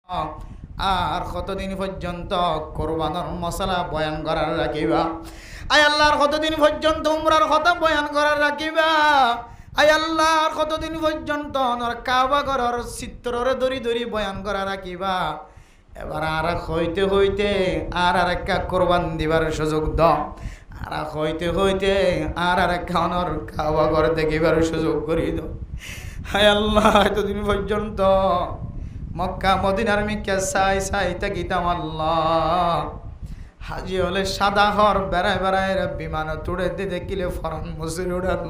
আর কতদিন পর্যন্ত কোরবানোর মশলা বয়ান করার রাখিবা? আয় আল্লাহর কতদিন পর্যন্ত উমরার কথা বয়ান করার রাখিবা? আয় আল্লাহর কতদিন পর্যন্ত কাবা ঘরের চিত্ররে দড়ি দড়ি বয়ান করা রাখিবা? এবার আর হইতে হইতে আর একটা কোরবান দিবার সুযোগ দাও। আর হইতে হইতে আর একটা অনর কাবা ঘর দেখিবার সুযোগ করি দাও। হায় আল্লাহ, এতদিন পর্যন্ত মক্কা মদিনার মিকে সাই সাই তাকিতাম আল্লাহ। হাজি হলে সাদা হর বেড়ায় বেড়ায় বিমান তুড়ে দিয়ে দেখিলে ফরন মুসির উড়াল।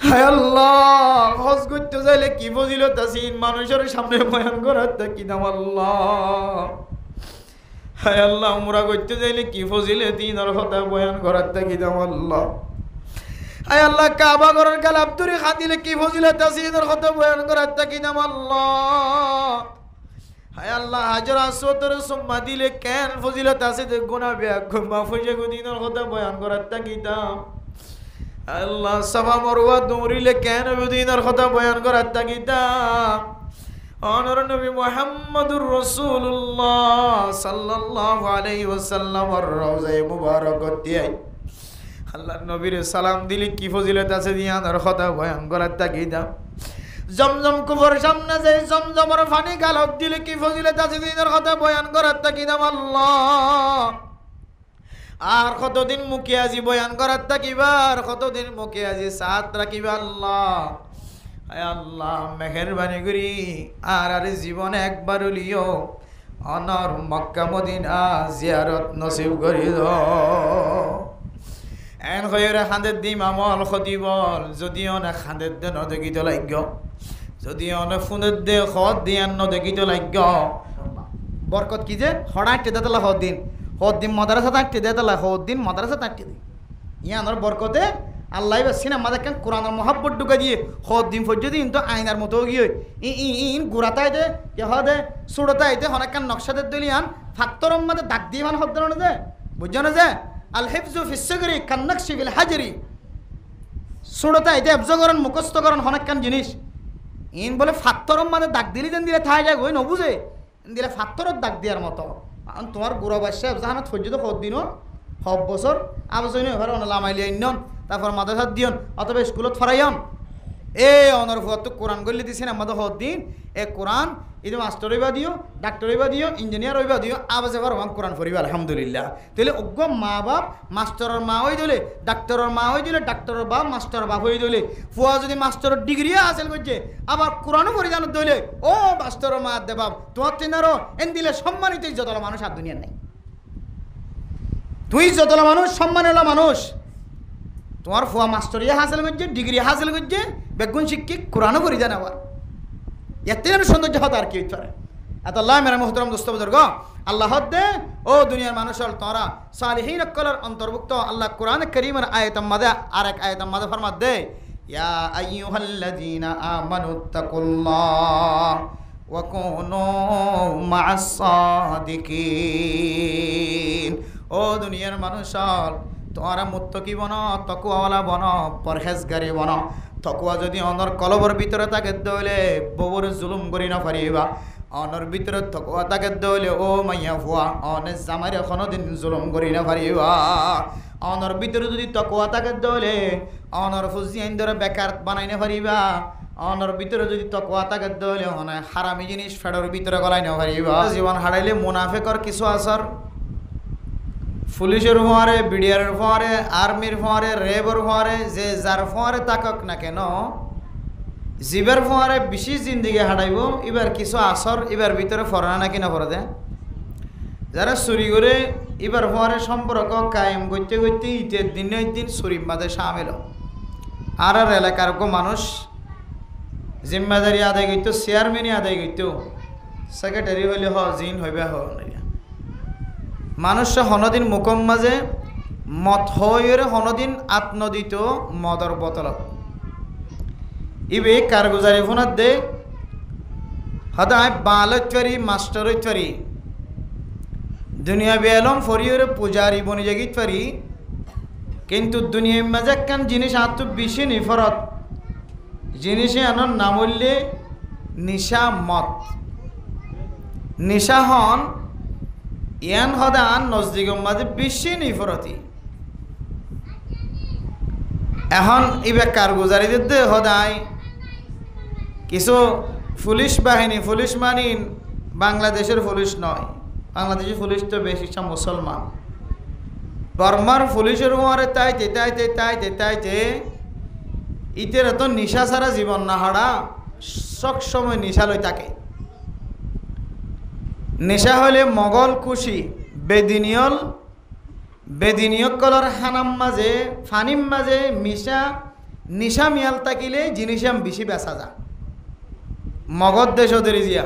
হায় আল্লাহ, হজ করতে চাইলে কি ফজিলত আছে মানুষের সামনে বয়ান করার তাকিতাম আল্লাহ। হায় আল্লাহ, উমরা করতে চাইলে কি ফজিলত দিনের কথা বয়ান করার তাকিতাম আল্লাহ। আয় আল্লাহ, কাবা ঘরের গালাব তুরি খাদিলে কি ফজিলত আছে এদের কথা বয়ান করার তাকিদাম আল্লাহ। হায় আল্লাহ, হাজার আসওয়াতের সুম্মা দিলে কেন ফজিলত আছে যে গুনাহ বিয়া মাফ হয়ে যাবে দিনের কথা বয়ান করার তাকিদাম আল্লাহ। সাফা মারওয়া দৌড়িলে কেন দিনের কথা বয়ান করার তাকিদাম। অনর নবী মুহাম্মদুর রাসূলুল্লাহ সাল্লাল্লাহু আলাইহি ওয়াসাল্লামের রওজায়ে মুবারাকাত দিয়ে আল্লাহর নবীর সালাম দিলে কি ফজিলত আছে দিয়ার কথা বয়ান করার তাকিদাম। জমজম কুবর সামনে যাই জমজমের পানি গালত দিলে কি ফজিলত আছে দিনের কথা বয়ান করার তাকিদাম আল্লাহ। আর কতদিন মুখে আজি বয়ান করার তাকিবা, আর কতদিন মুখে আজি সাথ রাখিবা আল্লাহ। আয় আল্লাহ, মেহেরবানি করি আর জীবনে একবার হলিও অনর মক্কা মদিনা জিয়ারত নসিব করি দাও। এন হয়ে খাঁদের দিম আমল খতিবল যদিও না খাঁদের দে নদেখিত লাগ্য, যদিও না ফুনের দে খত দিয়ান নদেখিত লাগ্য। বরকত কি যে হড়া আটটে দেতলা হদ দিন মাদ্রাসা আটটে দেতলা হদ দিন মাদ্রাসা আটটে দিই ইয়ানোর বরকতে আল্লাহ সিনেমা দেখেন কোরআনের মহাব্বত ঢুকা দিয়ে হদ দিন পর্যন্ত কিন্তু আইনার মতো গিয়ে ইন গুড়াতাই দে কে হদে সুড়তাই দে হনাকান নকশাদের দলিয়ান ফাত্তরম মাদে দাগ দিয়ে মান হদ না যে বুঝছো না যে আল হিফজু ফিস সিগরি কান্নাকশি ফিল হাজরি। সুড়তা এটা এবজগরণ মুখস্থকরণ হনাকান জিনিস ইন বলে ফাত্তরম মানে দাগ দিলি দেন দিলে থাই যায় ওই নবুঝে দিলে ফাত্তরত দাগ দেওয়ার মতো। তোমার গুড়া বাসা এবজাহানত ফজ্জিত হদ দিন সব বছর আবজনী এবার লামাইলি আইন তারপর মাদ্রাসাত দিয়ন অথবা স্কুলত ফরাইয়ন এই অনর ফুয়াত কোরআন গল্লি দিছেন আমাদের হদ দিন এ কোরআন এই মাস্টার হইবা দিও, ডাক্তার হইবা দিও, ইঞ্জিনিয়ার হইবা দিও, আবাজ এবার ওমান কোরআন পড়িবা আলহামদুলিল্লাহ। তাহলে অজ্ঞ মা বাপ মাস্টারের মা হয়ে দিলে, ডাক্তারের মা হয়ে দিলে, ডাক্তারের বাপ মাস্টার বাপ হয়ে দিলে, ফুয়া যদি মাস্টারের ডিগ্রি হাসিল করছে আবার কোরআনও পড়ি জানো দিলে ও মাস্টারের মা দে বাপ তোমার তিনারও এন দিলে সম্মানিত যতলা মানুষ আর দুনিয়ার নাই। তুই যতলা মানুষ সম্মানেলা মানুষ, তোমার ফুয়া মাস্টারিয়া হাসিল করছে, ডিগ্রি হাসিল করছে, বেগুন শিক্ষিক কোরআনও পড়ি জানে আবার এতে সৌন্দর্য হতো আর কি হইতে পারে। এত আল্লাহ মেরা মুহতারাম দোস্ত বুজুর্গ আল্লাহ দে ও দুনিয়ার মানুষ তোরা সালিহিন কলার অন্তর্ভুক্ত আল্লাহ কোরআন কারীমের আয়াতের মধ্যে আরেক আয়াতের মধ্যে ফরমাত দে ইয়া আইয়ুহাল্লাযীনা আমানুত্তাকুল্লাহ ওয়া কুনু মা'আস সাদিকিন। ও দুনিয়ার মানুষ তোরা মুত্তাকি বনো, তাকওয়াওয়ালা বনো, পরহেজগারি বনো। তকুয়া যদি অনর কলবর ভিতরে তাকে দইলে ববর জুলুম করি না পারিবা। অনর ভিতরে তকুয়া তাকে দইলে ও মাইয়া ফুয়া অনে জামাই এখনো দিন জুলুম করি না পারিবা। অনর ভিতরে যদি তকুয়া তাকে দইলে অনর ফুজি আইন ধরে বেকার বানাই না পারিবা। অনর ভিতরে যদি তকুয়া তাকে দইলে অনে হারামি জিনিস ফেডর ভিতরে গলাই না পারিবা। জীবন হারাইলে মুনাফিকর কিছু আসর পুলিশের ফোয়ারে, বিডিআরের ফোয়ারে, আর্মির ফোয়ারে, রেবর ফোয়ারে, যে যার ফোয়ারে তাকক না কেন জীবের ফোয়ারে বেশি জিন্দিগি হাঁটাইব এবার কিছু আসর এবার ভিতরে ফরে না কিনা ফরে দেয়। যারা চুরি করে এবার ফোয়ারে সম্পর্ক কায়েম করতে করতে ঈদের দিন চুরির মাঝে সামিল আর এলাকার মানুষ জিম্মাদারি আদায় করত, চেয়ারম্যানই আদায় করত, সেক্রেটারি হইলে জিন হইবে মানুষ হনদিন মুখম মাঝে মত হয়ে হনদিন আত্মদিত মদর বতলত ইবে কারগুজারি ফোনার দে হদায় বালচারি মাস্টার চারি দুনিয়া বেলম ফরিয়রে পূজারি বনি জাগিত পারি কিন্তু দুনিয়ার মাঝে একখান জিনিস আত্ম বেশি নিফরত জিনিসে আনার নাম হইলে নিশা মত। নিশা হন ইয়ান হদান নজদিগম মাঝে বেশি নিফরতি এখন ইবে কারগুজারিদের দে হদায় কিছু পুলিশ বাহিনী, পুলিশ মানিন বাংলাদেশের পুলিশ নয়, বাংলাদেশের পুলিশ তো বেশি মুসলমান। বর্মার পুলিশের উমারে তাইতে তাইতে তাইতে তাইতে ইতের এত নিশা ছাড়া জীবন না হারা, সব সময় নিশা লই থাকে। নেশা হলে মগল খুশি বেদিনিয়ক কলর হানাম মাঝে ফানিম মাঝে নিশা মিয়াল থাকিলে জিনিসাম বেশি বেচা যা। মগধ দেশ জিয়া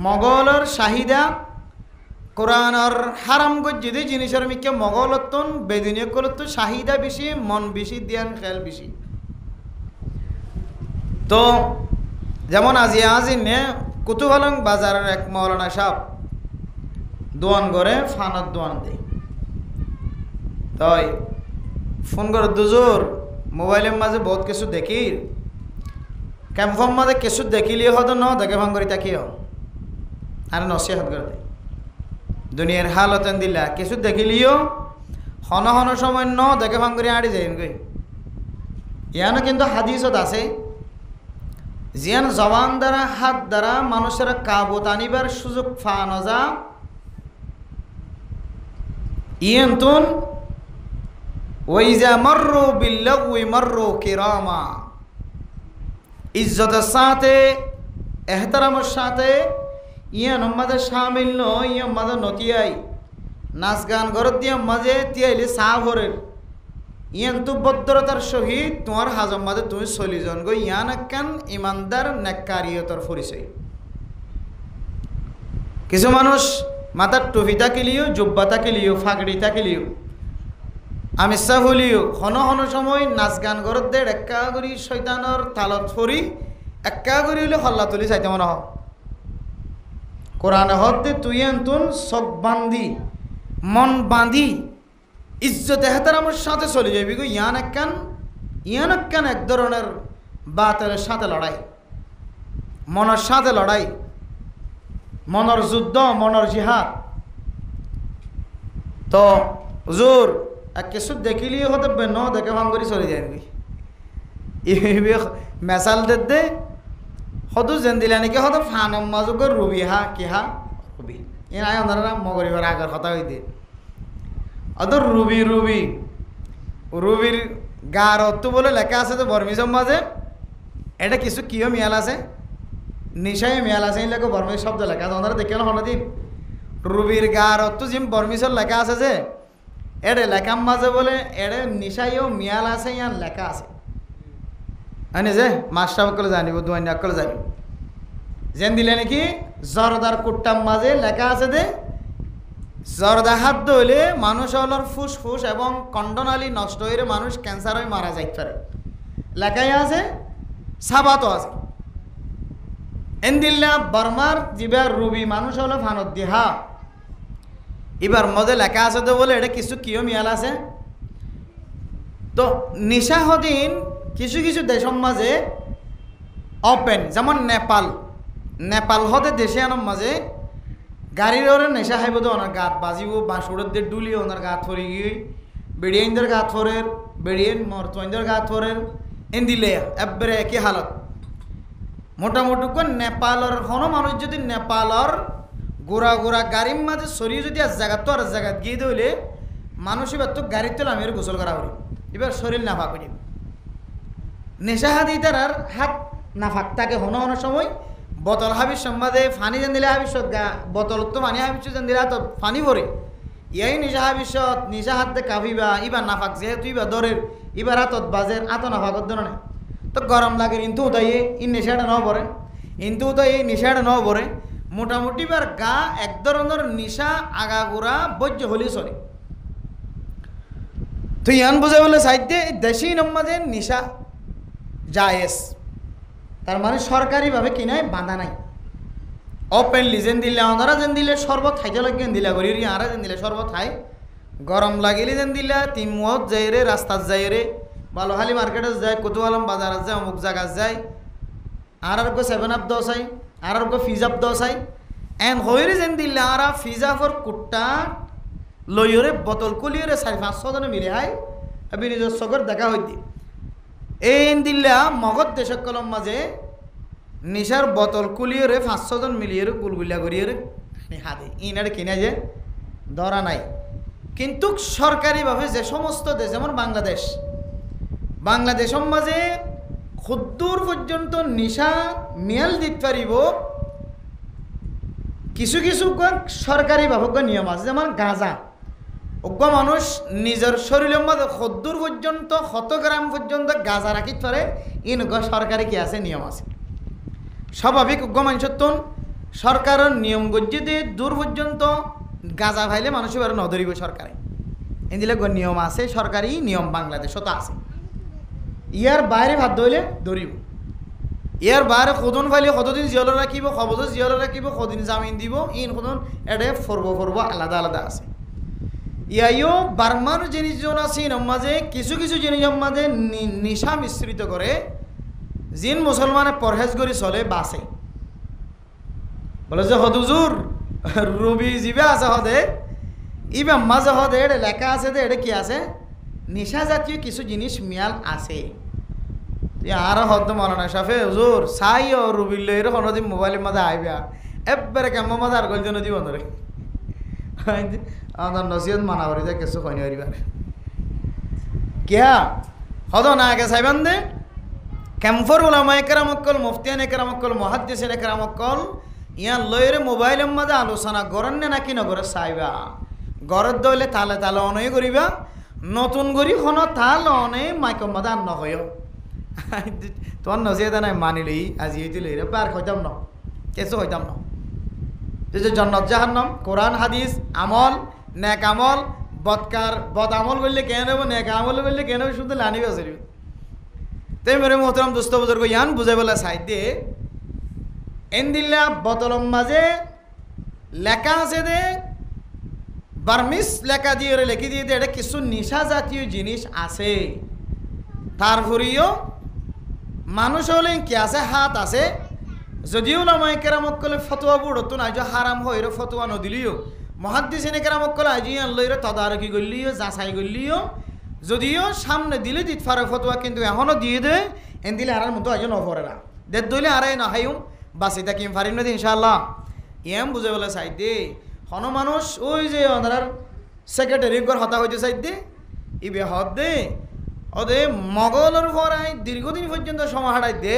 মগলর চাহিদা কোরআনর হারাম গজ্জিদে জিনিসের মিকে মগলতন বেদিনিয়ক কলত চাহিদা বেশি, মন বেশি, ধ্যান খেয়াল বেশি। তো যেমন আজিনে কুতুহলং বাজারের এক মৌলানা সাহেব দোয়ান করে ফানত দোয়ান দেয়। তাই ফোন করে দুজোর মোবাইলের মাঝে বহুত কিছু দেখি, ক্যাম্পর মাঝে কিছু দেখিলে হতো ন দেখে ভাঙ করি তাকিও আর নসিহত করে দেয় দুনিয়ার হালতেন দিলা কিছু দেখিলিও হন হন সময় ন দেখে ভাঙ করে আড়ি যায় গই। ইয়ানো কিন্তু হাদিসত আছে জিয়ান জবান দ্বারা হাত দ্বারা মানুষের কাবুত আনিবার সুযোগ ফানো যা ইয়ন্তুন ওইজা মর্রু বিল্লাগউই মর্রু কিরামা, ইজ্জতের সাথে এহতারামের সাথে ইয়ান মাঝে শামিল নয়, ইয়া মাঝে নতিয়াই নাচ গান গরত দিয়ে মাঝে তিয়াইলে সাহরের ইয়ান তো ভদ্রতার সহিত তোমার হাজম মাঝে তুমি চলিজন গো ইয়ান একখান ইমানদার নেককারিয়তর পরিচয়। কিছু মানুষ মাথার টুপি থাকিলিও, জুব্বা থাকিলিও, ফাগড়ি থাকিলিও, আমিষা হলিও হন হন সময় নাচ গান গরত দে একা করি শৈতানর তালত ফরি একা করি হলে হল্লা তুলি চাইতে মনে হোক কোরআন হতে তুই তুন চক বান্ধি মন বাঁধি ইজ্জত এহতারামের সাথে চলে যাবি গো। ইয়ান একখান এক ধরনের বাতের সাথে লড়াই, মনের সাথে লড়াই, মনের যুদ্ধ, মনের জিহাদ। তো হুজুর এক কিছু দেখিলিও হতে ন দেখে ভাঙ করে চলে যায় মেসাল দে হতো যেন দিলা নাকি হতো ফানম মাজুগর রুবি হা কি হা রুবি এ নাই ওনারা মগরিবার আগের কথা হইতে অত রুবির গার অর্থ বলে লেখা আছে তো বর্মিজম মাঝে এটা কিছু কিও মিয়াল আছে, নিশায় মিয়াল আছে, এই লেখা বর্মিজ শব্দ লেখা আছে ওনারা দেখে না দিন রুবির গার অর্থ জিম বর্মিজর লেখা আছে যে এড়ে লেখার মাঝে বলে এড়ে নিশাইও মিয়াল আছে ইয়ান লেখা আছে আনি যে মাস্টার সকলে জানিব দুয়ানি সকলে জানিব যেন দিলে নাকি জরদার কুট্টার মাঝে লেখা আছে যে জরদা হাত ধইলে মানুষ হলর ফুসফুস এবং কন্ডনালী নষ্ট হয়ে মানুষ ক্যান্সার হয়ে মারা যাইতে পারে লেখাই আছে, সাবাতও আছে। এনদিল্লা বর্মার জিবার রুবি মানুষ হলো ফানত দিহা এবার মধ্যে লেখা আছে তো বলে এটা কিছু কিও মিয়াল আছে। তো নিশাহদিন কিছু কিছু দেশের মাঝে ওপেন, যেমন নেপাল হতে দেশে আনার মাঝে গাড়ির ওরে নেশা খাইব তো ওনার গাত বাজিব বাঁশুড়ের দিয়ে ডুলিয়ে ওনার গাত ফরে গিয়ে বেড়িয়াইনদের গাত ফরের বেড়িয়াইন মরতোয়াইনদের গাত ফরের এনদিলে একবারে একই হালত। মোটামুটি করে নেপালের কোনো মানুষ যদি নেপালের গোড়া গাড়ির মাঝে সরিয়ে যদি আর জায়গা তো আর জায়গা গিয়ে দিলে মানুষ এবার তো গাড়িতে নামিয়ে গোসল করা করি এবার শরীর নাফা করি নেশা হাত তার আর হাত নাফাক থাকে হনো সময় বোতল হাবির সম্বাদে ফানি যেন দিলে হাবিষ্যত বোতল তো পানি হাবিষ্য যেন দিলে তো ফানি ভরে ইয়াই নিশা হাবিষ্যত নিশা হাত দে কাভিবা ইবার নাফাক যেহেতু ইবার দরের ইবার হাতত বাজের আত নাফাকত ধরনে তো গরম লাগে কিন্তু তাই এই নেশাটা ন পড়ে কিন্তু তো এই নেশাটা ন পড়ে মোটামুটি বার গা এক ধরনের নিশা আগাগোড়া বৈজ্য হলে চলে। তো ইয়ান বোঝা বলে সাইডে দেশি নম্মাদের নিশা জায়েজ, তার মানে সরকারিভাবে কিনায় বাঁধা নাই, ওপেনলি যেন দিলে ওনারা যেন দিলে শরবত খাইতে লাগেন দিলা করি আরা যেন দিলে শরবত খাই গরম লাগিলে যেন দিলা তিমুয়ত যাই রে রাস্তাত যাই রে বালোহালি মার্কেটে যায় কুতুয়ালাম বাজারে যায় অমুক জায়গা যায় আর কো 7 আপ দশ আই আর কো ফিজ আপ দশ আই এন হইরে যেন দিলে আরা ফিজাফর কুট্টা লইরে বোতল কুলিয়ে 4-500 জনে মিলে আয় আমি নিজের চোখের দেখা হইতি এন দিল্লা মগধ দেশক কলম মাঝে নিশার বোতল কুলিয়ে 500 জন মিলিয়ে গুলগুলা করিয়ে হাতে ইনারে কিনা যে ধরা নাই কিন্তু সরকারিভাবে যে সমস্ত দেশ যেমন বাংলাদেশের মাঝে খুদ্দুর পর্যন্ত নিশা মিয়াল দিতে পারিব কিছু কিছু সরকারিভাবে নিয়ম আছে যেমন গাঁজা অজ্ঞ মানুষ নিজের শরীরের মধ্যে খুদ্দুর পর্যন্ত 100 গ্রাম পর্যন্ত গাঁজা রাখিতে পারে ইন সরকারি কি আছে নিয়ম আছে স্বাভাবিক অজ্ঞ মানুষের সরকারের নিয়ম গজ্জিতে দূর পর্যন্ত গাঁজা ভাইলে মানুষের বারে নধরিব সরকারে এদিলে নিয়ম আছে সরকারি নিয়ম বাংলাদেশও তো আছে ইয়ার বাইরে ভাত ধরলে ধরিব ইয়ার বাইরে কদন ফাইলে কতদিন জিয়ল রাখিব কবজ জিয়ল রাখিব কদিন জামিন দিব ইন কদন এডে ফরব আলাদা আলাদা আছে ইয়াইও বার্মার জিনিসজন আছে মাঝে কিছু কিছু জিনিসের মাঝে নিশা মিশ্রিত করে জিন মুসলমানে পরহেজ করে চলে বাসে বলে যে হদুজুর রবি জিবে আছে হদে ইবা মাঝে হদে এটা লেখা আছে দে এটা কি আছে নিশা জাতীয় কিছু জিনিস মিয়াল আছে আর হদ মৌলানা সাফে হুজুর সাই ও রুবিল লইরে কোনোদিন মোবাইলের মাঝে আইবা একবারে কেমন মাঝে আর গলজন দিব ধরে আমার নসিহত মানা করি যায় কিছু কইনি পারিবার কিয়া হদ না আগে সাইবান দে ক্যাম্ফর উলামা একরামকল মুফতিয়ান একরামকল মুহাদ্দিসিন একরামকল ইয়া লইরে মোবাইলের মাঝে আলোচনা করেন না নাকি নগরে সাইবা গরত দইলে তালে তালে অনয় করিবা নতুন করি কোনো তাল অনে মাইকম মাঝে আন্ন হয় তোমার নসিহত নাই মানিলেই আজি হইতে লইরে পার হইতাম না কিছু হইতাম না যে জন্নত জাহান্নাম কোরআন হাদিস আমল নেক আমল বদ আমল করলে কেন নেব নেক আমল করলে কেন শুধু লানি বেসরি তাই মেরে মোহতরম দুস্থ বুজুর্গ ইয়ান বুঝাই বলে সাইডে এন দিল্লা বোতলম মাঝে লেখা আছে দে বার্মিস লেখা দিয়ে লেখি দিয়ে এটা কিছু নিশা জাতীয় জিনিস আছে তারপরেও মানুষ হলে কি আছে হাত আছে যদিও লামাই কেরামক কলে ফতোয়া বুড়তো না যে হারাম হইরে ফতোয়া নদিলিও মহাদ্দিসিনে কেরামক কলে আজি আনলইরে তদারকি করলিও যাচাই করলিও যদিও সামনে দিলে দিত ফারে ফতোয়া কিন্তু এখনো দিয়ে দে এন দিলে হারার মতো আজ নভরে না দেড় দইলে আরে নাহাইম বাসি থাকিম ফারিম না ইনশাআল্লাহ এম বুঝে বলে চাই দে হন মানুষ ওই যে ওনার সেক্রেটারি ঘর হতা হইতে চাই দে ইবে হদ দে ওদে মগলের ভরাই দীর্ঘদিন পর্যন্ত সময় হারাই দে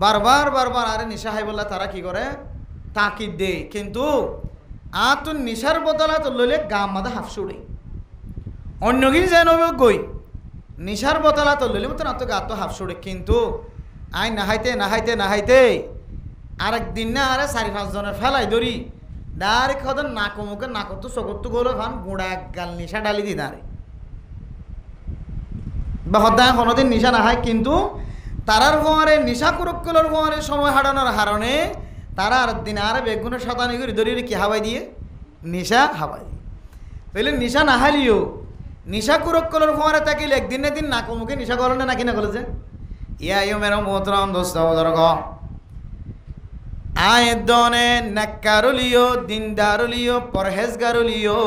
বারবার আরে নিশা হাই বললা তারা কি করে তাকিদ দে কিন্তু তুই নিশার বদলা তো লইলে গা মাদা হাফসুড়ে অন্য কি যেন গই নিশার বদলা তো লইলে মতো না তো গা তো হাফসুড়ে কিন্তু আই নাহাইতে আরেকদিন না আরে 4-5 জনের ফেলাই ধরি ডাইরেক্ট হতেন নাকো মুখে নাকতো চকতো গলো ফান গুঁড়া গাল নিশা ডালি দি দাঁড়ে বা হদ্দায় কোনোদিন নিশা নাহায় কিন্তু তারার ফোয়ারে নিশা কুরক্কলের ফোয়ারে সময় হারানোর হারণে তারা আর দিন আর বেগুনের শতানি করে ধরিয়ে কি হাওয়াই দিয়ে নিশা হাওয়াই তাইলে নিশা নাহালিও নিশা কুরক্কলের ফোয়ারে তাকিলে একদিন না দিন নাকো মুখে নিশা করো না নাকি না বলেছে ইয়া মেরো মোহতরম দোস্ত বদরগ আয় দনে নাক্কারুলিও দিনদারুলিও পরহেজগারুলিও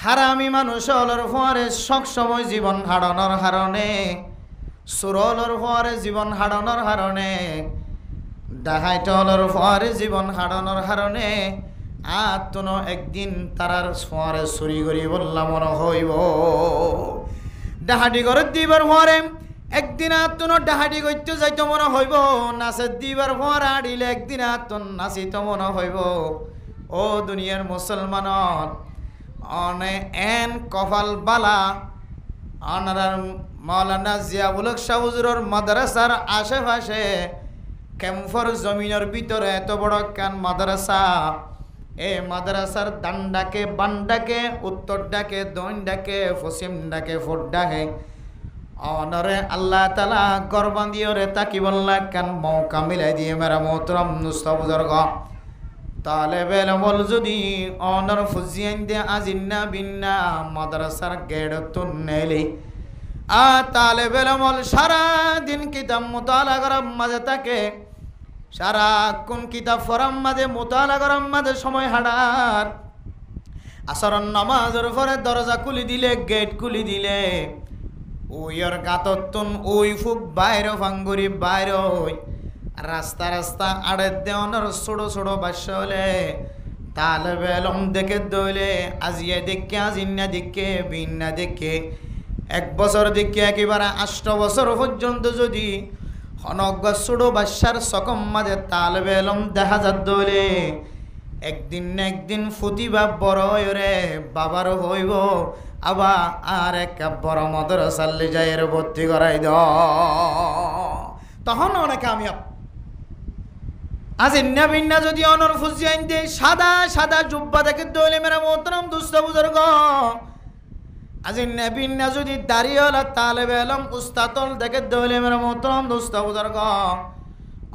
হারামি মানুষ হলর ফোয়ারে সব সময় জীবন হারানোর হারণে সুরলর ফোয়ারে জীবন হারানোর হারণে ডাহাইটলর ফোয়ারে জীবন হারানোর হারণে আত্মন একদিন তারার ফোয়ারে চুরি করি বললাম মনে হইব ডাহাটি ঘরে দিবার ফোয়ারে একদিন আত্মন ডাহাটি করতে যাইতে মনে হইব নাচের দিবার ফোয়ার আড়িলে একদিন আত্মন নাচিত মনে হইব ও দুনিয়ার মুসলমানত অনে এন কপাল বালা অনার মৌলানা জিয়াউল হক শাহ হুজুরের মাদ্রাসার আশেপাশে ক্যাম্পর জমিনের ভিতরে এত বড় কান মাদ্রাসা এ মাদ্রাসার ডান্ডাকে বান্ডাকে উত্তর ডাকে দৈন ডাকে পশ্চিম ডাকে ফুট ডাকে অনরে আল্লাহ তালা গরবান্দিও রে তাকি বললা কান মৌকা মিলাই দিয়ে মেরা মোহতরম নুস্তা বুজুর্গ তালেবেল বল যদি অনর ফুজিয়ান দে আজিন্না বিন্না মাদ্রাসার গেট তুন্নেলি তালেবেল মল সারা দিন কিতাব মুতালা করার মাঝে থাকে সারাক্ষণ কিতাব পড়ার মাঝে মোতালা করার মাঝে সময় হাঁটার আসরন নামাজের পরে দরজা খুলি দিলে গেট খুলি দিলে ওইর গাততুন ওই ফুক বাইরে ফাঙ্গুরি বাইরে ওই রাস্তা রাস্তা আড়ে দেওয়ানোর ছোট ছোট বাস্য হলে তালে বেলম দেখে দইলে আজিয়ে দেখে আজিন্না দেখে বিন্না দেখে 1 বছর দেখে একেবারে 8 বছর পর্যন্ত যদি হনজ্ঞ ছোট বাসার সকম মাঝে তাল বেলম দেখা যাত দইলে একদিন না একদিন ফুতিবা বড় রে বাবার হইব আবার আর এক বড় মাদ্রাসালে যাই ভর্তি করাই দ তখন অনেক আমি আজ ইন্না বিন্না যদি অনর ফুজি আনতে সাদা সাদা জুব্বা দেখে দইলে মেরা মোহতরম দুস্থ বুজুর্গ আজ ইন্না বিন্না যদি দাঁড়িয়ে তালেবে এলম উস্তাতল দেখে দইলে মেরা মোহতরম দুস্থ বুজুর্গ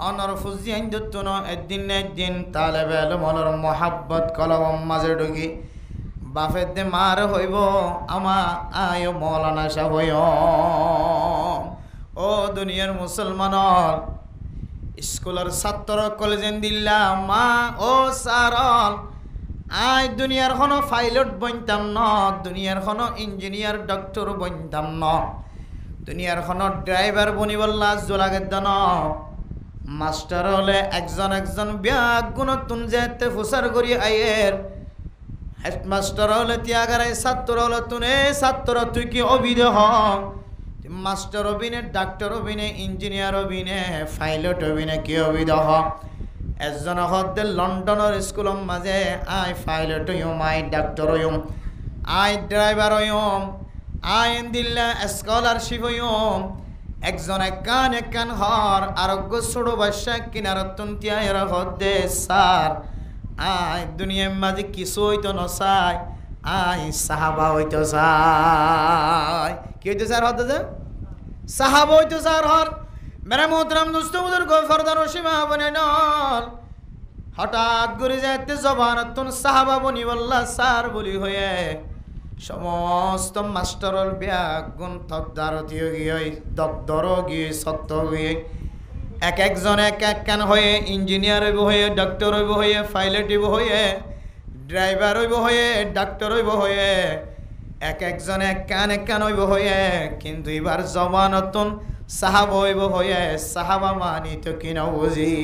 অনর ফুজি আনতে তুন একদিন না একদিন তালেবে এলম অনর মোহাব্বত কলম মাঝে ঢুকি বাফের দে মার হইব আমা আয় মৌলানা শাহ হইয় ও দুনিয়ার মুসলমানর স্কুলের ছাত্র কলেজেন দিল্লা মা ও সারল আয় দুনিয়ার কোনো পাইলট বনতাম ন দুনিয়ার কোনো ইঞ্জিনিয়ার ডক্টর বনতাম ন দুনিয়ার কোনো ড্রাইভার বনিবল্লা জোলাগের দান মাস্টার হলে একজন একজন ব্যাগ গুণ তুন যেতে ফুসার করি আয়ের হেডমাস্টার হলে ত্যাগারাই ছাত্র হলে তুনে ছাত্র তুই কি অবিধে হ মাস্টার অভিনে ডাক্তার অভিনে ইঞ্জিনিয়ার অভিনে পাইলট অভিনে কি অবিধে হ একজন হদ্দে লন্ডনের স্কুলের মাঝে আই পাইলট হইম আই ডাক্তার হইম আই ড্রাইভার হইম আই দিল্লা স্কলারশিপ হইম একজন একান হর আরোগ্য ছোট বাসা কিনার তন্তিয়ার হদ্দে সার আই দুনিয়ার মাঝে কিছু হইতো নসাই আই সাহাবা হইতো চাই কি হইতো স্যার হতে যে সাহাবা হইতো স্যার হর মেরা মোহতরম দুস্থ বুজুর্গ ফরদার সীমা বনে নল হঠাৎ করে যাইতে জবানতুন সাহাবা বনি বল্লা স্যার বলি হয়ে সমস্ত মাস্টারল ব্যাগ গুণ তকদারতি গিয়ে দপ্তর গিয়ে সত্য গিয়ে এক একজন এক কান হয়ে ইঞ্জিনিয়ার হইব হয়ে ডক্টর হইব হয়ে পাইলট হইব হয়ে ড্রাইভার হইব হয়ে ডাক্তার হইব হয়ে এক একজন এক কান হইব হয়ে কিন্তু এবার জবানতুন সাহাবা হইব হয়ে সাহাবা মানি তো কিনা বুঝি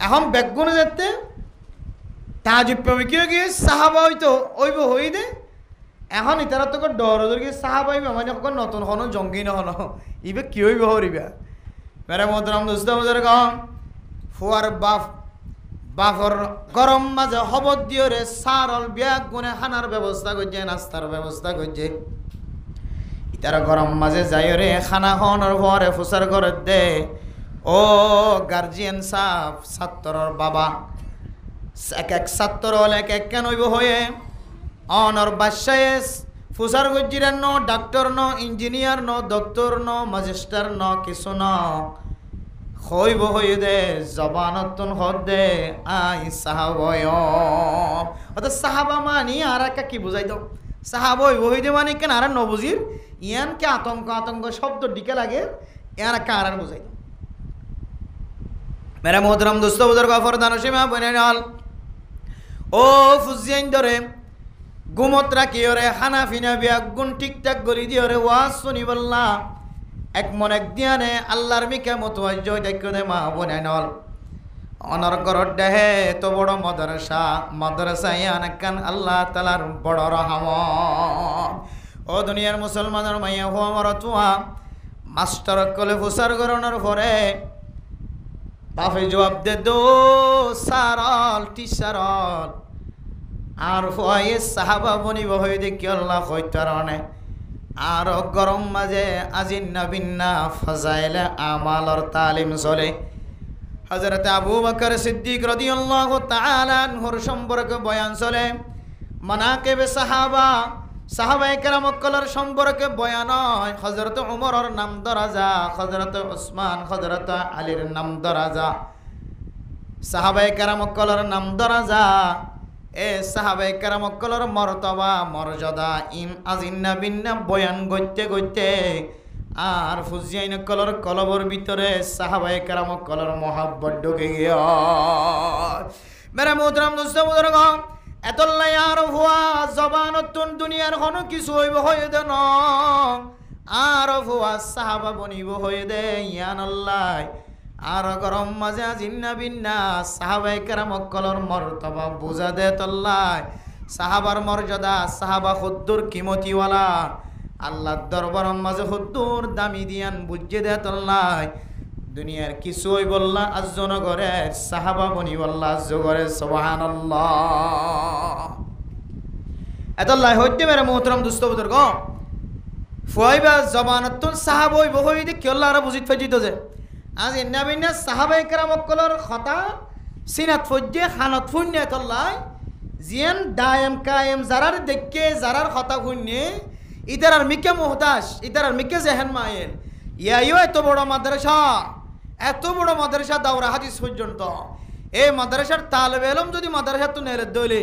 এখন বেগুন যেতে তাজিব পাবে কি গিয়ে সাহাবা হইতো হইব হই দে এখন ইতারা তোকে ডর গিয়ে সাহাবা হইবে মানে নতুন হন জঙ্গি নহন ইবে কি হইব হরিবা মেরে মোহতরম দোস্ত বুজুর্গ ফুয়ার বাফর গরম মাঝে হবত দিয়ে রে সারল ব্যাগ গুনে খানার ব্যবস্থা করছে নাস্তার ব্যবস্থা করছে ইতারা গরম মাঝে যাই রে খানা খাওয়ানোর পরে ফুসার করে দে ও গার্জিয়ান সাহ ছাত্রর বাবা এক এক ছাত্র হলে এক এক কেন হইব হয়ে অনর বাসায় ফুসার গজ্জিরের ন ডাক্তার ন ইঞ্জিনিয়ার ন ডক্টর ন ম্যাজিস্টার ন কিছু ন হইব হই দে জবানতুন হদ দে আই সাহাবয় অর্থাৎ সাহাবা মানি আর একটা কি বুঝাই দাও সাহাবা হইব হই দে মানে কেন আর নবুজির ইয়ানকে আতঙ্ক আতঙ্ক শব্দ ডিকে লাগে ইয়ার একটা আর বুঝাই দাও মেরা মোহতরম দোস্ত বুজুর্গ ফরদান সীমা বনে নল ও ফুজিয়াইন ধরে গুমত রাখি ওরে খানা ফিনা বিয়া গুণ ঠিকঠাক গলি দিয়ে ওরে ওয়াজ শুনি বললা এক মন এক দিয়ানে আল্লাহর মিকে মতো দেখো দে মা বনে নল অনর করর দেহে তো বড় মাদ্রাসা ইয়ানাকান আল্লাহ তালার বড় রহমত ও দুনিয়ার মুসলমানের মাইয়া হো আমার তুয়া মাস্টার কলে ফুসার গরনের পরে বাপে জবাব দে দো সারল টিচারল আর হয়ে সাহাবা বনিব হয়ে দেখি আল্লাহ হইতারণে আর গরম মাঝে আজিন্না বিন্না ফাজাইলে আমালর তালিম চলে হযরত আবু বকর সিদ্দিক রাদিয়াল্লাহু তাআলা আনহুর সম্পর্কে বয়ান চলে মানাকিব সাহাবা সাহাবায়ে কেরাম কলর সম্পর্কে বয়ান হয় হযরত উমরের নাম দরাজা হযরত উসমান হযরত আলীর নাম দরাজা সাহাবায়ে কেরাম কলর নাম দরাজা এ সাহাবায়ে কেরাম কলর মর্তবা মর্যাদা আজিন্না বিন্না বয়ান করতে করতে আর ফুজিয়াইন কলর কলবর ভিতরে সাহাবায়ে কেরাম কলর মোহাব্বত ঢুকে গিয়া মেরা মোহতরম দোস্ত বুজুর্গ এতল্লাই আর হুয়া জবানতুন দুনিয়ার কোনো কিছু হইব হয়ে দেন আর হুয়া সাহাবা বনিব হয়ে দে ইয়ান আল্লাহ আর গরম মাজা জিন্না বিন্না সাহাবায়ে কেরাম কলর মর্তবা বুঝা দে তল্লাই সাহাবার মর্যাদা সাহাবা খুদ্দুর কিমতিওয়ালা আল্লাহর দরবার মাঝে খুদ্দুর দামি দিয়ান বুঝে দে তল্লাই দুনিয়ার কিছু হই বললা আজ্জন করে সাহাবা বনি বললা আজ্জ করে সুবহানাল্লাহ এতল্লাই হইতে মেরে মোহতরম দুস্থ বুজুর্গ ফুয়াইবা জবানতুন সাহাবই বহই দে কি আল্লাহ আর বুঝিত ফাজিত যে আজ ইন্না বিন্না সাহাবায়ে কেরাম কলর কথা সিনাত ফজ্জে খানত ফুন্নে তল্লাই জিয়ান দায়েম কায়েম জারার দেখকে জারার কথা ফুন্নে ইতারার মিকে মুহতাজ ইতারার মিকে জেহেন মায়ের ইয়াইও এত বড় মাদ্রাসা দাওরা হাদিস পর্যন্ত এই মাদ্রাসার তালেবে ইলম যদি মাদ্রাসা তো নেলে দইলে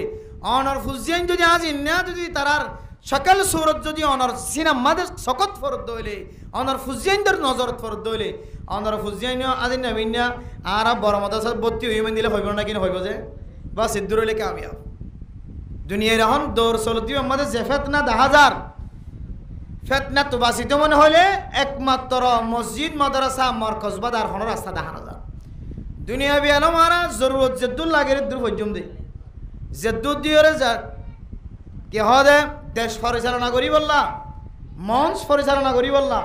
অনর ফুজিয়ান যদি আজ ইন্না যদি তারার সকল সুরত যদি অনর সিনেমাদের সকত ফরত দইলে অনর ফুজিয়ানদের নজরত ফরত দইলে অনর ফুজিয়ান আজ নবীনা আর বড় মাদ্রাসার ভর্তি হইবেন দিলে হইব না কিনা হইব যে বা সিদ্ধুর হইলে কামিয়াব দুনিয়ার এখন দৌড় চলতি আমাদের যে ফেতনা 10,000 ফেতনা তো বাসিত মনে হলে একমাত্র মসজিদ মাদ্রাসা মরকজ বাদার হন রাস্তা দেখানো যায় দুনিয়া বিয়ানো মারা জরুরত জেদ্দুল লাগে দূর পর্যন্ত দে জেদ্দুল দিয়ে যা কে হদে দেশ পরিচালনা করি বললা মঞ্চ পরিচালনা করি বললা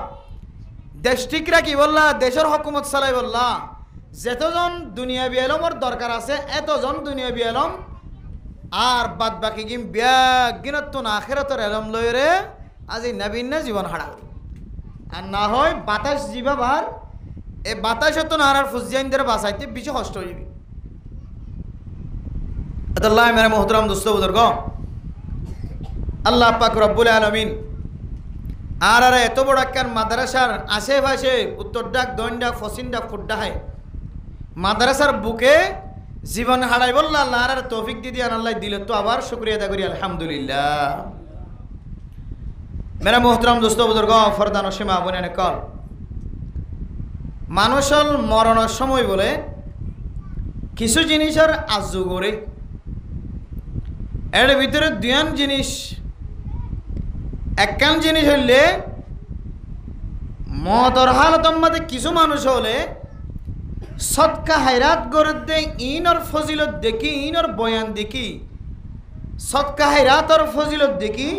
দেশ ঠিক রাখি বললা দেশের হকুমত চালাই বললা যেতজন দুনিয়া বিয়ালমর দরকার আছে এতজন দুনিয়া বিয়ালম আর বাদ বাকি গিম ব্যাগিনত না আখেরাতর এলম লইরে আজি নবীন জীবন হারা আর না হয় বাতাস জীবাবার এই বাতাসে তো নারার ফুজিয়ানদের বাঁচাইতে বেশি কষ্ট হইবে আল্লাহ মেরে মোহতরম দোস্ত বুজুর্গ আল্লাহ পাক রব্বুল আলামিন আর এত বড় একখান মাদ্রাসার আশেপাশে উত্তর ডাক দক্ষিণ ডাক পশ্চিম ডাক ফুড্ডা হয় মাদ্রাসার বুকে জীবন হারাই বললা আল্লাহ আর তৌফিক দিদি আল্লাহ দিলে তো আবার শুকরিয়া আদা করি আলহামদুলিল্লাহ মেরা মোহতরম দোস্ত বুজুর্গ ফরদান সীমা বনে কল মানুষের মরণের সময় বলে কিছু জিনিসের আজু করে এর ভিতরে দুয়ান জিনিস একখান জিনিস হইলে মতর হালতর মধ্যে কিছু মানুষ হলে সৎকা হায়রাত করে দে ইনর ফজিলত দেখি ইনর বয়ান দেখি সৎকা হায়রাতর ফজিলত দেখি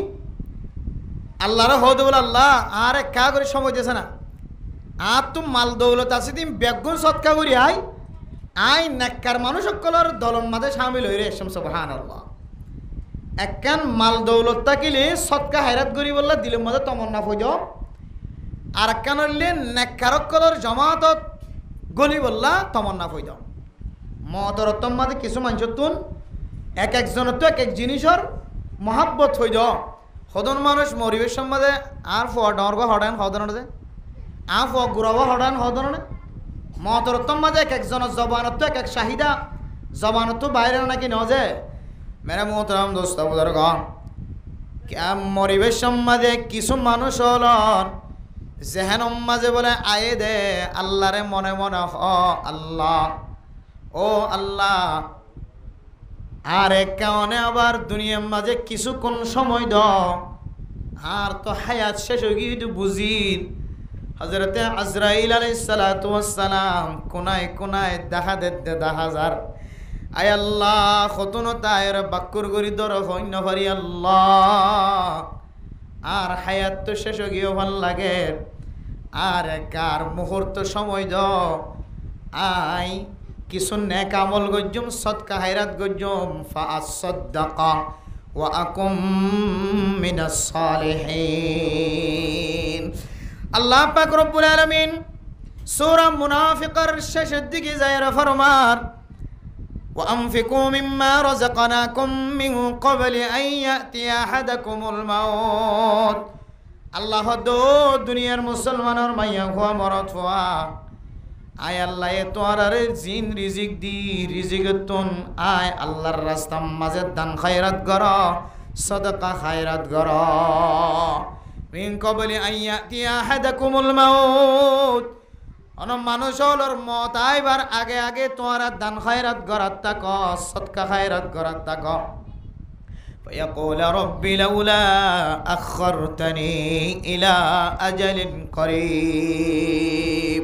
আল্লাহর হদে বলে আল্লাহ আর কা করে সময় দিয়েছে না আর তো মাল দৌলত আছে তুমি বেগুন সৎকা করি আই নেককার মানুষ সকলের দলম মাঝে সামিল হয়ে রে সুবহানাল্লাহ একখান মাল দৌলত থাকিলে সৎকা হায়রাত করি বললা দিলের মধ্যে তমন্না ফজ আর একখান হইলে নেককার সকলের জমাতত গলি বললা তমন্না ফজ মতরতম মাঝে কিছু মানুষ তুন এক একজনের তো এক এক জিনিসের মহাব্বত হইদ সদন মানুষ মরিবেশ সম্বাদে আর ফডর হডান হদন দে আ ফ গুরব হডান হদন মতরতম মাঝে এক একজনের জবানত তো এক এক চাহিদা জবানত তো বাইরে নাকি নজে মেরা মোহতরম দোস্ত বুজুর্গ মরিবেশ সম্বাদে কিছু মানুষ হল জেহেন মাঝে বলে আয়ে দে আল্লাহরে মনে মনে হ আল্লাহ ও আল্লাহ আর এক কারণে আবার দুনিয়ার মাঝে কিছুক্ষণ সময় দাও আর তো হায়াত শেষ হয়ে গিয়ে বুঝিন হযরতে আজরাইল আলাইহিস সালাতু ওয়াস সালাম কোনায় কোনায় দেখা যার আয় আল্লাহ খতন তায়ের বাক্কুর গরি দর হইন পারি আল্লাহ আর হায়াত তো শেষ হয়ে গিয়ে ভাল লাগে আর কার মুহূর্ত সময় দাও আই কিছু নেক আমল গজ্জুম সদকা হায়রাত গজ্জুম ফাআসাদদাকা ওয়া আকুম মিনাস সালিহিন আল্লাহ পাক রব্বুল আলামিন সূরা মুনাফিকের শেষের দিকে যায়রা ফরমান ওয়া আনফিকু মিম্মা রাযাকনাকুম মিন ক্বাবলি আন ইয়াতিয়া আহাদাকুমুল মাউত আল্লাহ দো দুনিয়ার মুসলমানের মাইয়া হওয়া মরত হওয়া আয় আল্লাহ এ তোর জিন রিজিক দি রিজিকতুন আয় আল্লাহর রাস্তার মাঝে দান খায়রাত কর সদকা খায়রাত কর মিন ক্বাবলি আন ইয়াতিয়া আহাদাকুমুল মাউত মানুষ হলোর মত আইবার আগে আগে তোমার দান খায়রাত গরাত তাক সদকা খায়রাত গরাত তাক فيقول رب لولا أخرتني إلى أجل قريب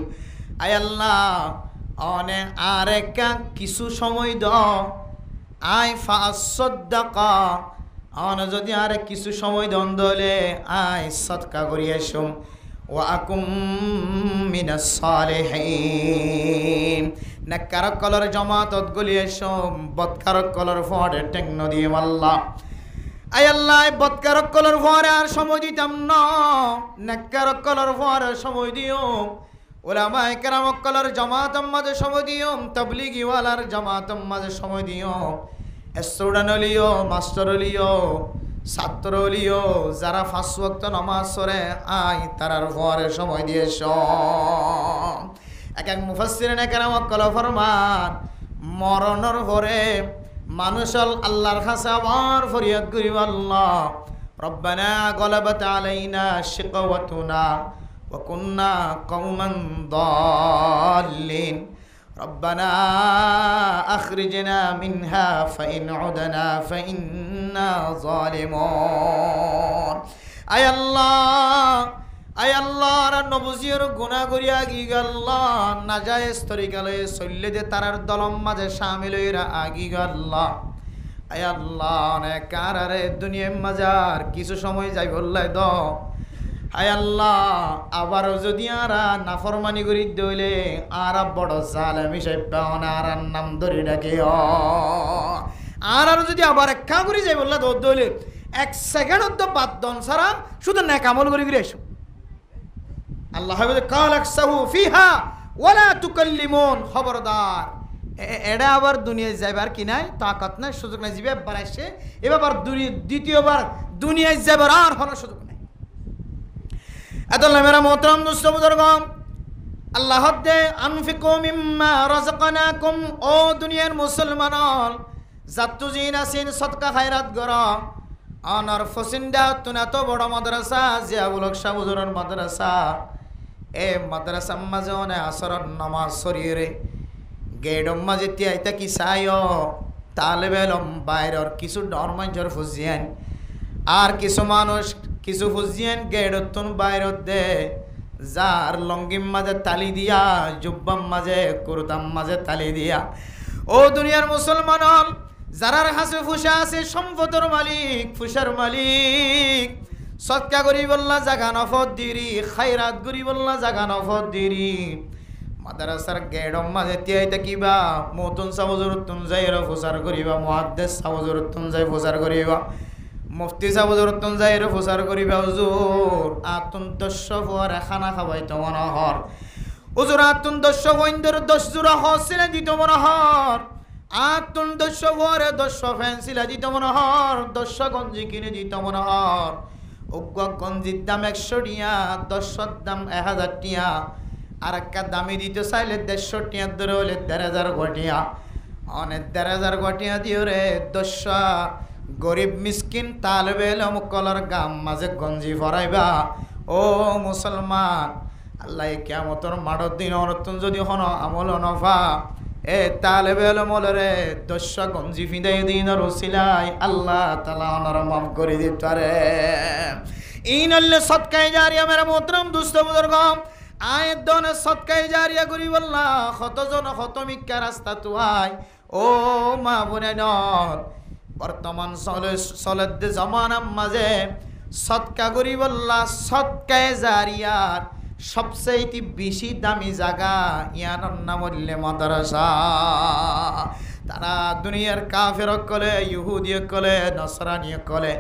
আয় আল্লাহ অনে আরেকা কিছু সময় দাও আই ফাসাদ্দাকা অনে যদি আরে কিছু সময় দন দলে আই সদকা করিয়াছুম ওয়া আকুম মিনাস সালিহিন নাকারক কলর জামাতত গলিয়াছুম বদকারক কলর ফড়ে টেং নদী আল্লাহ আয় আল্লাহ বদকারক কলর ফড়ে আর সময় দিতাম না নাকারক কলর ফড়ে সময় দিও উলামায়ে কেরাম কলর জামাতম মাঝে সময় দিও তাবলীগি ওয়ালার জামাতম মাঝে সময় দিও স্টুডেন্ট লিও মাস্টার লিও ছাত্র লিও যারা 5 ওয়াক্ত নামাজ পড়ে আই তারার ফরে সময় দিয়েছ এক এক মুফাসসিরিনে কেরাম কল ফরমান মরণের পরে মানুষ আল্লাহর কাছে আবার ফরিয়াদ করিব আল্লাহ রব্বানা গলাবাত আলাইনা শিকওয়াতুনা ওয়া কুননা কওমান দাল্লিন ربنا أخرجنا منها فإن عدنا فإنا ظالمون أي الله রা নবজির গুনাহ করিয়া গিগাল্লাহ নাজায়েজ তরিকালে চললে দে তারার দলম মাঝে শামিল হইরা আগিগাল্লাহ আয় আল্লাহ নে কারারে দুনিয়ার মাজার কিছু সময় যাই বললাই দ আয় আল্লাহ আবার যদি আরা নাফরমানি করি দইলে আরা বড় জালেম হিসেবে পাওন আর নাম ধরে ডাকে আর যদি আবার একা করি যাই বললা দইলে 1 সেকেন্ড তো বাদ দন সারা শুধু নেক আমল করি করে এসো আল্লাহ হবে কাল আকসাহু ফিহা ওয়ালা তুকাল্লিমুন খবরদার এডা আবার দুনিয়ায় যাইবার কি নাই তাকাত নাই সুযোগ নাই জিবে বাড়াইছে এবার দ্বিতীয়বার দুনিয়ায় যাবার আর হলো সুযোগ নাই আল্লাহ মেরা মোহতরম দোস্ত বুজুর্গ আল্লাহ দে আনফিকু মিম্মা রাযাকনাকুম ও দুনিয়ার মুসলমান জাতুজিন আসিন সদকা খায়রাত গরা আনার ফসিন্দা তুনা তো বড় মাদ্রাসা জিয়াউল হক শাহুজুরের মাদ্রাসা এ মাদ্রাসা মাঝে অনে আসরের নামাজ শরীরে গেডম মাঝে তিয়াইতা কি সাইও তালেবে এলম বাইরের কিছু ডরমাঞ্জর ফুজিয়ান আর কিছু মানুষ কিছু ফুজিয়ান গেডতুন বাইরত দে যার লঙ্গিম মাঝে তালি দিয়া জুব্বাম মাঝে কুরতাম মাঝে তালি দিয়া ও দুনিয়ার মুসলমান যারার হাসে ফুসা আছে সম্পদের মালিক ফুসার মালিক সদকা করি বললা জাগা নফত দিরি খায়রাত করি বললা জাগা নফত দিরি মাদ্রাসার গেডম মাঝে তিয়াইতা কিবা মতুন সাবজুরতুন যাইরা ফুসার করিবা মুহাদ্দিস সাবজুরতুন যাই ফুসার করিবা মুফতি সাবজুরতুন যাইরা ফুসার করিবা হুজুর আতুন 10 ফুয়ারে খানা খাবাই তো মনোহর হুজুর আতুন 10 বইন্দর 10 জোড়া হসিলে দিত মনোহর আতুন 10 ফুয়ারে 10 ফ্যান্সিলা দিত মনোহর 10 গঞ্জি কিনে দিত মনোহর উগ্র গঞ্জির দাম 100 টিয়া 10 দাম 1000 টিয়া আর একটা দামি দিতে চাইলে 150 টিয়া ধরে হলে 1000 গটিয়া অনেক 1000 গটিয়া দিও রে 10 গরিব মিসকিন তালেবে এলম কলার গাম মাঝে গঞ্জি ভরাইবা ও মুসলমান আল্লাহ কিয়ামতের মাঠের দিন অনতুন যদি হন আমল নফা এ তালেবে এলম রে 10 গঞ্জি ফিদাই দিন রসিলাই আল্লাহ তাআলা ওনার মাফ করে দিতে পারে ইনাল্লে সদকায়ে জারিয়া মেরা মোহতরম দোস্ত বুজুর্গ আয়ের দনে সদকায়ে জারিয়া করি বললা কতজন খতমিকা রাস্তা তুয়াই ও মা বোনেন বর্তমান চলে জামানার মাঝে সদকা করি বললা সদকায়ে জারিয়ার সবচেয়ে বেশি দামি জায়গা ইয়ার নাম হইলে মাদ্রাসা তারা দুনিয়ার কাফের কলে ইহুদি কলে নসরানি কলে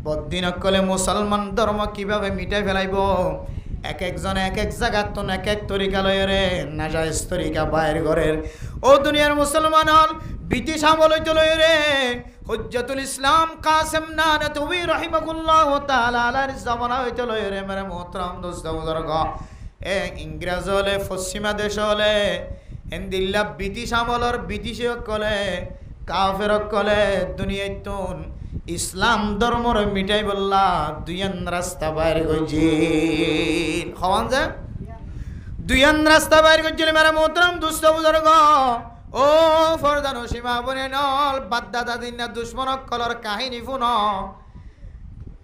বদ্দিন কলে মুসলমান ধর্ম কিভাবে মিটাই ফেলাইব এক একজন এক এক জায়গা তো এক এক তরিকা লয় রে নাজায়েজ তরিকা বাইর ঘরের ও দুনিয়ার মুসলমান হল ব্রিটিশ আমল হইতে লয় রে হুজ্জাতুল ইসলাম কাসেম নানতবী রাহিমাহুল্লাহ তাআলা আলার জামানা হইতে লয় রে মেরে মোহতরম দোস্ত বুজুর্গ এ ইংরেজ হলে পশ্চিমা দেশ হলে হিন্দিল্লা ব্রিটিশ আমলর ব্রিটিশ কলে কাফের কলে দুনিয়ায় তুন ইসলাম ধর্মর মিটাই বললা দুইয়ান রাস্তা বাইর গজিল হওয়ান যে দুইয়ান রাস্তা বাইর গজিল মেরা মোহতরম দুস্থ বুজুর্গ ও ফরদানো সীমা বনে নল বাদদাদা দিন দুশ্মন কলর কাহিনী ফুন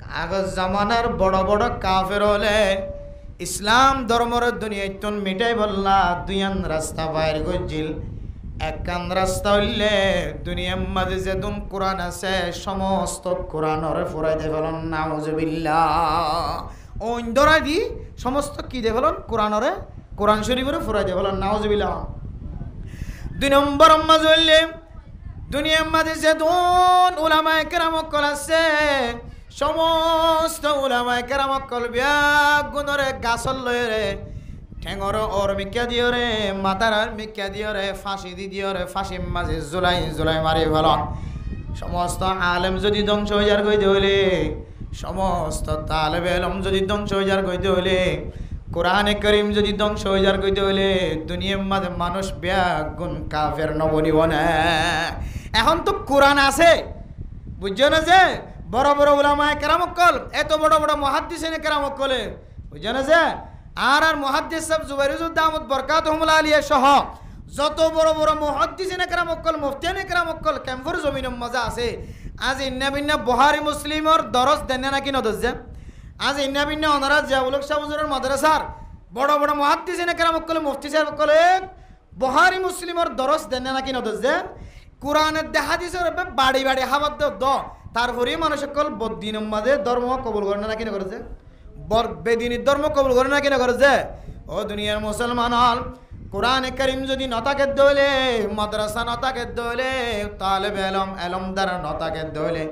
কাগজ জামানার বড় বড় কাফের হলে ইসলাম ধর্মর দুনিয়াতন মিটাই বললা দুইয়ান রাস্তা বাইর গজিল একখান রাস্তা হইলে দুনিয়ার মাঝে যেদুন কোরআন আছে সমস্ত কোরআনরে ফুরাই দে ফেলন নাউজুবিল্লাহ ওইন্দরা দি সমস্ত কি দে ফেলন কোরআনরে কোরআন শরীফরে ফুরাই দে ফেলন নাউজুবিল্লাহ 2 নম্বর মাঝে হইলে দুনিয়ার মাঝে যেদুন উলামায়ে কেরাম কল আছে সমস্ত উলামায়ে কেরাম কল বিয়াগুনরে গাছল লয়রে ঠেঙর ওর মিক্কা দিও রে মাতার মিক্কা দিও রে ফাঁসি দি দিও রে ফাঁসির মাঝে জুলাই জুলাই মারি ফেল সমস্ত আলেম যদি ধ্বংস হয়ে যার কইতে হইলে সমস্ত তালেবে এলম যদি ধ্বংস হয়ে যার কইতে হইলে কোরআনে করিম যদি ধ্বংস হয়ে যার কইতে হইলে দুনিয়ার মাঝে মানুষ ব্যাগুন কাফের নবনিব না এখন তো কোরআন আছে বুঝছো না যে বড় বড় উলামায়ে কেরামকল এত বড় বড় মুহাদ্দিসিনে কেরামকলে বুঝছো না যে আর মুহাদ্দিস সাহেব জুবাইরুদ্দামত বরকাতুহুমুল্লাহ আলিয়া সহ যত বড় বড় মুহাদ্দিসিনে কেরামকল মুফতিয়ানে কেরামকল ক্যাম্পর জমিনের মজা আছে আজ ইন্না বিন্না বুখারী মুসলিমর দরস দেন নাকি নদজে আজ ইন্না বিন্না ওনারা জাউলক শাহ হুজুরের মাদ্রাসার বড় বড় মুহাদ্দিসিনে কেরামকল মুফতি সাহেব কলে বুখারী মুসলিমর দরস দেন নাকি নদজে কোরআনের হাদিসের বাড়ি বাড়ি হাবাদ দ তারপরে মানুষ সকল বদ্দিনের মাঝে ধর্ম কবুল করে নাকি না করেছে বেদিনীর ধর্ম কবুল করে না কিনা করেছে ও দুনিয়ার মুসলমান হল কোরআনে কারীম যদি নতাকে দইলে মাদ্রাসা নতাকে দইলে তালেবে এলম এলম দ্বারা নতাকে দইলে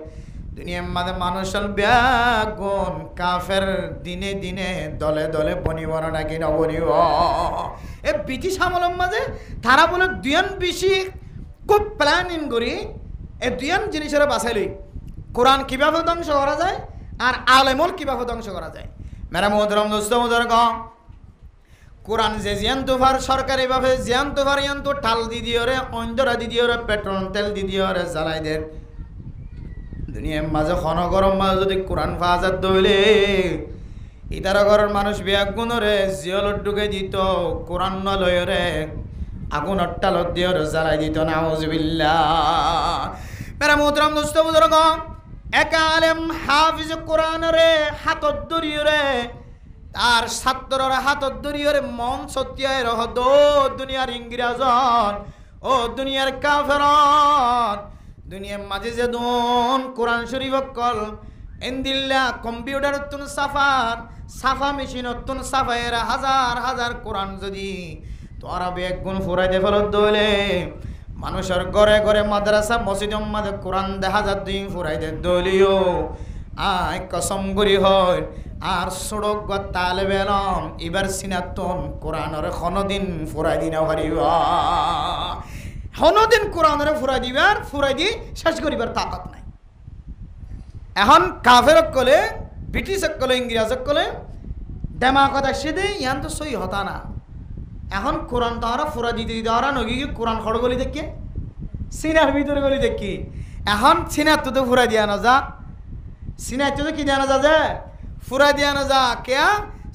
দুনিয়ার মাঝে মানুষের ব্যাগুন কাফের দিনে দিনে দলে দলে বনিব নাকি নবনিব এ ব্রিটিশ আমলের মাঝে তারা বলে দুয়ান বেশি খুব প্ল্যানিং করি এই দুয়ান জিনিসের বাছাইলি কোরআন কিভাবে ধ্বংস করা যায় আর আলেমল কিভাবে ধ্বংস করা যায় মেরা মোহতরম দোস্ত বুজুর্গ কোরআন যে জিয়ান তোফার সরকারি ভাবে জিয়ান তোফার ইয়ান তো ঠাল দি দিও রে অন্ধরা দি দিও রে পেট্রোল তেল দি দিও রে জ্বালাই দে দুনিয়ার মাঝে খন গরম মাঝে যদি কোরআন ফাজাত দইলে ইতারা ঘরের মানুষ বিয়াগুন রে জিয়লত ঢুকে দিত কোরআন ন লয় রে আগুন টালত দিও রে জ্বালাই দিত নাউজুবিল্লাহ মেরা মোহতরম দোস্ত বুজুর্গ এক আলেম হাফিজ কোরআন রে হাতত ধরিও রে তার ছাত্ররা হাতত ধরিও রে মন সত্যায় রহদ দুনিয়ার ইংরেজন ও দুনিয়ার কাফেরন দুনিয়ার মাঝে যে দুন কোরআন শরীফ কল এন্দিল্লা কম্পিউটার তুন সাফা মেশিন তুন সাফায়ের হাজার হাজার কোরআন যদি তোরা বেগুন ফুরাই দে ফেলত দইলে মানুষের ঘরে ঘরে মাদ্রাসা মসজিদ মাঝে কোরআন দেখা যা দুই ফুরাই দে দলিও আয় কসম করি হয় আর সড়ক বা তালে বেলম এবার সিনাতন কোরআনরে হনদিন ফুরাই দিন হনদিন কোরআনরে ফুরাই দিবার ফুরাই দি শেষ করিবার তাকত নাই এখন কাফের কলে ব্রিটিশ কলে ইংরেজ কলে দেমা কথা সেদে ইয়ান তো সই হতা না এখন কোরআন তাহারা ফুরা দিতে দিতে হারা নগি কোরআন খড় গলি দেখি সিনার ভিতরে গলি দেখি এখন সিনার তো ফুরা দিয়া না যা সিনার তো কি জানা যা যে ফুরা দিয়া না যা কেয়া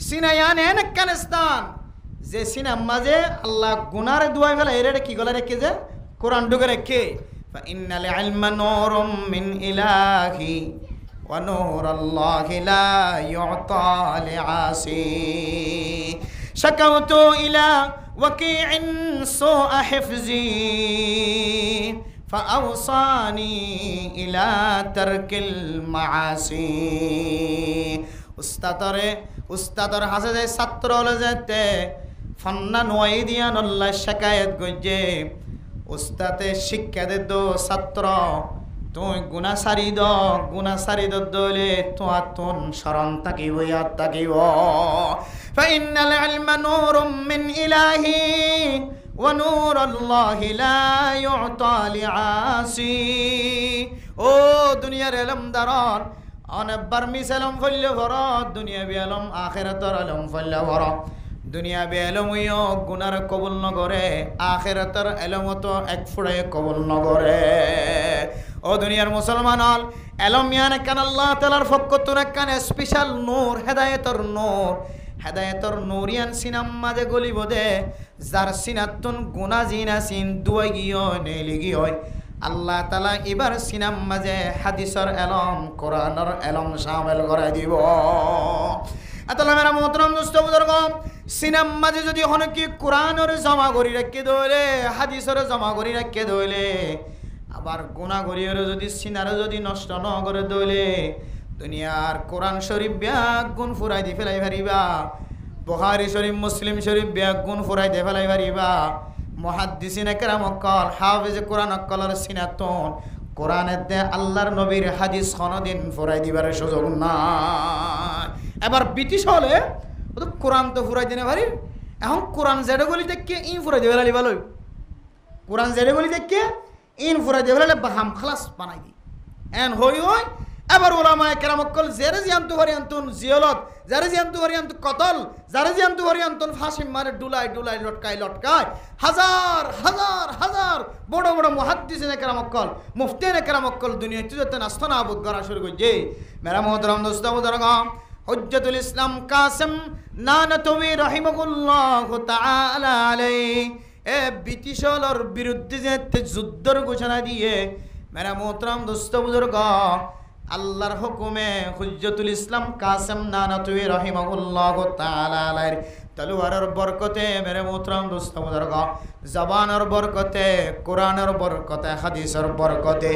সিনায়ান এন কানেস্তান যে সিনার মাঝে আল্লাহ গুনারে দুয়াই ফেলা এর কি গলা রেখে যে কোরআন ঢুকে রেখে ইন্নাল ইলমা নূরুম মিন ইলাহি ওয়া নূরুল্লাহি লা ইউতা লিআসি شكوت إلى وكيع سوء حفظي فأوصاني إلى ترك المعاصي উস্তাদর হাসে যায় ছাত্র হলে যেতে ফন্না নোয়াই দিয়া নল্লা শেখায়ত গজে উস্তাদে শিক্ষা দে দো ছাত্র তুই গুণা সারি দলে তোয়া তুন শরণ তাকিব ইয়াদ তাকিব ফাইন্নাল ইলমা নূরুম মিন ইলাহি ওয়া নূরুল্লাহি লা ইউতা লিআসি ও দুনিয়ার ইলম দারন অনেকবার মিসালম ফল্লে ভর দুনিয়া বিয়ালম আখিরাতর ইলম ফল্লে ভর দুনিয়া বিয়ালম ইয়ো গুনার কবুল নগরে আখিরাতর ইলম তো এক ফুড়ে কবুল নগরে ও দুনিয়ার মুসলমান হল এলমিয়ান একখান আল্লাহ তাআলার ফকতুন একখান স্পেশাল নূর হেদায়েতর নূরিয়ান সিনাম মাঝে গলিব দে যার সিনাতুন গুনাহ জিনা সিন দুই গিয় নেলি গিয় আল্লাহ তাআলা এবার সিনাম মাঝে হাদিসর এলম কোরআনের এলম শামিল করে দিব। আতালা মেরা মোহতরম দোস্ত বুজুর্গ সিনাম মাঝে যদি হন কি কোরআনের জমা করি রাখে দইলে হাদিসের জমা করি রাখে দইলে আবার গুনাহ করিয়র যদি সিনারে যদি নষ্ট ন করে দইলে দুনিয়ার কোরআন শরীফ ব্যাগ গুণ ফুরাই দি ফেলাই পারিবা, বুখারী শরীফ মুসলিম শরীফ ব্যাগ গুণ ফুরাই দি ফেলাই পারিবা। মুহাদ্দিসিনে কেরাম অকল হাফেজ কোরআন অকলের সিনাতন কোরআনের দে আল্লাহর নবীর হাদিস কোনদিন ফুরাই দিবার সুযোগ নাই। এবার ব্রিটিশ হলে কোরআন তো ফুরাই দিনে পারি, এখন কোরআন জেডে গলি দেখে ইন ফুরাই দেবে লালি ভালো, কোরআন জেডে গলি দেখে ইন ফুরাই দেবে লালি বাহাম খালাস বানাই দি এন হই এবার ওলামায়ে কেরাম অকল জেরে জিয়ান্তু ভরিয়ান্তুন জিয়লত যারে জিয়ান্তু ভরিয়ান্তু কতল যারে জিয়ান্তু ভরিয়ান্তুন ফাঁসি মারে ডুলাই লটকায় হাজার হাজার হাজার বড় বড় মুহাদ্দিসিনে কেরাম অকল মুফতিনে কেরাম অকল দুনিয়াতে যত নাস্তানা আবুদ করা শুরু করছে। মেরা মোহতরম দোস্ত বুজুর্গ হুজ্জাতুল ইসলাম কাসেম নানতবী রাহিমাহুল্লাহ তাআলা আলাইহি এ ব্রিটিশর বিরুদ্ধে যে যুদ্ধের ঘোষণা দিয়ে মেরা মোহতরম দোস্ত বুজুর্গ আল্লাহর হুকুমে হুজ্জাতুল ইসলাম কাসেম নানতবী রাহিমাহুল্লাহ তাআলা আলাইহির তলোয়ারের বরকতে মেরে মোহতরম দোস্ত বুজুর্গ জবানের বরকতে কোরআনের বরকতে হাদিসের বরকতে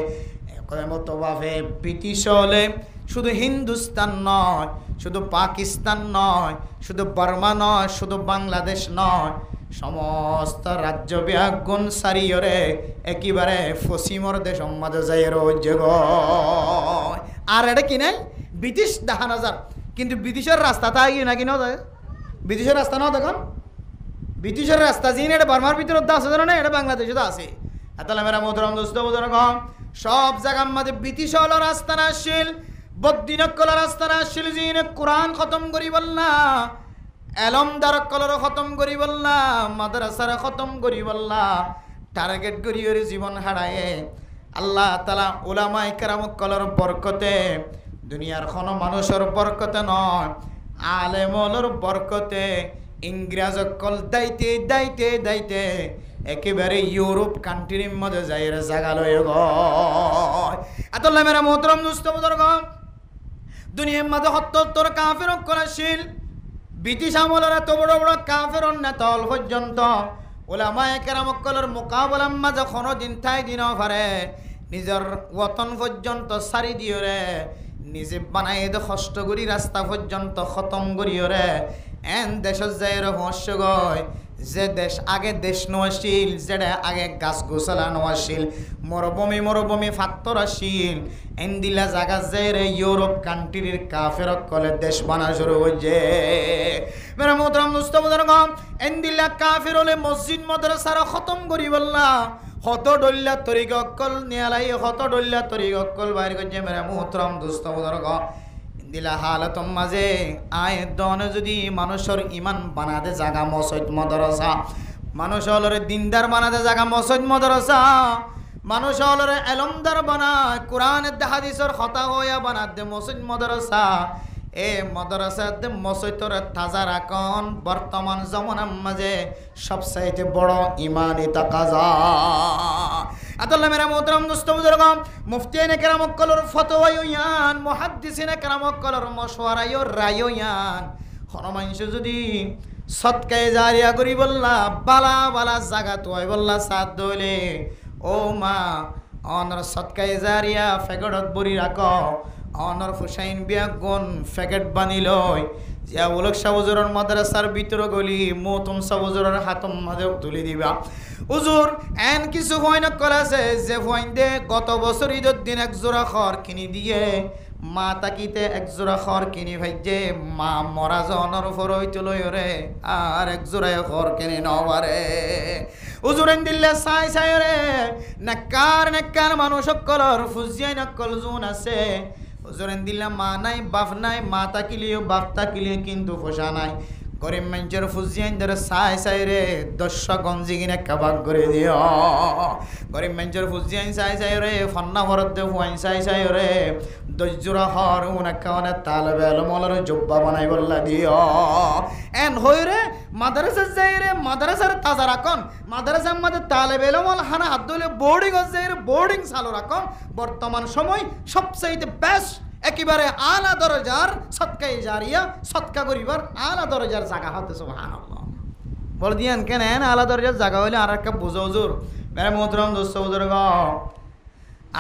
একমতভাবে ব্রিটিশ হলে শুধু হিন্দুস্তান নয়, শুধু পাকিস্তান নয়, শুধু বার্মা নয়, শুধু বাংলাদেশ নয়, সমস্ত রাজ্য বিয়াগুন সারিয়রে একেবারে পশ্চিমর দেশ মাঝে যাই রোজগ আর এটা কি নাই ব্রিটিশ দেখা নজার কিন্তু ব্রিটিশের রাস্তা তা গিয়ে না কিনা যায় ব্রিটিশের রাস্তা নাও দেখুন ব্রিটিশের রাস্তা যিনি এটা বার্মার ভিতরে আছে জানো না এটা বাংলাদেশে তো আছে। তাহলে মেরা মোহতরম দোস্ত বুজুর্গ সব জায়গার মাঝে ব্রিটিশ হলো রাস্তা না আসছিল বদ্দিনকলার রাস্তা না আসছিল যিনি কোরআন খতম করি বললা এলমদার কলর খতম করি বললা মাদ্রাসার খতম করি বললা টার্গেট করিয়র জীবন হারায়ে আল্লাহ তাআলা উলামায়ে কেরাম কলর বরকতে দুনিয়ার কোনো মানুষের বরকতে নয় আলেমলর বরকতে ইংরেজ কল দাইতে দাইতে দাইতে একেবারে ইউরোপ কান্ট্রির মধ্যে যাইরে জায়গা লয়ে গয়। আতাল্লাহ মেরা মোহতরম দোস্ত বুজুর্গ দুনিয়ার মধ্যে ৭০ কাফের করাশীল ব্রিটিশ আমলের এত বড় বড় কাফের নেতল পর্যন্ত উলামায়ে কেরাম কলর মোকাবেলার মাঝে কোনোদিন ঠাই দিন পারে নিজের ওতন পর্যন্ত সারি দিয়রে নিজে বানাই দে কষ্ট করি রাস্তা পর্যন্ত খতম করিয়রে এন দেশত যাই রহস্য গয় যে দেশ আগে দেশ নছিল যেটা আগে গাছ গোছালা নছিল মরুভূমি ফাত্তর আসিল এন দিলা জায়গা যাই রে ইউরোপ কান্ট্রির কাফের কলে দেশ বানা শুরু হয়েছে। মেরা মোহতরম দোস্ত বুজুর্গ এন দিলা কাফের হলে মসজিদ মাদ্রাসার খতম করি বললা হত ডল্লা তরিক অকল নিয়ালাই হত ডল্লা তরিক অকল বাইর করছে। মেরা মোহতরম দোস্ত বুজুর্গ দিলা হালতম মাঝে আয় দনে যদি মানুষের ইমান বানাতে জাগা মসজিদ মাদ্রাসা মানুষ হলরে দিনদার বানাতে জাগা মসজিদ মাদ্রাসা মানুষ হলরে এলমদার বানায় কোরআনের হাদিসের কথা হইয়া বানাতে মসজিদ মাদ্রাসা এ মাদ্রাসাতে মসজিদর তাজা রাখন বর্তমান জমানার মাঝে সবচাইতে বড় ইমানি তাকাজা। আতাল্লাহ মেরা মোহতরম দোস্ত বুজুর্গ মুফতিয়ে কেরাম কলর ফতোয়ায়ান মুহাদ্দিসিনে কেরাম কলর মশওয়ারায় রায়ান কোন মানুষ যদি সদকায়ে জারিয়া করি বললা বালা বালা জায়গা তোয় বললা সাদ দইলে ও মা অনর সদকায়ে জারিয়া ফেগড়ত বরি রাখ অনর হুসাইন বিয়া গুণ ফেকেট বানিলয় জিয়া উলক সাবজুরের মাদ্রাসার ভিতর গলি মতুম সাবজুরের হাতম মাঝে তুলি দিবা হুজুর এন কিছু হয় না করাছে যে হইন দে গত বছর ঈদের দিন এক জোড়া খড় কিনি দিয়ে মা তাকিতে এক জোড়া খড় কিনি ভাইজে মা মরা জনের উপর হইতে লই রে আর এক জোড়া খড় কিনি নবারে হুজুর এন দিল্লে সাই সাই রে নেককার মানুষ সকলর ফুজিয়াই নকল জুন আছে হুজুর এন দিল্লা মা নাই বাপ নাই মা তাকিলিও বাপ তাকিলিও কিন্তু ফসা নাই গরিব মানুষের ফুজিয়ান ধরে সাই সাই রে 10 গঞ্জি কিনে কাবাক করে দিও গরিব মানুষের ফুজিয়ান সাই সাই রে ফন্না ভরত দে ফুয়াইন সাই সাই রে 10 জোড়া হর উনাকা অনেক তালবে আলমলার জব্বা বানাই বললা দিও এন হই রে মাদ্রাসা যাই রে মাদ্রাসার তাজা রাখন মাদ্রাসার মধ্যে তালেবে আলমল হানা হাত ধুলে বোর্ডিং যাই রে বোর্ডিং চালু রাখন বর্তমান সময় সবচাইতে বেস্ট একেবারে আলা দরজার সৎকাই জারিয়া সৎকা করিবার আলা দরজার জায়গা হতে সুবহানাল্লাহ বল দিয়েন কেন আলা দরজার জায়গা হইলে আর একটা বুঝো হুজুর মেরে মোহতরম দোস্ত বুজুর্গ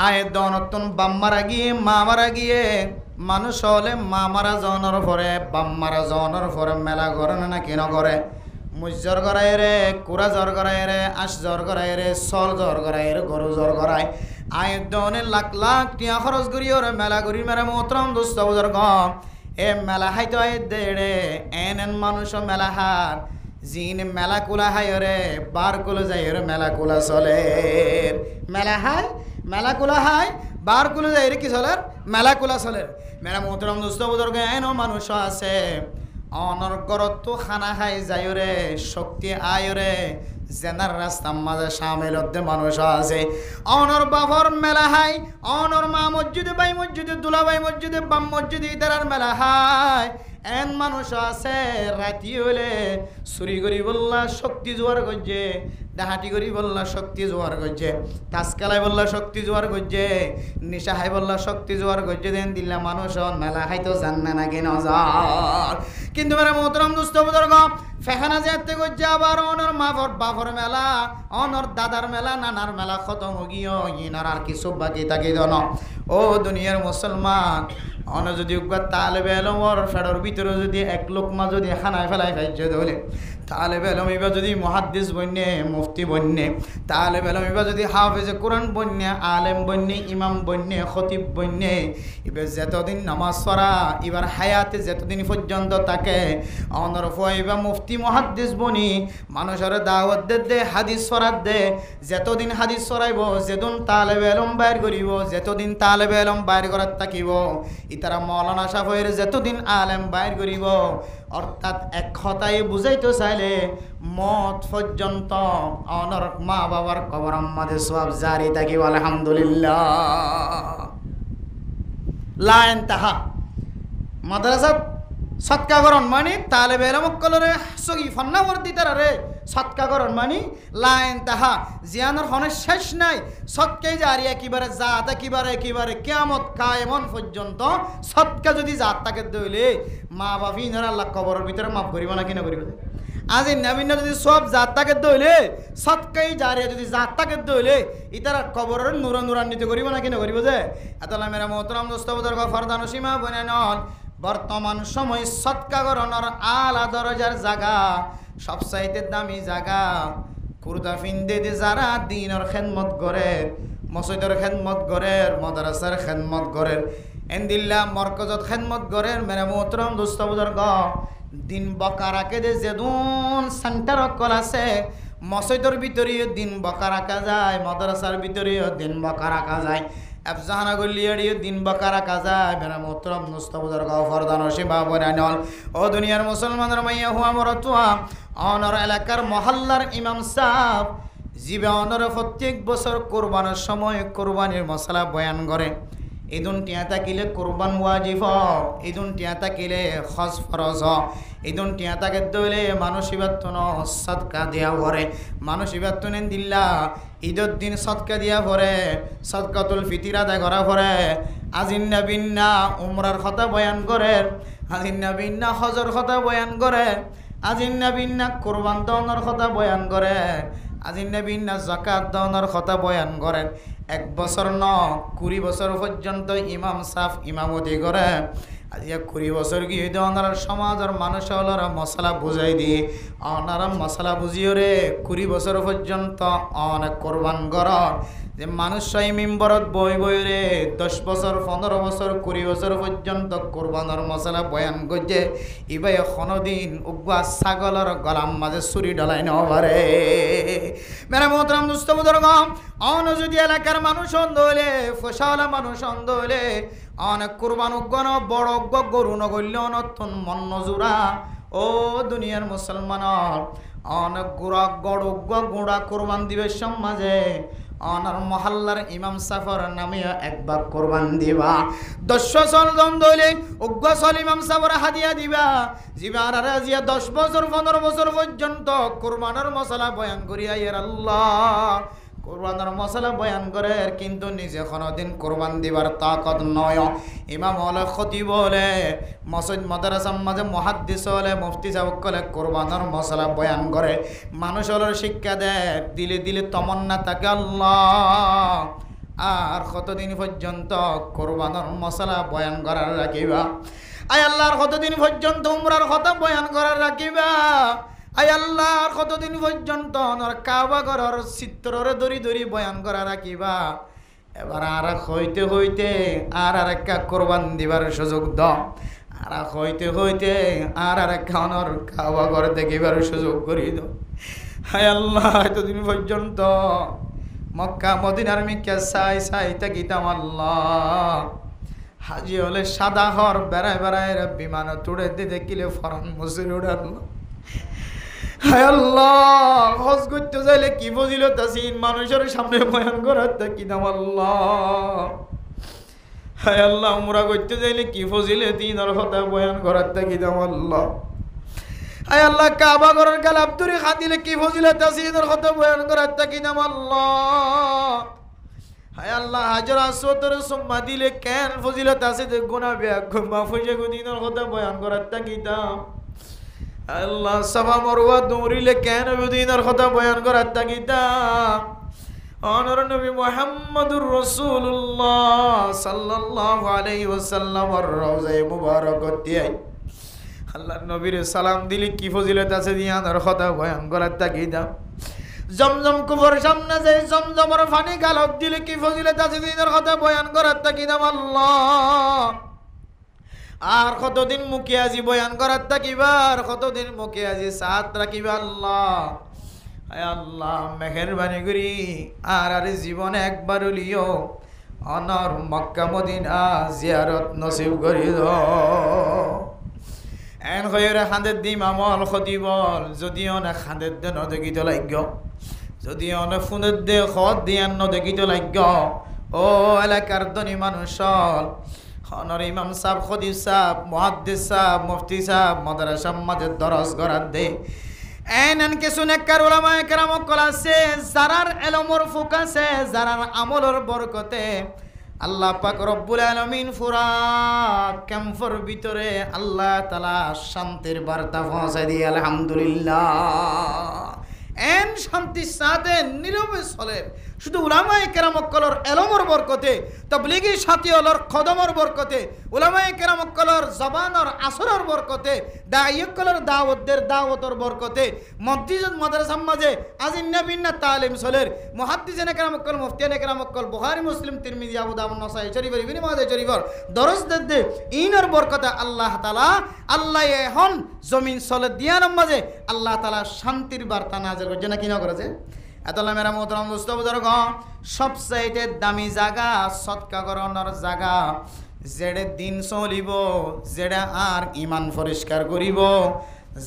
আয় দনতন বাম্মারা গিয়ে মা মারা গিয়ে মানুষ হলে মা মারা জনের পরে বাম মারা জনের পরে মেলা করে না কেন করে মুজ্জর গড়াই রে কুড়া জ্বর গড়াই রে আশ জ্বর গড়াই রে সল জ্বর গড়াই রে গরু জ্বর গড়াই আয়ের দনে লাখ লাখ টিয়া খরচ করি ওরে মেলা করি মেরে মোহতরম দোস্ত বুজুর্গ এ মেলা হাইতো আয় দে রে এন মানুষ মেলা হার জিন মেলা কুলা হাই রে বার কুলো যাই রে মেলা কুলা চলে মেলা হাই মেলা কুলা হাই বার কুলো যাই রে কি চলে মেলা কুলা চলে মেরা মোহতরম দোস্ত বুজুর্গ এন মানুষ আছে অনর গরত তো খানা খাই যাই রে শক্তি আয় রে জেনার রাস্তার মাঝে সামিল হতে মানুষ আছে অনর বাবর মেলা হাই অনর মা মসজিদে বাই মসজিদে দুলাবাই মসজিদে বাম মসজিদে ইতারার মেলা হাই এন মানুষ আছে রাতি হইলে চুরি করি বললা শক্তি জোয়ার গজ্জে ডাহাটি করি বললা শক্তি জোয়ার গজ্জে তাস খেলাই বললা শক্তি জোয়ার গজ্জে নিশা হাই বললা শক্তি জোয়ার গজ্জে দেন দিল্লা মানুষ মেলা খাইতো জান্না না কেন যার কিন্তু মেরা মোহতরম দুস্থ বুজুর্গ ফেখানা যেতে গজ্জে আবার অনর মাফর বাফর মেলা অনর দাদার মেলা নানার মেলা খতম গিয়ে ইনার আর কিছু বাকি থাকি জন ও দুনিয়ার মুসলমান অন যদি তালেবে আলমর ফেডর ভিতরে যদি এক লোকমা যদি খানায় ফেলায় খাইছে ধরে তালেবে আলম এবার যদি মহাদ্দিস বন্যে মুফতি বন্যে তালেবে আলম এবার যদি হাফেজে কোরআন বন্যে আলেম বন্যে ইমাম বন্যে খতিব বন্যে এবার যতদিন নামাজ পড়া এবার হায়াতে যতদিন পর্যন্ত তাকে অনর এবার মুফতি মহাদ্দিস বনি মানুষের দাওয়াত দে হাদিস পড়াত দে যতদিন হাদিস পড়াইব যেদিন তালেবে আলম বাইর করিব যতদিন তালেবে আলম বাইর করার থাকিব ইতারা মৌলানা সাহেবের যতদিন আলেম বাইর করিব অর্থাৎ এক কথায় বুঝাইতে চাইলে মত পর্যন্ত অনর মা বাবার কবর আমাদের সব জারি থাকিব আলহামদুলিল্লাহ লাইন তাহা মাদ্রাসা সৎকাকরণ মানে তালেবে এলমকলরে সগি ফন্নাবর্তি তারা রে সৎকাকরণ মানে লাইন তাহা জিয়ানোর হনের শেষ নাই সৎকাই জারি একেবারে জাত একেবারে কিয়ামত কায়েমন পর্যন্ত সৎকা যদি জাত তাকে দইলে মা বাপি ইনারা আল্লাহ কবরের ভিতরে মাফ করিব না কিনা করিব আজ এই নবীনা যদি সব জাত তাকে দইলে সৎকাই জারি যদি জাত তাকে দইলে ইতারা কবরের নুরান্বিত করিব না কিনা করিব যে এতলা মেরা মোহতরম দোস্ত বুজুর্গ ফরদান সীমা বনেনল বর্তমান সময় সৎকাকরণের আলা দরজার জায়গা সবচাইতে দামি জায়গা কুর্তা ফিন্দে যারা দিনের খেদমত করে মসজিদের খেদমত করে মাদ্রাসার খেদমত করে এন্দিল্লা মরকজত খেদমত করে মেরে মোহতরম দোস্ত বুজুর্গ দিন বকা রাখে দে যেদুন সেন্টার কল আছে মসজিদের ভিতরেও দিন বকা রাখা যায় মাদ্রাসার ভিতরেও দিন বকা রাখা যায় আফজাহানা গলিয়াড়িয়ে দিন বকা রাখা যায় মেরা মোহতরম দোস্ত বুজুর্গ ফরদান সীমা বনানল ও দুনিয়ার মুসলমানের মাইয়া হুয়া মরতুয়া অনর এলাকার মহল্লার ইমাম সাহেব জিবে অনর প্রত্যেক বছর কোরবানের সময় কোরবানির মশলা বয়ান করে ঈদুন টিয়া থাকিলে কোরবান ওয়াজিব ঈদুন টিয়া থাকিলে হজ ফরজ ঈদুন টিয়া তাকে দইলে মানুষ ইবাত্তন সদকা দিয়া ভরে মানুষ ইবাত্তন দিল্লা ঈদের দিন সদকা দিয়া ভরে সদকাতুল ফিতির আদায় করা ভরে আজিন্না বিন্না উমরার কথা বয়ান করে আজিন্না বিন্না হজর কথা বয়ান করে আজিন্না বিন্না কোরবান দনের কথা বয়ান করে আজিন্না বিন্না যাকাত দনের কথা বয়ান করেন এক বছর 20 বছর পর্যন্ত ইমাম সাফ ইমামতি করে আজ 20 বছর গিয়ে ওনার সমাজের মানুষ ওনারা মশলা বুঝাই দিয়ে ওনারা মশলা বুঝিয়ে রে 20 বছর পর্যন্ত অনেক কোরবান করার যে মানুষ মিম্বরত বই বই রে 10 বছর 15 বছর 20 বছর পর্যন্ত কোরবানের মশলা বয়ান করছে ইবাই কোনোদিন উগ্বা ছাগলের গলার মাঝে ছুরি ডলাই নবারে মেরা মোহতরম দোস্ত বুজুর্গ অন যদি এলাকার মানুষ অন্ধলে ফসলা মানুষ অন্ধলে অনেক কোরবান উগ্গন বড় গরু নগল্য নতুন মন নজুরা ও দুনিয়ার মুসলমান অনেক গুড়া গড় গুড়া কোরবান দিবে সমাজে অনার মহল্লার ইমাম সাফর নামে একবার কোরবান দিবা 10 সাল দন্দলে উগ্র সাল ইমাম সাফর হাদিয়া দিবা জিবার রাজিয়া 10 বছর 15 বছর পর্যন্ত কোরবানের মশলা বয়ান করিয়া ইয়ার আল্লাহ কোরবানের মশলা বয়ান করে কিন্তু নিজে কোনোদিন কোরবান দিবার তাকত নয় ইমাম হলে খতিব হলে মসজিদ মাদ্রাসার মাঝে মুহাদ্দিস হলে মুফতি সাহেব কলে কোরবানের মশলা বয়ান করে মানুষ হলে শিক্ষা দেয় দিলে দিলে তমন্না থাকে আল্লাহ আর কতদিন পর্যন্ত কোরবানের মশলা বয়ান করার রাখিবা আয় আল্লাহর কতদিন পর্যন্ত উমরার কথা বয়ান করার রাখিবা আয় আল্লাহ কতদিন পর্যন্ত কাবা ঘরের চিত্ররে ধরি ধরি বয়ান করা রাখিবা এবার আর হইতে হইতে আর একটা কোরবান দিবার সুযোগ দাও আর হইতে হইতে আর একটা অনর কাবা ঘর দেখিবার সুযোগ করি দাও হায় আল্লাহ এতদিন পর্যন্ত মক্কা মদিনার মিকে সাই সাই তাকিতাম আল্লাহ হাজি হলে সাদা হর বেড়ায় বেড়ায় বিমান তুড়ে দিতে কিলে ফরান মুসির উড়াল হায় আল্লাহ হজ করতে যাইলে কি ফজিলত আছে মানুষের সামনে বয়ান করার কি নাম আল্লাহ হায় আল্লাহ উমরা করতে যাইলে কি ফজিলত দিনের কথা বয়ান করার কি নাম আল্লাহ হায় আল্লাহ কাবা ঘরের গালাব তুরি খাদিলে কি ফজিলত আছে দিনের কথা বয়ান করার কি নাম আল্লাহ হায় আল্লাহ হাজার আসওয়াতের সুম্মা দিলে কেন ফজিলত আছে যে গুনাহ বিয়াক মাফ হয়ে দিনের কথা বয়ান করার কি নাম আল্লাহ সাফা মারওয়া দৌড়িলে কেন দিনের কথা বয়ান করার তাগিদা অনর নবী মুহাম্মদুর রাসূলুল্লাহ সাল্লাল্লাহু আলাইহি ওয়াসাল্লামের রওজায়ে মুবারাকাত দিয়ে আল্লাহর নবীর সালাম দিলে কি ফজিলত আছে দিনের কথা বয়ান করার তাগিদা জমজম কুবর সামনে যাই জমজমের পানি গালত দিলে কি ফজিলত আছে দিনের কথা বয়ান করার তাগিদা আল্লাহ আর কতদিন মুখে আজি বয়ান করার থাকিবা আর কতদিন মুখে আজি সাথ রাখিবা আল্লাহ আয় আল্লাহ মেহেরবানি করি আর জীবনে একবার হলিও অনর মক্কা মদিনা জিয়ারত নসিব করি দাও এন হইরে খান্দের দিম আমল খতিবল যদিও না খান্দের দে নদেখিত লাগ্য যদিও না ফুনের দে খত দিয়ান নদেখিত লাগ্য ও এলাকার ধনী মানুষ অনর ইমাম সাহেব খতিব সাহেব মুহাদ্দিস সাহেব মুফতি সাহেব মাদ্রাসা মাঝে দরস করার দে এন কিছু নেককার উলামা কেরাম কল আছে যারার এলমর ফোকাসে যারার আমলর বরকতে আল্লাহ পাক রব্বুল আলামিন পুরা ক্যাম্পের ভিতরে আল্লাহ তাআলা শান্তির বার্তা পৌঁছে দিয়ে আলহামদুলিল্লাহ এন শান্তির সাথে নীরবে চলে শুধু উলামায়ে কেরাম কলর এলমর বরকতে তাবলীগী সাথী হলর কদমর বরকতে উলামায়ে কেরাম কলর জবানর আসরর বরকতে দাঈ কলর দাওয়াতর বরকতে মসজিদ মাদ্রাসা মাঝে আজিন্না বিন্না তালিম সলের মুহাদ্দিসিনে কেরাম কল মুফতিয়ানে কেরাম কল বুখারী মুসলিম তিরমিজি আবু দাউদ নাসাঈ শরীফের ইবনে মাজাহ শরীফর দরস দে ইনর বরকতে আল্লাহ তাআলা আল্লাহ এখন জমিন সলে দিয়ার মাঝে আল্লাহ তাআলা শান্তির বার্তা নাযিল করছে না কি না করেছে এতলা মেরা মোহতরম দোস্ত বুজুর্গ সবচাইতে দামি জায়গা সদকা করানোর জায়গা যেড়ে দিন চলিব যেড়ে আর ইমান পরিষ্কার করিব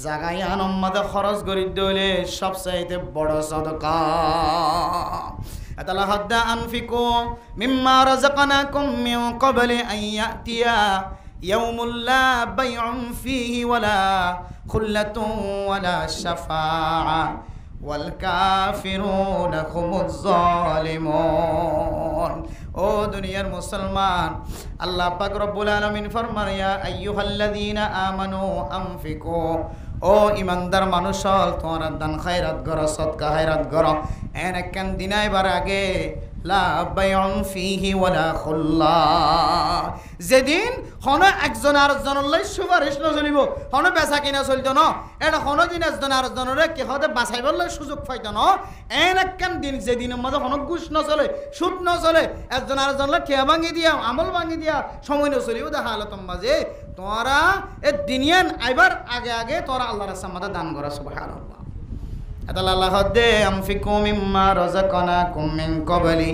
জায়গায় আনম্মাদে খরচ করি দিলে সবচাইতে বড় সদকা এতলা হাদ্দা আনফিকু মিম্মা রাযাকনাকুম মিন ক্বাবলি আন ইয়াতিয়া ইয়াউমুল লা বাইউন ফীহি ওয়ালা খুল্লাতুন ওয়ালা শাফাআ والكافرون هم الظالمون ও দুনিয়ার মুসলমান আল্লাহ পাক রব্বুল আলামিন ফরমান ইয়া আইয়ুহাল্লাযীনা আমানু আনফিকু ও ইমানদার মানুষ তোমরা দান খায়রাত করো সদকা খায়রাত করো এন একখান দিনাইবার আগে লা বাইউন ফীহি ওয়ালা খুল্লা যেদিন হন একজন আরেকজনের সুপারিশ নচলিব হন বেচা কিনা চলিত ন এটা হন দিন একজন আরেকজনের কি হতে বাঁচাইবার সুযোগ পাইত ন এন একখান দিন যেদিনের মধ্যে হন ঘুষ নচলে সুদ নচলে একজন আরেকজনের খেয়া ভাঙি দিয়া আমল ভাঙি দিয়া সময় নচলিব দেখা হলো তোমার যে তোমরা এ দিনিয়ান আইবার আগে আগে তোরা আল্লাহর রাস্তায় দান করা সুবহানাল্লাহ আতাল আল্লাহ দে আনফিকু মিম্মা রাযাকনাকুম মিন ক্বাবলি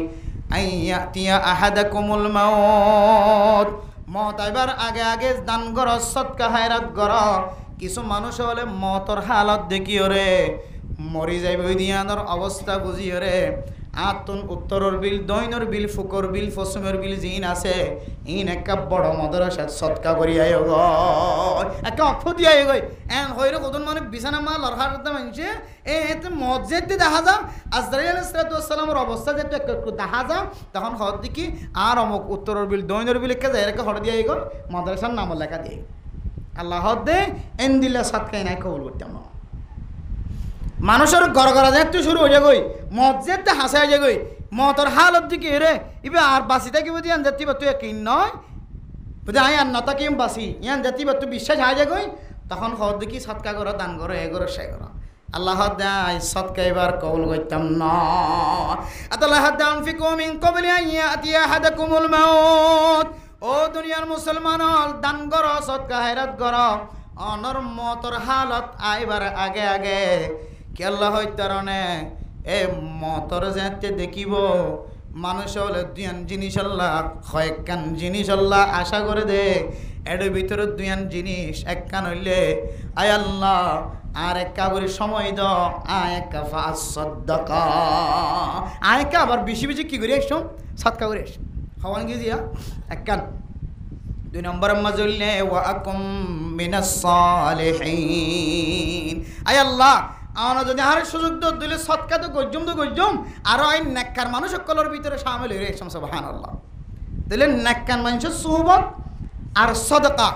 আন ইয়াতিয়া আহাদাকুমুল মাউত মত আইবার আগে আগে দান করো সদকা খায়রাত করো কিছু মানুষ হলে মতর হালত দেখিও রে মরি যাইব ওই দিয়ানোর অবস্থা বুঝিও রে আতুন উত্তরের বিল দৈনর বিল ফুকর বিল পশ্চিমের বিল জিন আছে ইন একটা বড় মদরসা সৎকা করিয়াই গো একটা অক্ষ দিয়াই গই এন হইরে কতন মানে বিছানা মা লরহার মানছে এতে মসজিদ দেখা যাও আজরাইল আলাইহিস সালামের অবস্থা যেটা একটু দেখা যাও তখন হদ দেখি আর অমুক উত্তরের বিল দৈনর বিল কে যায় এরকে হড় দিয়াই গো মাদ্রাসার নাম লেখা দিয়ে আল্লাহ হদ দে এন দিলে সৎকাই নাই কবুল করতাম না মানুষের গড় গড়া যেতে শুরু হয়ে যাগই মসজিদ হাসাই যাগই মতর হালত দিকে রে ইবে আর বাসি থাকিব দিয়ান জাতি বা তুই কিন নয় বুঝে আই আর নতা কিম বাসি ইয়ান জাতি বা তুই বিশ্বাস হাই যাগই তখন হদ দেখি সৎকা করো দান করো এ করো সে করো আল্লাহ দেয় সৎকা এবার কবুল করতাম না আল্লাহ দান ফিকু মিন ক্বাবলি আন ইয়াতিয়া আহাদাকুমুল মাউত ও দুনিয়ার মুসলমান দান করো সৎকা হেরাত করো অনর মতর হালত আইবার আগে আগে কি আল্লাহ হইতারণে এ মতর যেতে দেখিব মানুষ হলে দুয়ান জিনিস আল্লাহ কয়েকখান জিনিস আল্লাহ আশা করে দে এর ভিতরে দুয়ান জিনিস একখান হইলে আয় আল্লাহ আর এক কাবরি সময় দ আয় একা ফাস সদ্দাকা আয় কা আবার বেশি বেশি কি করে আসছো সৎকা করে আসছো হওয়ান কি দিয়া একখান 2 নম্বর মাজুলনে ওয়া আকুম মিনাস সালিহিন আয় আল্লাহ আমরা যদি আর সুযোগ দিলে সৎকা তো গজ্জম আরো আই নেককার মানুষ সকলের ভিতরে শামিল হয়ে একদম সুবহানাল্লাহ দিলে নেককার মানুষের সুহবত আর সদকা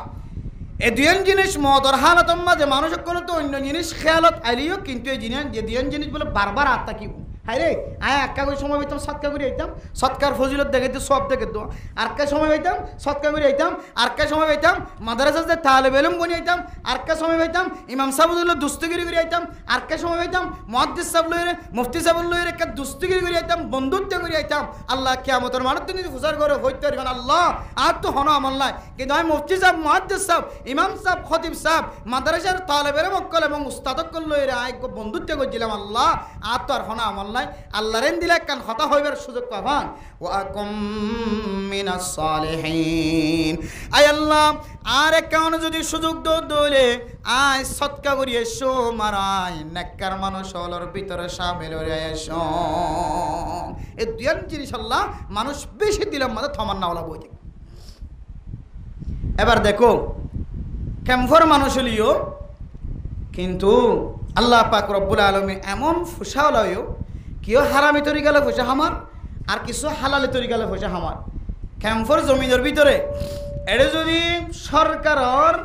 এই দুইজন জিনিস মদর হালত মাঝে মানুষ সকল তো অন্য জিনিস খেয়ালত আইলিও কিন্তু এই জিনিস যে দুইজন জিনিস বলে বারবার আত্মা কি হাই রে আয় একা করে সময় পাইতাম সৎকা করে আইতাম সৎকার ফজিলত দেখাইতে সব দেখে তো আর কা সময় পাইতাম সৎকা করে আইতাম আর কা সময় পাইতাম মাদ্রাসাতে তালেবে ইলম বনি আইতাম আর কা সময় পাইতাম ইমাম সাহেবুল্লাহ দুস্তিগিরি করে আইতাম আর কা সময় পাইতাম মুহাদ্দিস সাহেব লইরে মুফতি সাহেব লইরে কা দুস্তিগিরি করে আইতাম বন্ধুত্ব করে আইতাম আল্লাহ কিয়ামতের মানত তিনি ফুসার করে হইতে পারবেন আল্লাহ আর তো হনো আমল নাই কিন্তু আমি মুফতি সাহেব মুহাদ্দিস সাহেব ইমাম সাহেব খতিব সাহেব মাদ্রাসার তালেবে মক্কল এবং উস্তাদকল লইরে আই বন্ধুত্ব করছিলাম আল্লাহ আর তো আর হনো আমল আল্লাহ রেন দিলে কান হতা হইবার সুযোগ পাবান ওয়া আকুম মিনাস সালিহিন আয় আল্লাহ আর কারণ যদি সুযোগ দলে আয় সৎকা করি এসো মারাই নেককার মানুষ হলর ভিতরে শামিল হয়ে এসো এই দুইজন জিনিস আল্লাহ মানুষ বেশি দিলাম মাঝে থমান্না ওলা বই এবার দেখো কেমফর মানুষ হলিও কিন্তু আল্লাহ পাক রব্বুল আলামিন এমন ফুসাওলায়ও কেউ হারামি তরিকালে পয়সা হামার আর কিছু হালালি তরিকালে পয়সা হামার ক্যাম্পর জমিনের ভিতরে এটা যদি সরকারের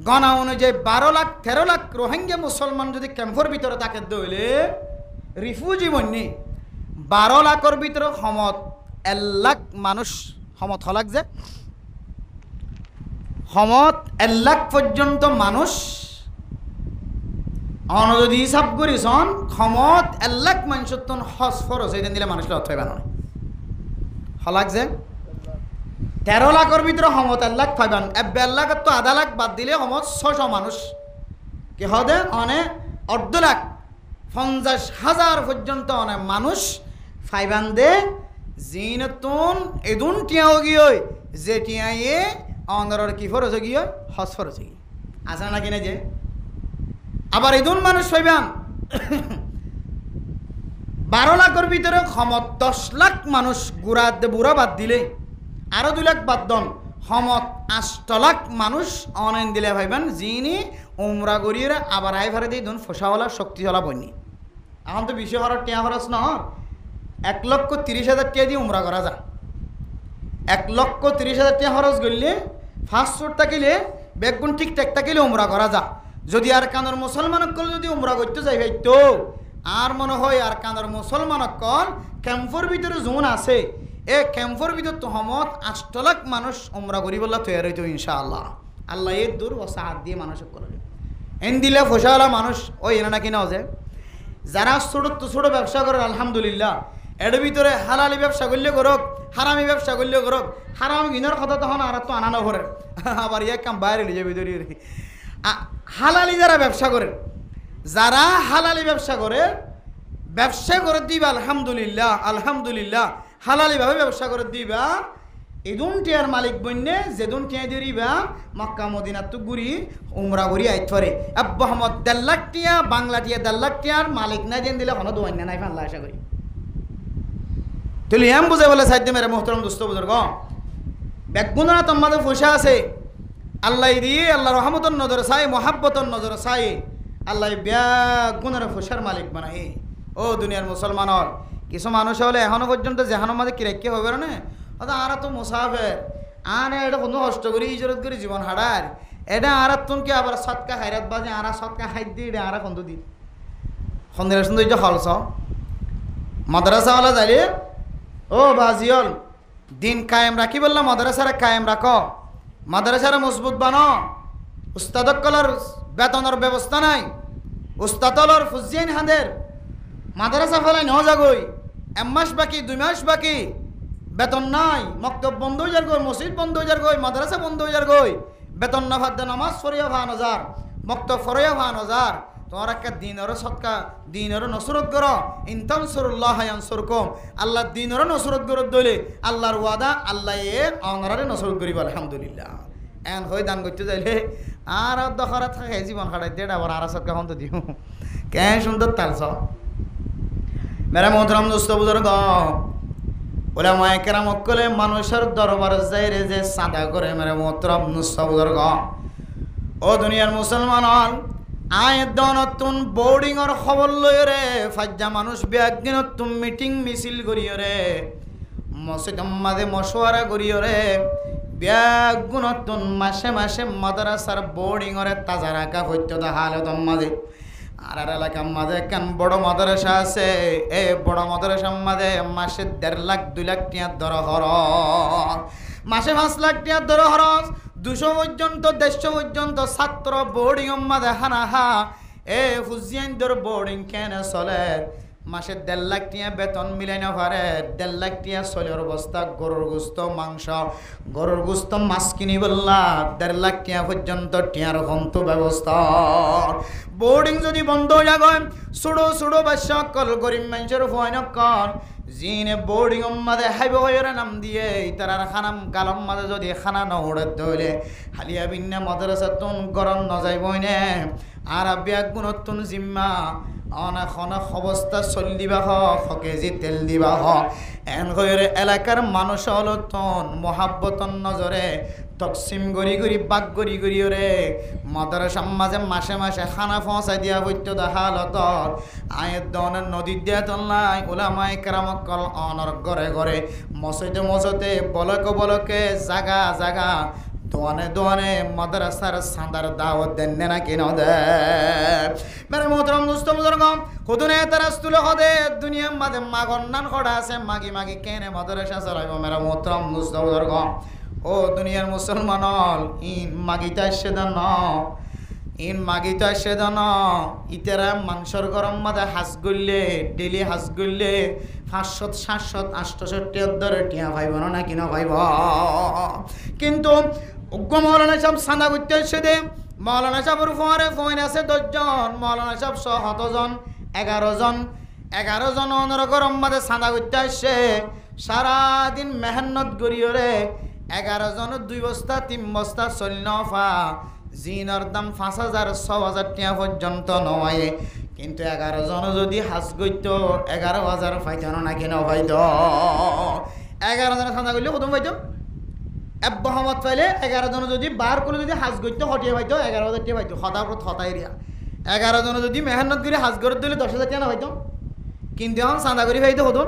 গণা অনুযায়ী 12 লাখ 13 লাখ রোহিঙ্গা মুসলমান যদি ক্যাম্পর ভিতরে তাকে দইলে রিফিউজি বন্যি 12 লাখের ভিতরে সমত 1 লাখ মানুষ সমত হলাক যে সমত 1 লাখ পর্যন্ত মানুষ যদি হিসাব করিছন ক্ষমত 1 লাখ মানুষের তন হজ ফরজ এই দিলে মানুষের অর্থ হইবা নয় হলাক যে 13 লাখের ভিতরে ক্ষমত 1 লাখ পাইবান 1 লাখ তো আধা লাখ বাদ দিলে ক্ষমত 600 মানুষ কি হদে অনেক 1.5 লাখ 50,000 পর্যন্ত অনেক মানুষ ফাইবান দে জিনতুন এদুন টিয়াও গিয়ে যে টিয়াইয়ে অনরের কি ফরজ গিয়ে হজ ফরজ গিয়ে আসে না কিনে যে আবার এদুন মানুষ পাইবান 12 লাখের ভিতরে ক্ষমত 10 লাখ মানুষ বুড়া বাদ দিলে আরো 2 লাখ বাদ দন ক্ষমত 8 লাখ মানুষ অনলাইন দিলে ভাইবান যিনি উমরা করিয়ে আবার আই ভারে দিয়ে দুন ফসাওয়ালা শক্তিওয়ালা বন্যি এখন তো বিষয় হওয়ার টিয়া খরচ না 1,30,000 টাকা দিয়ে উমরা করা যায় 1,30,000 টাকা খরচ করলে ফার্স্ট শোট থাকিলে বেগুন ঠিকঠাক থাকিলে উমরা করা যায় যদি আর কানের মুসলমানকল যদি উমরা করতে যাই তো আর মনে হয় আর কানের মুসলমানকল ক্যাম্পর ভিতরে জোন আছে এ ক্যাম্পর ভিতর তো সমত 8 লাখ মানুষ উমরা করি বললা তৈরি হইতো ইনশাআল্লাহ আল্লাহ এই দূর ওসাদ দিয়ে মানুষ করে এন দিলে ফসাওয়ালা মানুষ ওই এনা নাকি না যায় যারা ছোট ব্যবসা করে আলহামদুলিল্লাহ এর ভিতরে হালালি ব্যবসা করলে করুক হারামি ব্যবসা করলে করুক হারামি গিনার কথা তখন আর তো আনানো করে আবার এক কাম বাইরে নিয়ে যাবে ভিতরে হালালি যারা ব্যবসা করে ব্যবসা করে দিবা আলহামদুলিল্লাহ হালালিভাবে ব্যবসা করে দিবা এদুন টিয়ার মালিক বন্যে যেদুন টিয়া দিবা মক্কা মদিনাত তো ঘুরি উমরা ঘুরি আইত পারে আব্বা আহমদ 1.5 লাখ টিয়া বাংলা টিয়া 1.5 লাখ টিয়ার মালিক না দেন দিলে কোনো দোয়ান নাই ফানলা আশা করি তুলি এম বুঝে বলে সাইড মেরে মোহতরম দোস্ত বুজুর্গ বেগুনা তোমাদের পয়সা আছে আল্লাহ দিয়ে আল্লাহ রহমতর নজর চাই মহাব্বতর নজর চাই আল্লাহ বেগুনার পয়সার মালিক বানাই ও দুনিয়ার মুসলমানর কিছু মানুষ হলে এখনো পর্যন্ত যেহানোর মাঝে কিরাক্কি হবে না অর্থাৎ আর তো মুসাফের আর এটা কোনো কষ্ট করি ইজরত করে জীবন হারার এটা আর তুমি আবার সৎকা হাইরাত বাজে আর সৎকা হাইত দিই এটা আর খন্দ দিই খন্দের সুন্দর যে হলস মাদ্রাসাওয়ালা যাইলে ও বাজিয়ল দিন কায়েম রাখি বললাম মাদ্রাসারা কায়েম রাখ মাদ্রাসারা মজবুত বানো উস্তাদকলর বেতনের ব্যবস্থা নাই উস্তাদলর ফুজিয়ান হাঁদের মাদ্রাসা ফেলাই ন যাগই 1 মাস বাকি 2 মাস বাকি বেতন নাই মক্তব বন্ধ হয়ে যার গই মসজিদ বন্ধ হয়ে যার গই মাদ্রাসা বন্ধ হয়ে যার গই বেতন না ফাদ্দে নামাজ ফরিয়া ভান হাজার মক্তব ফরিয়া ভান হাজার তোমার একটা দিনেরও সৎকা দিনেরও নসরত কর ইনতানসুরুল্লাহ ইয়ানসুরকুম আল্লাহ দিনেরও নসরত করত দইলে আল্লাহর ওয়াদা আল্লাহ অনরারে নসরত করিব আলহামদুলিল্লাহ এন হয়ে দান করতে যাইলে আর দখরা থাকে জীবন খাটাইতে এটা আবার আর সৎকা হন তো দিও কে সুন্দর তালছ মেরা মোহতরম দোস্ত বুজুর্গ ওলামায়ে কেরাম অকলে মানুষের দরবার যাইরে যে সাদা করে মেরা মোহতরম দোস্ত বুজুর্গ ও দুনিয়ার মুসলমান আয় দনতুন বোর্ডিং এর খবর লই রে ফাজ্জা মানুষ বিয়াগিনতুন মিটিং মিছিল করিও রে মসজিদ মাঝে মশওয়ারা করিও রে বিয়াগুনতুন মাসে মাসে মাদ্রাসার বোর্ডিং এর তাজা রাখা হইতো দা হালত মাঝে আর এলাকার মাঝে কেন বড় মাদ্রাসা আছে এই বড় মাদ্রাসার মাঝে মাসে 1.5 লাখ 2 লাখ টাকা দর খরচ মাসে 5 লাখ টাকা দর খরচ 200 পর্যন্ত 150 পর্যন্ত ছাত্র বোর্ডিং মাঝে হানাহা এ ফুজিয়ানদের বোর্ডিং কেন চলে মাসে 1.5 লাখ টাকা বেতন মিলাই না পারে 1.5 লাখ টাকা চলের অবস্থা গরুর গোস্ত মাংস গরুর গোস্ত মাছ কিনি বললা 1.5 লাখ টাকা পর্যন্ত টিয়ার হন্ত ব্যবস্থা বোর্ডিং যদি বন্ধ হয়ে যায় ছোটো ছোটো বাচ্চা কল গরিব মানুষের ভয় কল জিনে বোর্ডিং মাঝে হাইব হয়ে নাম দিয়ে তার খানাম কালম মাঝে যদি খানা নড়ে ধরে হালিয়া বিন্না মাদ্রাসা তুন গরম নজাইব নে আর ব্যাগ গুণতুন জিম্মা অনেক অনেক অবস্থা চল দিবা কেজি তেল দিবা এন হয়ে এলাকার মানুষ হলো তন মহাব্বতন নজরে তকসিম গড়ি গড়ি বাক গড়ি গড়ি রে মাদ্রাসার মাঝে মাসে মাসে খানা পৌঁছাই দিয়া হইতো হালত আয়ের দনের নদীর দিয়া তল্লাই ওলামায়ে কেরাম কল অনর ঘরে ঘরে মসজিদে মসজিদে বলকে বলকে জাগা জাগা দোয়ানে দোয়ানে মাদ্রাসার সাঁদার দাওয়াত দেন না কেন দে মেরে মোহতরম দোস্ত বুজুর্গ খুদুনে তারাস্তুল হদে দুনিয়ার মাঝে মাগন্নান খড়া আছে মাগি মাগি কেনে মাদ্রাসা চালাইব মেরে মোহতরম দোস্ত বুজুর্গ ও দুনিয়ার মুসলমান ইন মাগিতা সেদান ইন মাগিতা সেদান ইতারা মানুষের গরম মাঝে হাঁস গড়লে ডেলি হাঁস গড়লে 500 700 800 ধরে টিয়া ভাইব না কিনা ভাইব কিন্তু উগ্র মৌলানা সাহেব সাদা করতে এসে দে মৌলানা সাহেবের ফোয়ারে ফোন আছে 10 জন মৌলানা সাহেব 100 জন 11 জন অনর গরম মাঝে সাদা করতে আসে সারাদিন মেহনত করিও রে 11 জন 2 বস্তা 3 বস্তা চল্নফা জিনের দাম 5000 6000 টাকা পর্যন্ত নয় কিন্তু 11 জন যদি হাজ গইত 11000 পাইতো না কেন পাইতো 11 জন সাদা করলে কত পাইতো আব্বা আহমদ পাইলে 11 জন যদি বার করে যদি হাজ গইত হটিয়ে পাইতো 11000 টাকা পাইতো হতার হতা এরিয়া 11 জন যদি মেহনত করে হাজ করে দিলে 10000 টাকা না পাইতো কিন্তু এখন সাদা করি পাইতো কত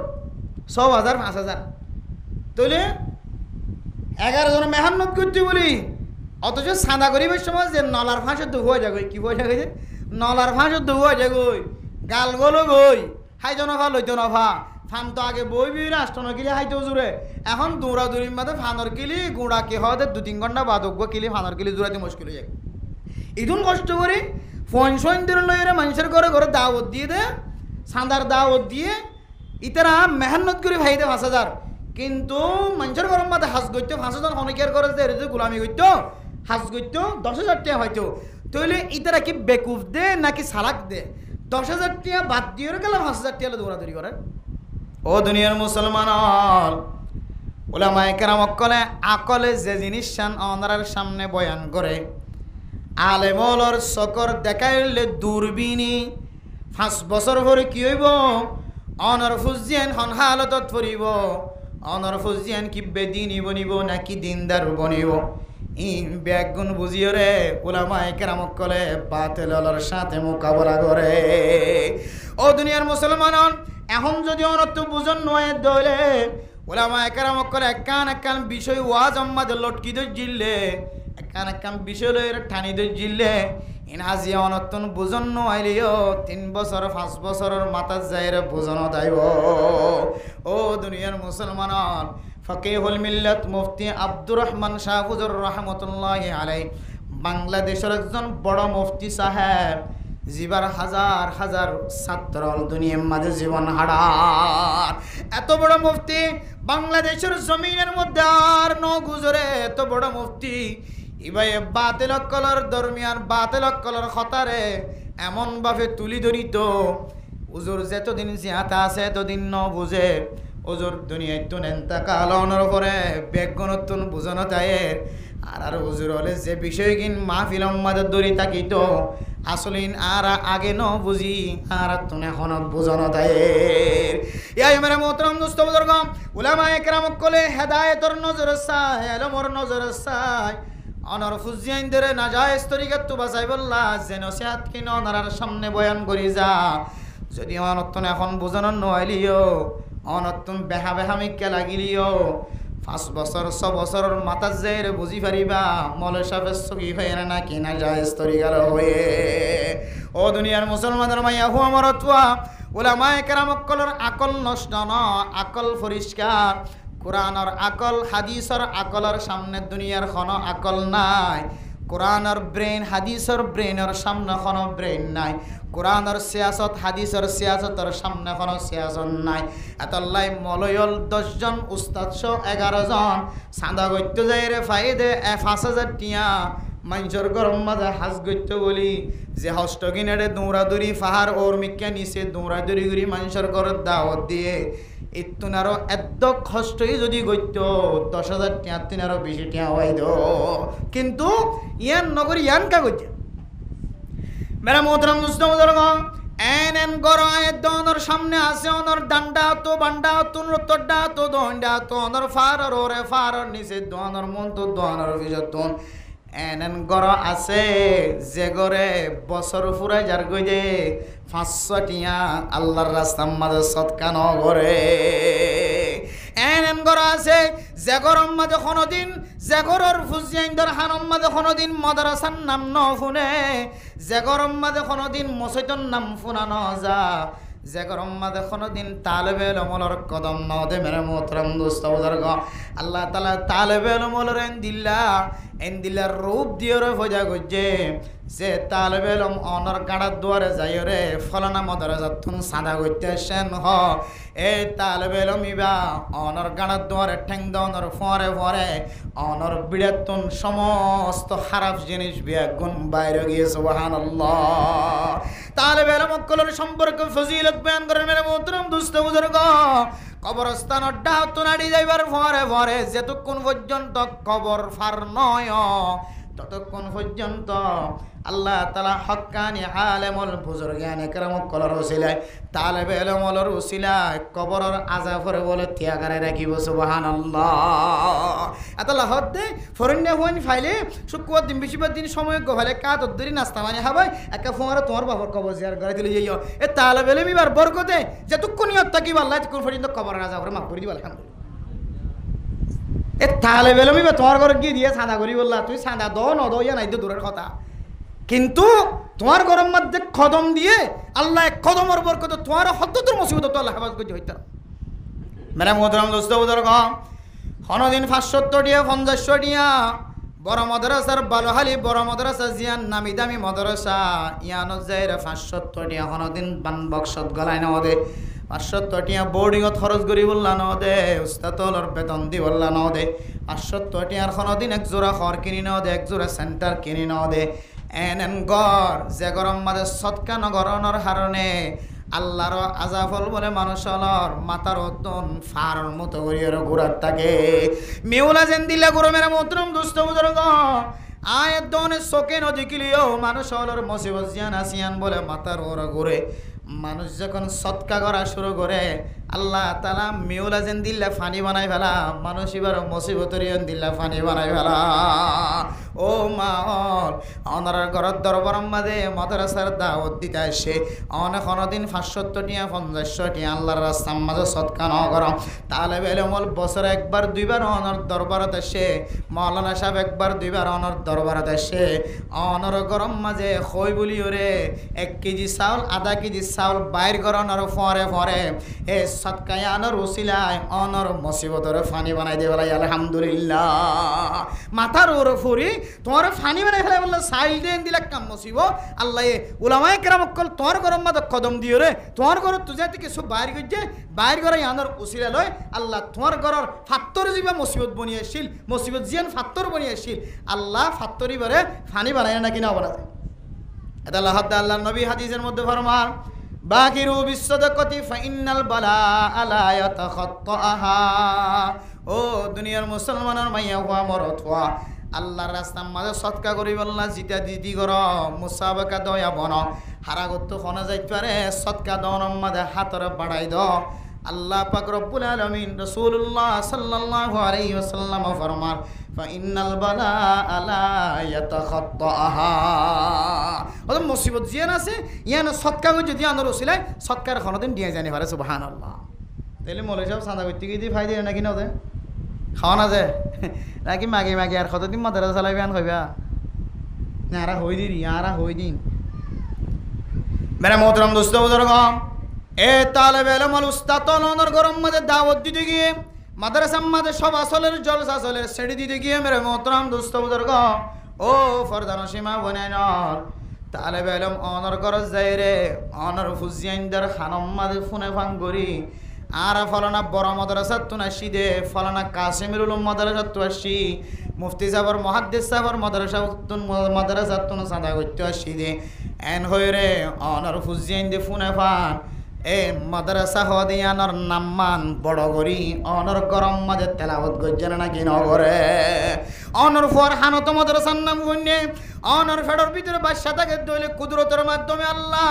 6000 5000 তাহলে 11 জন মেহনত করতে বলি অথচ সাদা করিবার সময় যে নলার ফাঁসে দু হয়ে যাগই কি হয়ে যাবে যে নলার ফাঁসে দু হয়ে যাগই গাল গলো গই হাইতো নফা লইতো নফা ফান তো আগে বই বই রাষ্ট্র কিলি হাইতো জুড়ে এখন দৌড়া দৌড়ির মাঝে ফানর কিলি গুঁড়া কি হয় 2-3 ঘন্টা বাদ কিলি ফানর কিলি জোড়াতে মুশকিল হয়ে যায় ইদুন কষ্ট করি ফোন সোন দিন লইরে মানুষের ঘরে ঘরে দাওয়াত দিয়ে দে সান্দার দাওয়াত দিয়ে ইতারা মেহনত করে ভাইতে 5000 কিন্তু মানুষের গরম মাঝে হাঁস গইতো 5000 অনেকের করে যে গোলামি গইতো হাঁস গইতো 10000 টাকা হয়তো তাহলে ইতারা কি বেকুফ দে নাকি সালাক দে 10000 টাকা বাদ দিয়ে গেলাম 5000 টাকা দৌড়াদৌড়ি করে ও দুনিয়ার মুসলমান উলামায়ে কেরাম কলে আকলে যে জিনিস শান অনারার সামনে বয়ান করে আলেমলর চকর দেখাইলে দূরবীনি 5 বছর পরে কি হইব অনর ফুজিয়ান হন হালতত পড়িব অনর ফুজিয়ান কি বেদিনী বনিব নাকি দিনদার বনিব ইন ব্যাগুন বুঝিও রে উলামায়ে কেরাম কলে বাতিলর সাথে মোকাবেলা করে ও দুনিয়ার মুসলমান এখন যদি অনর্থ বুঝন নয় দলে উলামায়ে কেরাম কলে একান বিষয় ওয়াজ আম্মাদের লটকি দই জিল্লে একান বিষয় লয়ের ঠানি দই জিল্লে ইন আজি অনর্থন বুঝন নইলেও 3 বছর 5 বছরের মাথা যাইরে বুঝন দাইব ও দুনিয়ার মুসলমান ফকিহুল মিল্লাত মুফতি আব্দুর রহমান শাহ হুজুর রহমাতুল্লাহি আলাইহি বাংলাদেশের একজন বড় মুফতি সাহেব জিবার হাজার হাজার ছাত্র দুনিয়ার মাঝে জীবন হারার এত বড় মুফতি বাংলাদেশের জমিনের মধ্যে আর ন গুজরে এত বড় মুফতি ইবাই বাতিল কলর দরমিয়ান বাতিল কলর খতারে এমন ভাবে তুলি ধরিত হুজুর যতদিন জিয়াতা আছে এতদিন ন বুঝে হুজুর দুনিয়ায় তো নেন্তাকাল অনর করে বেগনতুন বুঝানো তায়ের আর হুজুর হলে যে বিষয় কিন মাহফিল আমাদের দড়ি তাকিত আসলিন আর আগে ন বুঝি আর তুন এখন বুঝানো তায়ের ইয়াই মেরা মোহতরম দোস্ত বুজুর্গ উলামায়ে কেরাম কলে হেদায়েতর নজর চাই এলমর নজর চাই অনর ফুজিয়াইন দরে নাজায়েজ তরিকাত তো বাঁচাই বললা যে নসিহত কিন অনার সামনে বয়ান করি যা যদি অনর্থন এখন বুঝানো নইলিও অনর্থন বেহা বেহামিকে লাগিলিও 5 বছর 6 বছরের মাথা জের বুঝি পারিবা মলে সাহেবের সগি হয়ে না কি না জায়েজ তরিকার হয়ে ও দুনিয়ার মুসলমানের মাইয়া হু আমার তুয়া উলামায়ে কেরাম কলর আকল নষ্ট ন আকল পরিষ্কার কোরআনের আকল হাদিসের আকলের সামনে দুনিয়ার কোনো আকল নাই কোরআনের ব্রেন হাদিসের ব্রেনের সামনে কোনো ব্রেন নাই কোরআনের সিয়াসত হাদিসের সিয়াসতের সামনে কোনো সিয়াসত নাই এতলাই মলয়ল 10 জন উস্তাদ 11 জন সাদা গত্য যায় রে ফাইদে 5000 টিয়া মানুষের গরম মাঝে হাজ গত্য বলি যে হষ্ট কিনারে দৌড়াদৌড়ি পাহাড় ওর মিক্কা নিচে দৌড়াদৌড়ি করি মানুষের ঘরের দাওয়াত দিয়ে ইতুনারও এত কষ্টই যদি গত্য 10,000 টিয়া তিনারও বেশি টিয়া হইদ কিন্তু ইয়ান নগরী ইয়ান কা গত্য মেরা মোহতরম দোস্ত বুজুর্গ এন গরায় দনর সামনে আছে অনর ডান্ডা তো বান্ডা তো রতডা তো দন্ডা তো অনর ফারর ওরে ফারর নিচে দনর মন তো দনর বিজতন এন গর আছে যে গরে বছর ফুরাই যার গইদে 500 টিয়া আল্লাহর রাস্তার মাঝে সদকা ন করে এন গর আছে যে গরম মাঝে কোনদিন যে গরর ফুজিয়াইন্দর হানম মাঝে কোনদিন মাদ্রাসার নাম ন শুনে যে গরম মাঝে কোনদিন মসজিদের নাম শুনা ন যা যে গরম মাঝে কোনদিন তালেবে লমলর কদম ন দে মেরে মোহতরম দোস্ত বুজুর্গ আল্লাহ তাআলা তালেবে লমলর এন্দিলার রূপ দিয়ে রে ভজা গজে যে তালেবে লম অনর গাড়ার দুয়ারে যাই রে ফলানা মাদ্রাসাতুন সাদা গইতে সেন হ এই তালেবে লমিবা অনর গাড়ার দুয়ারে ঠ্যাং দনর ফরে ফরে অনর বিড়াতুন সমস্ত খারাপ জিনিস বিয়াগুন বাইরে গিয়ে সুবহানাল্লাহ তালেবে লম কলর সম্পর্ক ফজিলত বয়ান করেন মেরে মোহতরম দোস্ত বুজুর্গ কবরস্থান ডাহত নাড়ি যাইবার ফরে ফরে যেতক্ষণ পর্যন্ত কবর ফার নয় ততক্ষণ পর্যন্ত আল্লাহ তাআলা হক্কানি আলেমুল বুজুর্গানে কেরাম কলর ওসিলায় তালেবে ইলমর ওসিলায় কবরের আযাবরে বলে ত্যাগারে রাখিব সুবহানাল্লাহ আতাল্লাহ হদ্দে ফরিনে হইন ফাইলে শুক্রবার দিন বেশিরভাগ দিন সময় গহলে কাত ধরি নাস্তা মানে হাবাই একা ফোঁরা তোমার বাবার কবর জিয়ার করে দিলে যাইও এ তালেবে ইলমিবার বরকতে যেতক্ষণ নিয়ত থাকিব আল্লাহ কোন পর্যন্ত কবরের আযাবরে মাফ করে দিব আলহামদুলিল্লাহ এ তালেবে ইলমিবা তোমার ঘরে গিয়ে দিয়ে সাদা করি বললা তুই সাদা দ ন দ ইয়া নাই দূরের কথা কিন্তু তোমার গরম মধ্যে কদম দিয়ে আল্লাহ এক কদমের বরকত তোমার হদ্দুর মুসিবত তো আল্লাহ হেফাজত করতে হইতা মেরা মোহতরম দোস্ত বুজুর্গ কোনদিন 570 টিয়া 50 টিয়া বড় মাদ্রাসার বালহালি বড় মাদ্রাসা জিয়ান নামি দামি মাদ্রাসা ইয়ান যাইরা 570 টিয়া কোনদিন বান বক্সত গলায় না দে 570 টিয়া বোর্ডিংত খরচ করি বললা ন দে উস্তাদর বেতন দি বললা ন দে 570 টিয়ার কোনদিন এক জোড়া খড় কিনি ন দে এক জোড়া সেন্টার কিনি ন দে এন গর যে গরম মাঝে সৎকা নগরণর হারণে আল্লাহর আজাফল বলে মানুষ হলর মাথার অতন ফারর মতো করিয়ে ঘুরার থাকে মেউলা যেন দিলা গরমের মতরম দুষ্ট বুজুর্গ আয়ের দনে চোখে নদী কিলিও মানুষ হলর মুসিবত জিয়ান আসিয়ান বলে মাথার ওরা ঘুরে মানুষ যখন সৎকা করা শুরু করে আল্লাহ তালা মেউলা যেন দিল্লা ফানি বানাই ফেলা মানুষ এবার মুসিবতরিয়ন দিল্লা ফানি বানাই ফেলা ও মা অনার ঘরের দরবার মাঝে মাদ্রাসার দাওয়াত দিতে আসে অনেক দিন 570 টিয়া 50 টিয়া আল্লাহর রাস্তার মাঝে সৎকা ন কর তাহলে বেলে মল বছরে একবার দুইবার অনর দরবারত আসে মৌলানা সাহেব একবার দুইবার অনর দরবারত আসে অনর গরম মাঝে খই বলি ওরে 1 কেজি চাউল আধা কেজি চাউল বাইর গরনর ফরে ফরে এ সৎকায় আনর উসিলায় অনর মুসিবতরে ফানি বানাই দিয়ে বলাই আলহামদুলিল্লাহ মাথার ওর ফুরি তোমার ফানি বানাই ফেলে বললো সাইল দেন দিলে কাম মুসিব আল্লাহ উলামায়ে কেরাম কল তোমার গরম মাঝে কদম দিও রে তোমার ঘর তুজা থেকে সব বাইর করছে বাইর ঘরে আনর উসিলা লয় আল্লাহ তোমার ঘরের ফাত্তর যিবা মুসিবত বনিয়েছিল মুসিবত জিয়ান ফাত্তর বনিয়েছিল আল্লাহ ফাত্তরি বারে ফানি বানায় নাকি না বলা যায় এটা আল্লাহ নবী হাদিসের মধ্যে ফরমান বাকিরু বিসসাদাকাতি ফাইন্নাল বালাআ লা ইয়াতাখাত্তাহা ও দুনিয়ার মুসলমানের মাইয়া হওয়া মরত হওয়া আল্লাহর রাস্তার মাঝে সৎকা করি বললা জিতা দিদি কর মুসাবাকা দয়া বন হারাগত খনা যাইতে পারে সৎকা দনের মাঝে হাতরে বাড়াই দ আল্লাহ পাক রব্বুল আলামিন রাসূলুল্লাহ সাল্লাল্লাহু আলাইহি ওয়াসাল্লাম ফরমান ফাইন্নাল বালাআ লা ইয়াতাখাত্তাহা ওদের মুসিবত জিয়ান আছে ইয়ান সৎকা কই যদি আনর ওসিলায় সৎকার খনদিন দিয়ে জানি পারে সুবহানাল্লাহ তাইলে মৌলভী সাহেব চাঁদা করতে গিয়ে ফাইদে নাকি না ওদের খাওয়া না যায় নাকি মাগে মাগে আর কতদিন মাদ্রাসা চালাইবে আন খাইবা না আরা হই দিন আরা হই দিন মেরে মোহতরম দোস্ত বুজুর্গ এ তালেবে ইলম আল উস্তাদ অনর গরম মাঝে দাওয়াত দিতে গিয়ে মাদ্রাসার মাঝে সব আসলের জলসা আসলের সেড়ি দিতে গিয়ে মেরে মোহতরম দোস্ত বুজুর্গ ও ফরদান সীমা বনাইনর তালেবে ইলম অনর গরজ যাই রে অনর ফুজিয়াইন্দার খানম মাঝে ফোনে ফাং করি আর ফলানা বড় মাদ্রাসা তুন আসি দে ফলানা কাসিমুল উলুম মাদ্রাসা তু আসি মুফতি সাহেবর মুহাদ্দিস সাহেবর মাদ্রাসা তুন সাদা করতে আসি দে এন হয়ে রে অনর ফুজিয়াইন দে ফোনে ফান এ মাদ্রাসা হদিয়ানর নাম্মান বড় করি অনর গরম মাঝে তেলাওয়াত গজ্জান নাকি নগরে অনর ফর হানত মাদ্রাসার নাম গুণে অনর ফেডর ভিতরে বাদশা থাকে দইলে কুদরতের মাধ্যমে আল্লাহ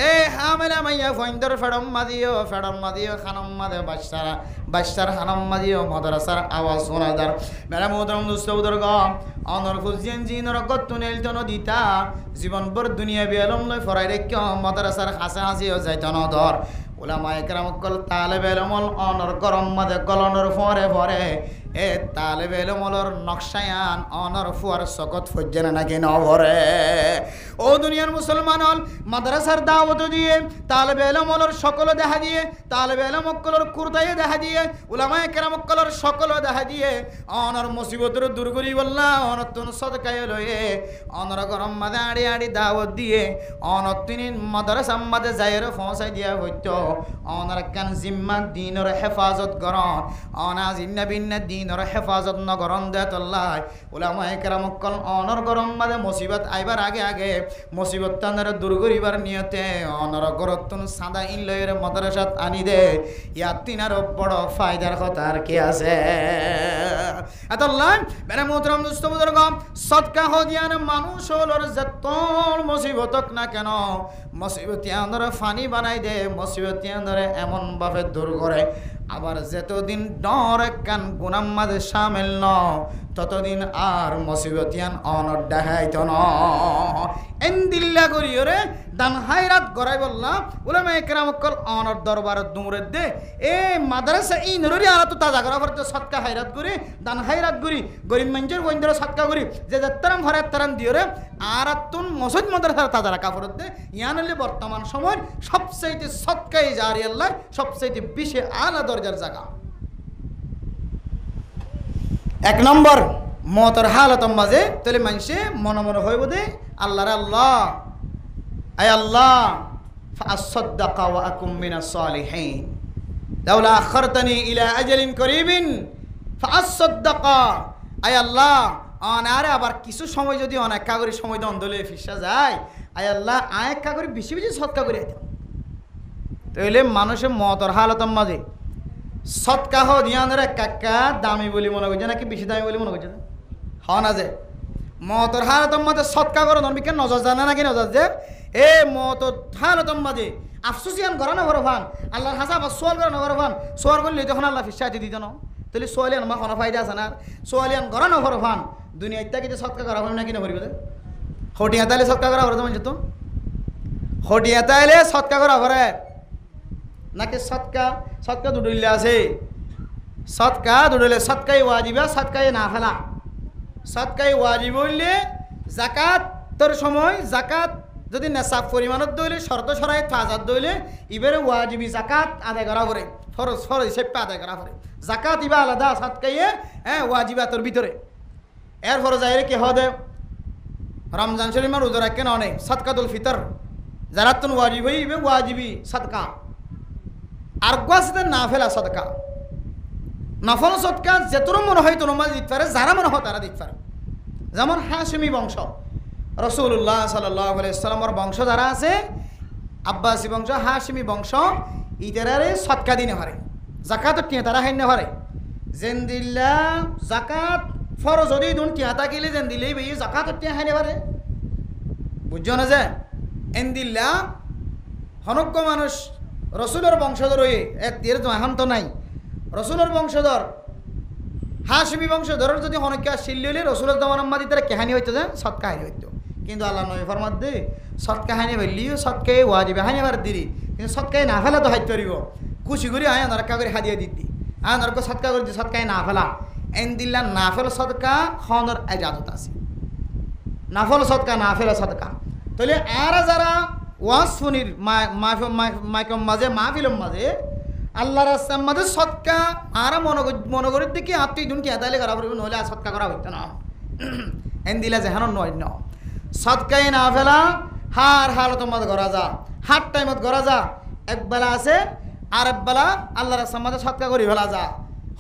এ হামেলা মাইয়া ফইন্দর ফেডম মাদিও খানম মাদে বাদশার খানম মাদিও মাদ্রাসার আওয়াজ শোনা যার মেলা মোহতরম দোস্ত বুজুর্গ অনর ফুজিয়ান জিনর গত্তুন এলতন দিতা জীবনভর দুনিয়া বিয়ালম লই ফরাই রেখ মাদ্রাসার হাসা হাসিও যাইতন ধর উলামায়ে কেরাম কল তালেবে ইলমল অনর গরম মাদে গলনর ফরে ফরে এ তালেবে ইলমলর নকশায়ান অনর ফুয়ার সকত ফজ্জেন নাকি নভরে ও দুনিয়ার মুসলমান হল মাদ্রাসার দাওয়াত দিয়ে তালেবে ইলমলর সকল দেখা দিয়ে তালেবে ইলমকলর কুরদায়ে দেখা দিয়ে উলামায়ে কেরাম কলর সকল দেখা দিয়ে অনর মুসিবতর দূর করি বললা অনর তুন সদকায়ে লয়ে অনর গরম মাদে আড়ি আড়ি দাওয়াত দিয়ে অনর তিনি মাদ্রাসা মাদে যাইরে পৌঁছাই দিয়া হইতো অনর কান জিম্মা দিনর হেফাজত করন অনা জিন্না বিন্না দিনর হেফাজত নগরন দেতল্লাহ উলামায়ে কেরাম কল অনর গরম মাদে মুসিবত আইবার আগে আগে মুসিবত তানের দূর করিবার নিয়তে অনর গরতুন সাদা ইন লয়ের মাদ্রাসাত আনি দে ইয়া তিনার বড় ফায়দার কথা আর কি আছে আতাল্লাহ মেরে মোহতরম দোস্ত বুজুর্গ সদকা হদিয়ান মানুষ হলর যতল মুসিবতক না কেন মুসিবত আন্দরে ফানি বানাই দে মুসিবত আন্দরে এমন ভাবে দূর করে আবার যতদিন ডর কান গুনাম মাঝে শামিল ন ততদিন আর মুসিবতিয়ান অনর দেখাইত ন এন্দিল্লা করিও রে দান হায়রাত গড়াই বললাম উলামায়ে কেরাম কল অনর দরবার দুমরে দে এ মাদ্রাসা ই নররি আর তো তাজা করা করতে সৎকা হায়রাত করি দান হায়রাত করি গরিব মানুষের বন্ধুরা সৎকা করি যে যাত্রাম ঘরে তারাম দিও রে আর তুন মসজিদ মাদ্রাসার তাজা রাখা ফরত দে ইয়ানলে বর্তমান সময় সবচাইতে সৎকাই জারি আল্লাহ সবচাইতে বেশি আলা দরজার জায়গা এক নম্বর মতর হালত মাঝে তাহলে মানুষে মনে মনে হইব দে আল্লাহর আল্লাহ আয় আল্লাহ ফাসাদদাকা ওয়া আকুম মিনাস সালিহিন লাউলা আখারতানি ইলা আজালিন করিবিন ফাসাদদাকা আয় আল্লাহ আনারে আবার কিছু সময় যদি অনেক করে সময় দন্দলে ফিসা যায় আয় আল্লাহ আয়েক করে বেশি বেশি সদকা করে আইতাম তাইলে মানুষের মতর হালতর মাঝে সৎকা দিয়ানের কাকা দামি বলি মনে করছে নাকি বেশি দামি বলি মনে করছে হওয়া না যে মতর হালতর মাঝে সৎকা করো ধর্মিকে নজর জানে নাকি নজর যে এ মতর হালতর মাঝে আফসুসিয়ান ঘর না ঘরে ফান আল্লাহর হাসা আবার সোয়াল করে না ঘরে ফান সোয়াল করলে তখন আল্লাহ ফিসাইতে দিত না তাহলে সোয়ালিয়ান মা কোনো ফায়দা আছে না সোয়ালিয়ান ঘর না ঘরে ফান দুনিয়া ইত্যাদি সৎকা করা হবে না কিনা করিবে হটিয়া তাইলে সৎকা করা হবে তোমার তো হটিয়া তাইলে সৎকা করা হবে নাকি সৎকা দুডুল্লে আছে সৎকা দুডুলে সৎকাই ওয়াজিবা সৎকাই না ফেলা সৎকাই ওয়াজিব হইলে জাকাতর সময় জাকাত যদি নেশাব পরিমাণত দইলে শর্ত সরাই তাজাত দইলে ইবারে ওয়াজিবি জাকাত আদায় করা পড়ে ফরজ হিসেবে আদায় করা পড়ে জাকাত ইবা আলাদা সৎকাইয়ে ওয়াজিবাতর ভিতরে এর ফরজ আইরে কি হদে রমজান শরীফ রোজা রাখেন অনেক সৎকাতুল ফিতর যারা তুন ওয়াজিব হইবে ওয়াজিবি সৎকা আর গোয়াসতে না ফেলা সদকা নফল সদকা যেতর মনে হয় তোর মাঝে দিতে পারে যারা মনে হয় তারা দিতে পারে যেমন হাশিমি বংশ রাসূলুল্লাহ সাল্লাল্লাহু আলাইহি সাল্লামের বংশ যারা আছে আব্বাসী বংশ হাশিমি বংশ ইতারারে সদকা দিনে পারে জাকাত টিয়া তারা হাইনে পারে যেন দিল্লা জাকাত ফরজ যদি দুন টিয়া তাকিলে যেন দিলেই বেই জাকাত টিয়া হাইনে পারে বুঝছো না যে এন দিল্লা হনজ্ঞ মানুষ রসুলের বংশধর হয়ে এর এখন তো নাই রসুলের বংশধর হাশিমি বংশধরের যদি হনকা শিল্লি রসুলের দমানাম্মাদি তারা কাহানি হইতো যে সৎ কাহিনী হইতো কিন্তু আল্লাহ নবী ফরমাত দে সৎ কাহিনী বললিও সৎকে ওয়াজিবে হানি বার দিলি কিন্তু সৎকাই না ফেলা তো হাইতে পারিব খুশি করি আয় নরকা করে হাদিয়া দিতি আয় নরক সৎকা করে সৎকাই না ফেলা এন দিল্লা না ফেল সৎকা খনর এজাজত আছে না ফেল সৎকা না ফেল সৎকা তাহলে আর যারা ওয়াসফুনির মাইকম মাঝে মাহফিলম মাঝে আল্লাহ রাস্তার মাঝে সৎকা আর মনগরের দিকে আত্মীয় দুন কি আদায় করা পড়বে নহলে আর সৎকা করা হইতো না এন দিলা যেহানো নয় ন সৎকাই না ফেলা হার হালত মাঝে করা যা হার টাইমত করা যা একবেলা আছে আর একবেলা আল্লাহ রাস্তার মাঝে সৎকা করি ফেলা যা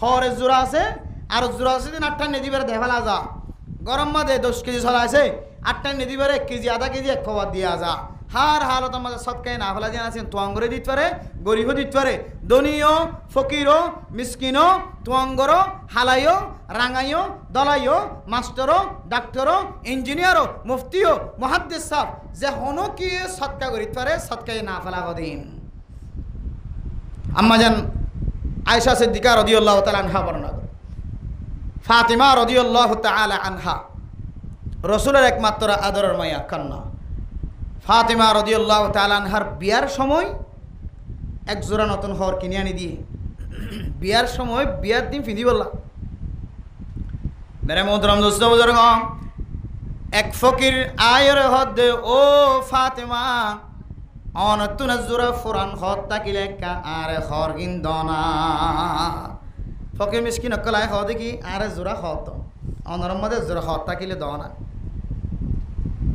হরের জোড়া আছে আর জোড়া আছে দিন 8টা নেদিবার দেহ ফেলা যা গরম মাঝে 10 কেজি ছড়া আছে 8টা নেদিবার 1 কেজি আধা কেজি এক খবর দিয়া যা হার হালত আমাদের সৎকাই না ফেলা দিয়ে আছেন তোয়াঙ্গরে দিতে পারে গরিবও দিতে পারে ধনীও ফকিরও মিসকিনও তোয়াঙ্গরও হালাইও রাঙাইও দলাইও মাস্টারও ডাক্তারও ইঞ্জিনিয়ারও মুফতিও মুহাদ্দিস সাহেব যে হনো কি সৎকা করিতে পারে সৎকাই না ফেলা দিন আম্মাজান আয়েশা সিদ্দিকা রাদিয়াল্লাহু তাআলা আনহা বর্ণনা করে ফাতিমা রাদিয়াল্লাহু তাআলা আনহা রাসূলের একমাত্র আদরের মায়া কন্যা ফাতিমা রাদিয়াল্লাহু তাআলা আনহার বিয়ার সময় এক জোড়া নতুন হর কিনে আনি দিয়ে বিয়ার সময় বিয়ার দিন ফিদি বললা মেরে মোহতরম দোস্ত বুজুর্গ এক ফকির আয়ের হদ ও ফাতিমা অনতুন জোড়া ফুরান হদ তাকিলে আরে হর কিন দনা ফকির মিসকিন অকলাই হদ কি আরে জোড়া হদ অনরম মধ্যে জোড়া হদ তাকিলে দনা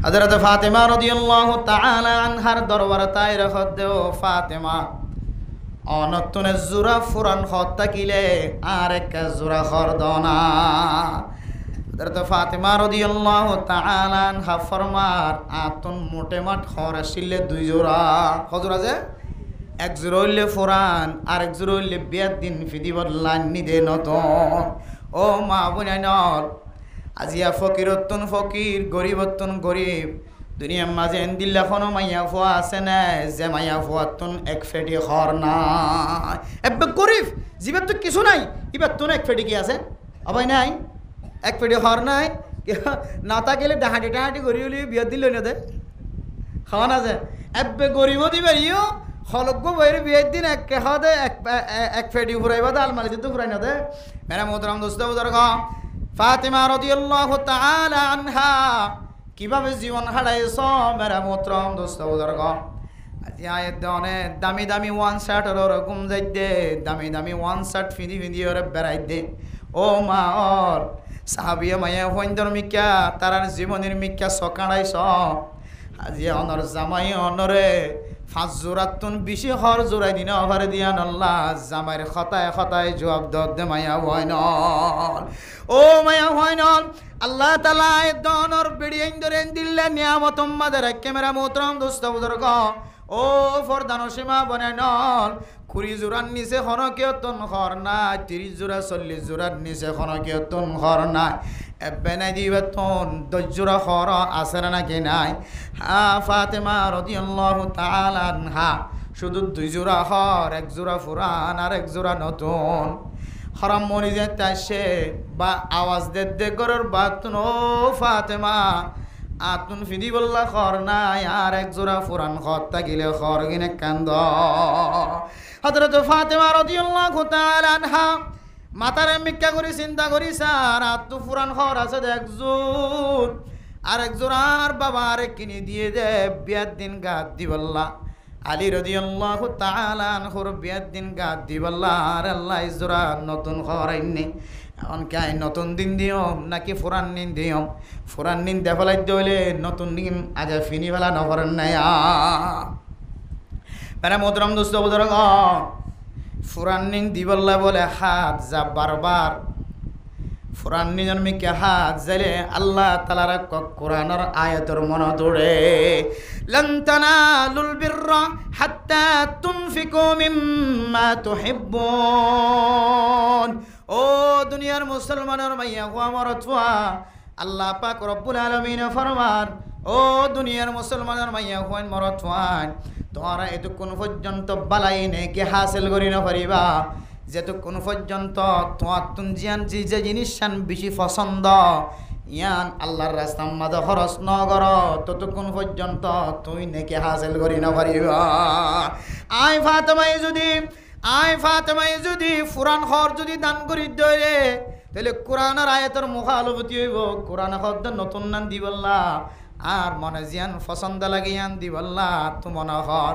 হযরত ফাতিমা রাদিয়াল্লাহু তাআলা আনহার দরবারে তাই রাখত দেও ফাতিমা অনতুন জোড়া ফুরান হদ তাকিলে আরেক জোড়া খরদনা হযরত ফাতিমা রাদিয়াল্লাহু তাআলা আনহা ফরমার আতুন মোটে মাঠ খর আসিলে দুই জোড়া হযরা যে এক জোড়া হইলে ফুরান আর এক জোড়া হইলে বিয়ার দিন ফিদি বদলান নিদে নতুন ও মা বুনাইনল আজিয়া ফকিরতুন ফকির গরিবতুন গরিব দুনিয়ার মাঝে এন্দিল্লা কোনো মাইয়া ফুয়া আছে না যে মাইয়া ফুয়াতুন এক ফেটি হর নাই এবার গরিব জীবের তো কিছু নাই এবার তুন এক ফেটি কি আছে অবাই নাই এক ফেটি হর নাই না তা গেলে ডাহাটি ডাহাটি গড়ি হলি বিয়ার দিল না দে খাওয়া না যে এবার গরিবও দিবার ইও হলজ্ঞ বইয়ের বিয়ের দিন এক খাওয়া দে এক ফেটি ফুরাইবা দে আলমারিতে তো ফুরাই না দে মেরা মোহতরম দোস্ত বুজুর্গ ফাতিমা রাদিয়াল্লাহু তাআলা আনহা কিভাবে জীবন হারাইছ মেরা মোহতরম দোস্ত বুজুর্গ আজি আয়াত দনে দামি দামি ওয়ান শার্ট ওরকম যাইতে দামি দামি ওয়ান শার্ট ফিনি ওরে বেড়াই দে ও মা ওর সাহাবিয়া মায়া হইন্দর মিক্কা তারার জীবনের মিক্কা সকাড়াইছ আজি অনর জামাই অনরে 5 জোড়াতুন বেশি হর জোড়াই দিন অভারে দিয়ান আল্লাহ জামাইর খতায় খতায় জবাব দে মায়া হয়ন ও মায়া হয়ন আল্লাহ তাআলা দনর বিড়িয়েন ধরেন দিল্লে নিয়ামত মাদের ক্যামেরা মোহতরম দোস্ত বুজুর্গ ও ফরদানো সীমা বনে নল 20 জোড়ার নিচে হনকিয়তন ঘর নাই, 30 জোড়া 40 জোড়ার নিচে হনকিয়তন ঘর নাই। এবেনে দিবেতন 10 জোড়া ঘর আছে নাকি নাই? ফাতেমা রাদিয়াল্লাহু তাআলা আনহা শুধু 2 জোড়া ঘর, 1 জোড়া পুরান আর 1 জোড়া নতুন। হরাম মরি যেতে আসে বা আওয়াজ দে গরর বাতুন, ও ফাতেমা আতুন ফিদি বললা খর নাই, আর 1 জোড়া পুরান খর থাকিলে খর কিনে কান্দ। হযরত ফাতেমা রাদিয়াল্লাহু তাআলা আনহা মাতারে মিক্কা করে চিন্তা করি স্যার আতু পুরান খর আছে 1 জোড়, আর 1 জোড়ার বাবা আরে কিনে দিয়ে দে, বিয়ার দিন গাদ দিবল্লা। আলী রাদিয়াল্লাহু তাআলা আনহুর বিয়ার দিন গাদ দিবল্লা, আর আল্লাহ জোড়া নতুন খর আইনে। এখন কে নতুন দিন দিও নাকি পুরান দিন দিও? পুরান দিন দেফলাই দইলে নতুন দিন আজ ফিনি ফেলা নকরেন নাই। মানে মোহতরম দোস্ত বুজুর্গ, পুরান দিন দিবল্লা বলে হাত যা বারবার পুরান দিনের মিকে হাত যাইলে আল্লাহ তাআলার কোরআনের আয়াতের মনে দৌড়ে, লান তানালুল বিররা হাত্তা তুনফিকু মিম্মা তুহিব্বুন। ও দুনিয়ার মুসলমানের মাইয়া গো আমার অথবা আল্লাহ পাক রব্বুল আলামিন ফরমান, ও দুনিয়ার মুসলমানের মাইয়া গো আমার অথবা তোমরা এতক্ষণ পর্যন্ত বালাই নেকি হাসিল করি না পারিবা, যেতক্ষণ পর্যন্ত তোমার তুন জিয়ান যে জিনিস বেশি পছন্দ ইয়ান আল্লাহর রাস্তার মাঝে খরচ ন কর, ততক্ষণ পর্যন্ত তুই নেকি হাসিল করি না পারিবা। আয় ফাতেমাই যদি ফুরান খর যদি দান করি দে, তাহলে কোরআনের আয়াতের মুখালবতি হইব। কোরআন শব্দ নতুন নাম দিবল্লা, আর মনে জিয়ান পছন্দ লাগে ইয়ান দিবল্লা তোমার হর।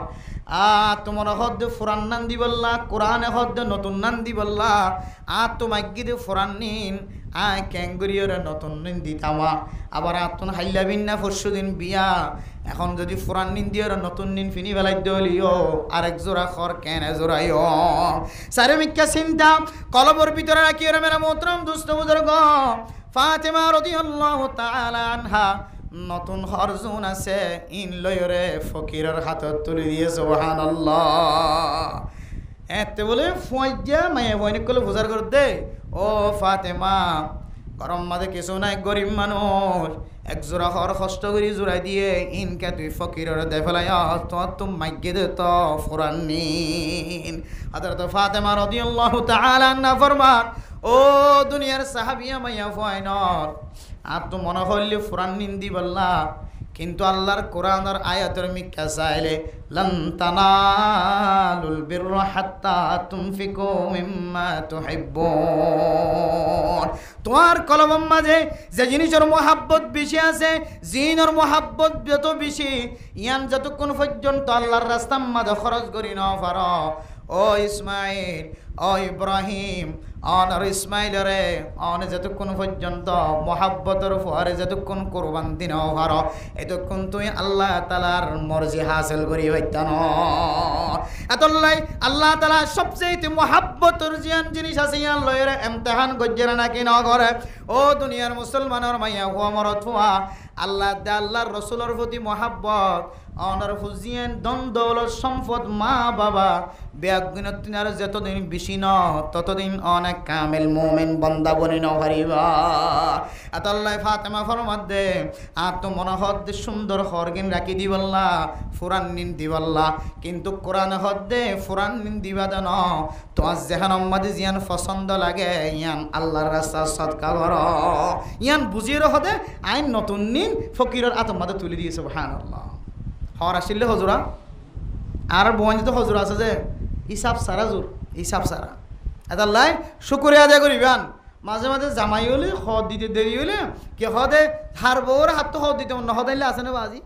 তোমার হদ্দে ফুরান নান দিবল্লা, কোরআনে হদ্দে নতুন নান দিবল্লা। তোমার গিয়ে ফুরান নিন ক্যাঙ্গুরিয়রে নতুন নিন দিতামা। আবার তুন হাইলা বিন না পরশু দিন বিয়া, এখন যদি ফুরান নিন দিয়ে নতুন নিন ফিনি বেলাই দিও, আর 1 জোড়া খর কেন জোড়াইও? সারে মিক্কা চিন্তা কলবর ভিতরে রাখি ওরা মেরা মোহতরম দুস্থ বুজুর্গ। ফাতেমা রাদিয়াল্লাহু তাআলা আনহা নতুন হরজুন আছে ইন লয়রে ফকিরের হাতত তুলে দিয়ে সুবহানাল্লাহ। এতে বলে ফয়জা মায়ে বইনে কলে বুঝার করে দে, ও ফাতেমা গরম মাঝে কিছু নাই, গরিব মানুষ 1 জোড়া হর কষ্ট করে জোড়াই দিয়ে ইনকে তুই ফকিরের দে ফেলাই তোমার তুমি মাইকে দে তো ফুরান নিন। হযরত ফাতেমা রাদিয়াল্লাহু তাআলা আনহা ফরমান, ও দুনিয়ার সাহাবিয়া মাইয়া ফয়নর আর তো মনে হইলে ফুরান নিন্দি বললা, কিন্তু আল্লাহর কোরআনের আয়াতের মিক্কা চাইলে লান তানালুল বিররা হাত্তা তুনফিকু মিম্মা তুহিব্বুন। তোমার কলমের মাঝে যে জিনিসের মহাব্বত বেশি আছে, জিনের মহাব্বত যত বেশি, ইয়ান যতক্ষণ পর্যন্ত আল্লাহর রাস্তার মাঝে খরচ করি না পারো, ও ইসমাইল ও ইব্রাহিম অনর ইসমাইলরে অনে যতক্ষণ পর্যন্ত মহাব্বতের ফরে যতক্ষণ কোরবান দিন হার, এতক্ষণ তুই আল্লাহ তাআলার মর্জি হাসিল করি হইতান। এতলাই আল্লাহ তাআলা সবচেয়ে মহাব্বতের জিয়ান জিনিস আছে ইয়ান লয়ের ইমতিহান গজ্জেরা নাকি ন করে। ও দুনিয়ার মুসলমানের মাইয়া হুয়া মরত হুয়া আল্লাহ দে আল্লাহর রসুলের প্রতি মহাব্বত অনর ফুজিয়ান দ্বন্দ্ব সম্পদ মা বাবা বেগুণতিনার যতদিন বেশি ন ততদিন অনেক কামেল মুমিন বান্দা বনি ন হারিবা। আতাল্লাহ ফাতেমা ফরমাত দে তো মনে হদ সুন্দর হরগিন রাখি দিবল্লা ফুরান নিন দিবল্লা, কিন্তু কোরআন হদ দে ফুরান নিন দিবা দেন তোমার যেখান মাঝে জিয়ান পছন্দ লাগে ইয়ান আল্লাহর রাস্তা সদকা কর, ইয়ান বুঝিয়ে হদে আইন নতুন নিন ফকিরের আতম মাঝে তুলে দিয়েছে। সুবহানাল্লাহ। হর আসলে হজুরা আর বোয়ানি তো হজুরা আছে যে হিসাব সারা জোর হিসাব সারা এতাল্লাই শুকুরিয়া আদায় করিবান। মাঝে মাঝে জামাই হলে হদ দিতে দেরি হলে কে হদে হার বউরে হাত তো হদ দিতে মন হদাইলে আছে না বাজি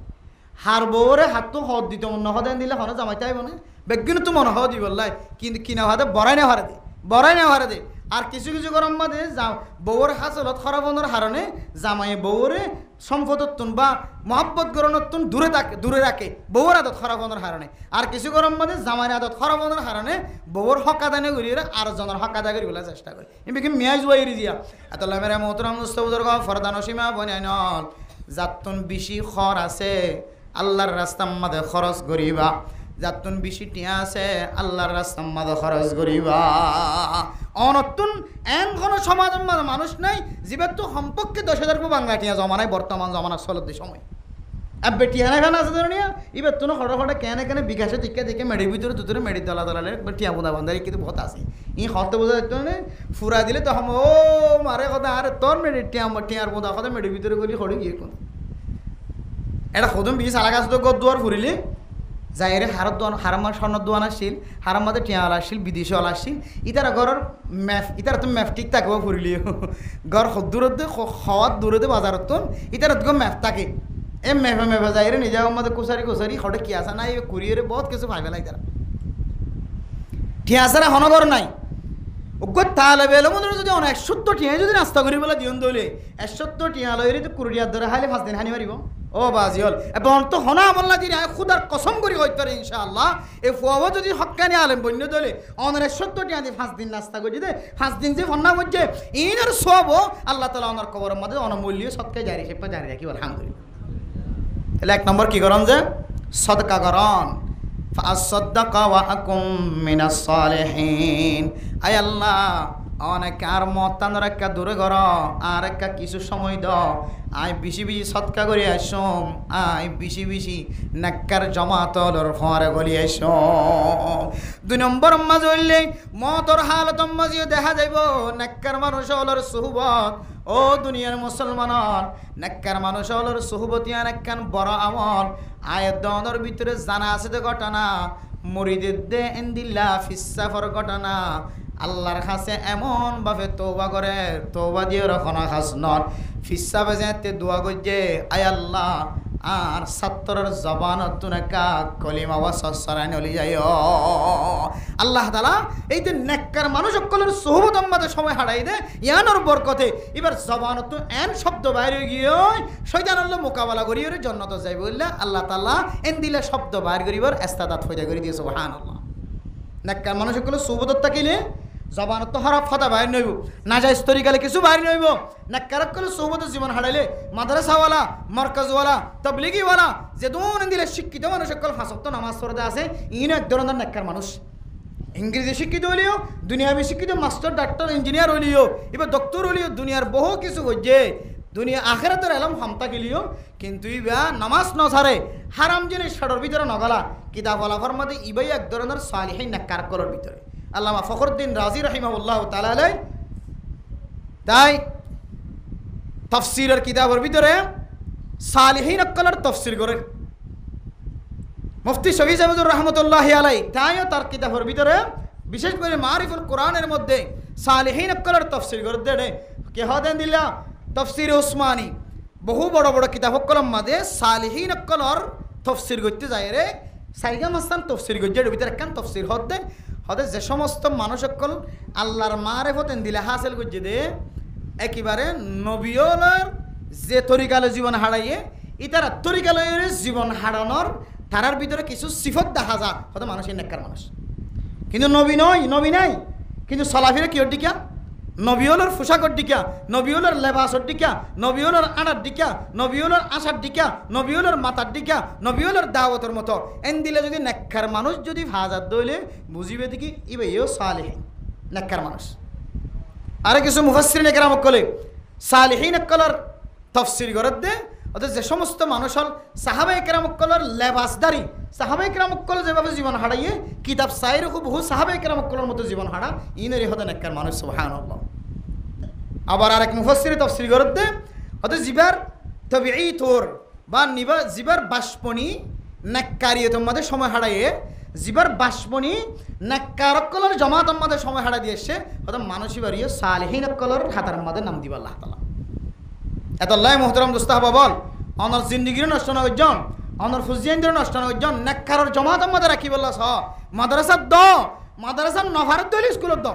হার বউরে হাত তো হদ দিতে মন হদাই দিলে হন জামাই তাই মনে বেগিন তো মনে হদি বললাই কিন্তু কিনা হাতে বড়াই না হারে দে আর কিছু কিছু গরম মাঝে বউর হাসলত খরাবনের হারণে জামাই বউরে সম্পদত্তুন বা মহাব্বত গরণত্তুন দূরে রাখে বউর আদত খরাবনের হারণে, আর কিছু গরম মাঝে জামাইয়ের আদত খরাবনের হারণে বউর হকাদানে করিয়ে আর জনের হকাদা করি বলার চেষ্টা করে এমনি মেয়াজ ওয়াইরি দিয়া এত মেরা মোহতরম মুস্তাফুদুর ফরদান সীমা বনাইনল যাতুন বেশি খর আছে আল্লাহর রাস্তার মাঝে খরচ করিবা। যাতুন বেশি টিয়া আছে আল্লাহর রাস্তার মাঝে খরচ করিবা অনতুন এন কোনো সমাজ মানুষ নাই জীবের তো সম্পর্কে 10,000 বাংলা টিয়া জমা নাই বর্তমান জমানার চলতে সময় আব্বে টিয়া না খানা আছে ধরনিয়া এবার তো হঠাৎ হঠাৎ কেন বিকাশে টিকা দেখে মেডির ভিতরে দুটোরে মেডির দলা দলালে টিয়া বোঁদা বান্ধারি কিন্তু বহুত আছে হত বোঝা দেখতো না ফুরা দিলে তখন ও মারে কথা আরে তোর মেডির টিয়ার বোঁদা কথা মেডির ভিতরে গলি খড়ি গিয়ে কোন এটা সদম বিশ আলাকা আসতো গদ দুয়ার ফুরিলে যাইরে হারত দোয়ান হারামার স্বর্ণ দোয়ান আসছিল হারাম মাঝে টিয়াওয়ালা আসছিল বিদেশওয়ালা আসছিল ইতারা ঘরের ম্যাফ ইতারা তুমি ম্যাফ ঠিক থাকবো ফুরিলি ঘর দূরতে হওয়ার দূরতে বাজারত তো ইতারা গো ম্যাফ থাকে এ মেফে যাইরে নিজে আমাদের কুসারি হঠাৎ কি আসা নাই কুরিয়ারে বহুত কিছু ভাই ফেলাই তারা ঠিয়া সারা হনগর নাই ওগো তাহলে বেলে মনে যদি অনেক 170 টিয়া যদি নাস্তা করি বলে দিন দইলে 170 টিয়া লইরে তো কুরিয়ার ধরে হাইলে 5 দিন হানি মারিব ও বাজি হল এবং তো হনা আমল্লা দিন খুদার কসম করি হইতে পারে ইনশাআল্লাহ এই ফুয়াও যদি হক্কানি আলেম বন্য দলে অনের 170 টিয়া দিয়ে 5 দিন নাস্তা করি দে 5 দিন যে ফন্না হচ্ছে ইনার সব আল্লাহ তাআলা ওনার কবরের মধ্যে অনমূল্য সদকা জারি সেপা জারি রাখি আলহামদুলিল্লাহ তাহলে এক নম্বর কি করন যে সদকা করন ফাসাদদাকা ওয়া আকুম মিনাস সালিহিন আয় আল্লাহ অনেক আর মতান রাখা দূরে কর আর একটা কিছু সময় দাও আয় বেশি বেশি সৎকা করে আসম আয় বেশি নাক্কার জমাতলর ফরে গলি আসম 2 নম্বর মাঝে হইলে মতর হালত মাঝে দেখা যাইব নাক্কার মানুষ হলর সুহবত ও দুনিয়ার মুসলমানর নাক্কার মানুষ হলর সুহবত ইয়ান একখান বড় আমল আয়াত দনের ভিতরে জানা আছে যে ঘটনা মুরিদের দে ইনদিল্লাহ ফিসাফর ঘটনা আল্লাহর কাছে এমন ভাবে তওবা করে তওবা দিয়ে রখনা খাস নর ফিসা বেজাতে দোয়া করছে আয় আল্লাহ আর ছাত্রের জবানত নাকা কলিমা ওয়াসারান হলি যায় আল্লাহ তাআলা এই যে নেককার মানুষ সকলের সুহবত আমাদের সময় হারাই দে ইয়ানোর বরকতে এবার জবানত এন শব্দ বাইরে গিয়ে শয়তান আল্লাহ মোকাবেলা করি ওরে জান্নাত যাইব বললে আল্লাহ তাআলা এন দিলে শব্দ বাইর করিবার ইস্তাদাত হইয়া করে দিয়ে সুবহানাল্লাহ নেককার মানুষ সকলের সুহবত থাকিলে জবানত তো হরফ ফাতা বাইর নইব নাজাইজ তরিকালে কিছু বাইর নইব নেককারক করে সুহবতের জীবন হারাইলে মাদ্রাসাওয়ালা মার্কাজওয়ালা তাবলিগিওয়ালা যে দোন দিলে শিক্ষিত মানুষ সকল ফাঁসক্ত নামাজ পড়তে আছে ইন এক ধরনের নেককার মানুষ ইংরেজি শিক্ষিত হলিও দুনিয়াবি শিক্ষিত মাস্টার ডাক্তার ইঞ্জিনিয়ার হলিও এবার ডক্টর হলিও দুনিয়ার বহু কিছু হচ্ছে দুনিয়া আখেরাতের এলাম হামতা গেলিও কিন্তু ইবা নামাজ ন ছাড়ে হারাম জিনিস সাড়র ভিতরে নগলা কিতাব আলাফার মধ্যে ইবাই এক ধরনের সালিহিন নেককার করার ভিতরে আল্লামা ফখরুদ্দিন রাজি রাহিমাহুল্লাহ তাআলা আলাই তাই তাফসীরের কিতাবের ভিতরে সালিহিন আকলার তাফসীর করে মুফতি শফি সাহেবুর রহমতুল্লাহি আলাই তাইও তার কিতাবের ভিতরে বিশেষ করে মারিফুল কোরআনের মধ্যে সালিহিন আকলার তাফসীর করে দেন কে হদেন দিলা তাফসীর উসমানী বহু বড় বড় কিতাব কলম মাঝে সালিহিন আকলার তাফসীর করতে যায় রে সাইগা মাস্তান তাফসীর করতে এর ভিতরে একখান তাফসীর হদে হতে যে সমস্ত মানুষ সকল আল্লাহর মারেফতেন দিলে হাসিল করছে দে একেবারে নবীওয়ালার যে তরিকালে জীবন হারাইয়ে ইতারা তরিকালের জীবন হারানোর তারার ভিতরে কিছু সিফত দেখা যায় হয়তো মানুষের নেককার মানুষ কিন্তু নবী নাই কিন্তু সলাফিরে কি ডিকা নবীওয়ালার পোশাকর ডিকা নবীওয়ালার লেবাসর ডিকা নবীওয়ালার আনার ডিকা নবীওয়ালার আশার ডিকা নবীওয়ালার মাথার ডিকা নবীওয়ালার দাওয়াতের মতো এন দিলে যদি নেককার মানুষ যদি ভাজার দইলে বুঝিবে দেখি ইবে ইও সালেহিন নেককার মানুষ আরে কিছু মুফাসসিরিন একরাম কলে সালেহিন একলার তাফসীর গরদ দে অর্থাৎ যে সমস্ত মানুষ হল সাহাবায়ে কেরাম কলর লেবাসদারি সাহাবায়ে কেরাম কল যেভাবে জীবন হারাইয়ে কিতাব সাইর খুব বহু সাহাবায়ে কেরাম কলর মতো জীবন হারা ইনেরই হতে নেককার মানুষ সুবহানাল্লাহ আবার আরেক মুফাসসির তাফসীর গরদ দে অর্থাৎ জিবার তাবিঈ তোর বা নিবা জিবার বাষ্পনি নেককারিয়তের মধ্যে সময় হারাইয়ে জিবার বাষ্পনি নেককার কলর জামাতের মধ্যে সময় হারা দিয়ে এসে অর্থাৎ মানুষই বাড়িয়ে সালেহিন কলর হাতার মধ্যে নাম দিবা আল্লাহ তাআলা এতল্লাহ মোহতরম দোস্তাহবা বল অনর জিন্দিগির নষ্ট না হইজন অনর ফুজিয়েন্দ্র নষ্ট না হইজন নেককারর জমাতের মধ্যে রাখি বললা স মাদ্রাসার দ মাদ্রাসার নফারত দইল স্কুলত দ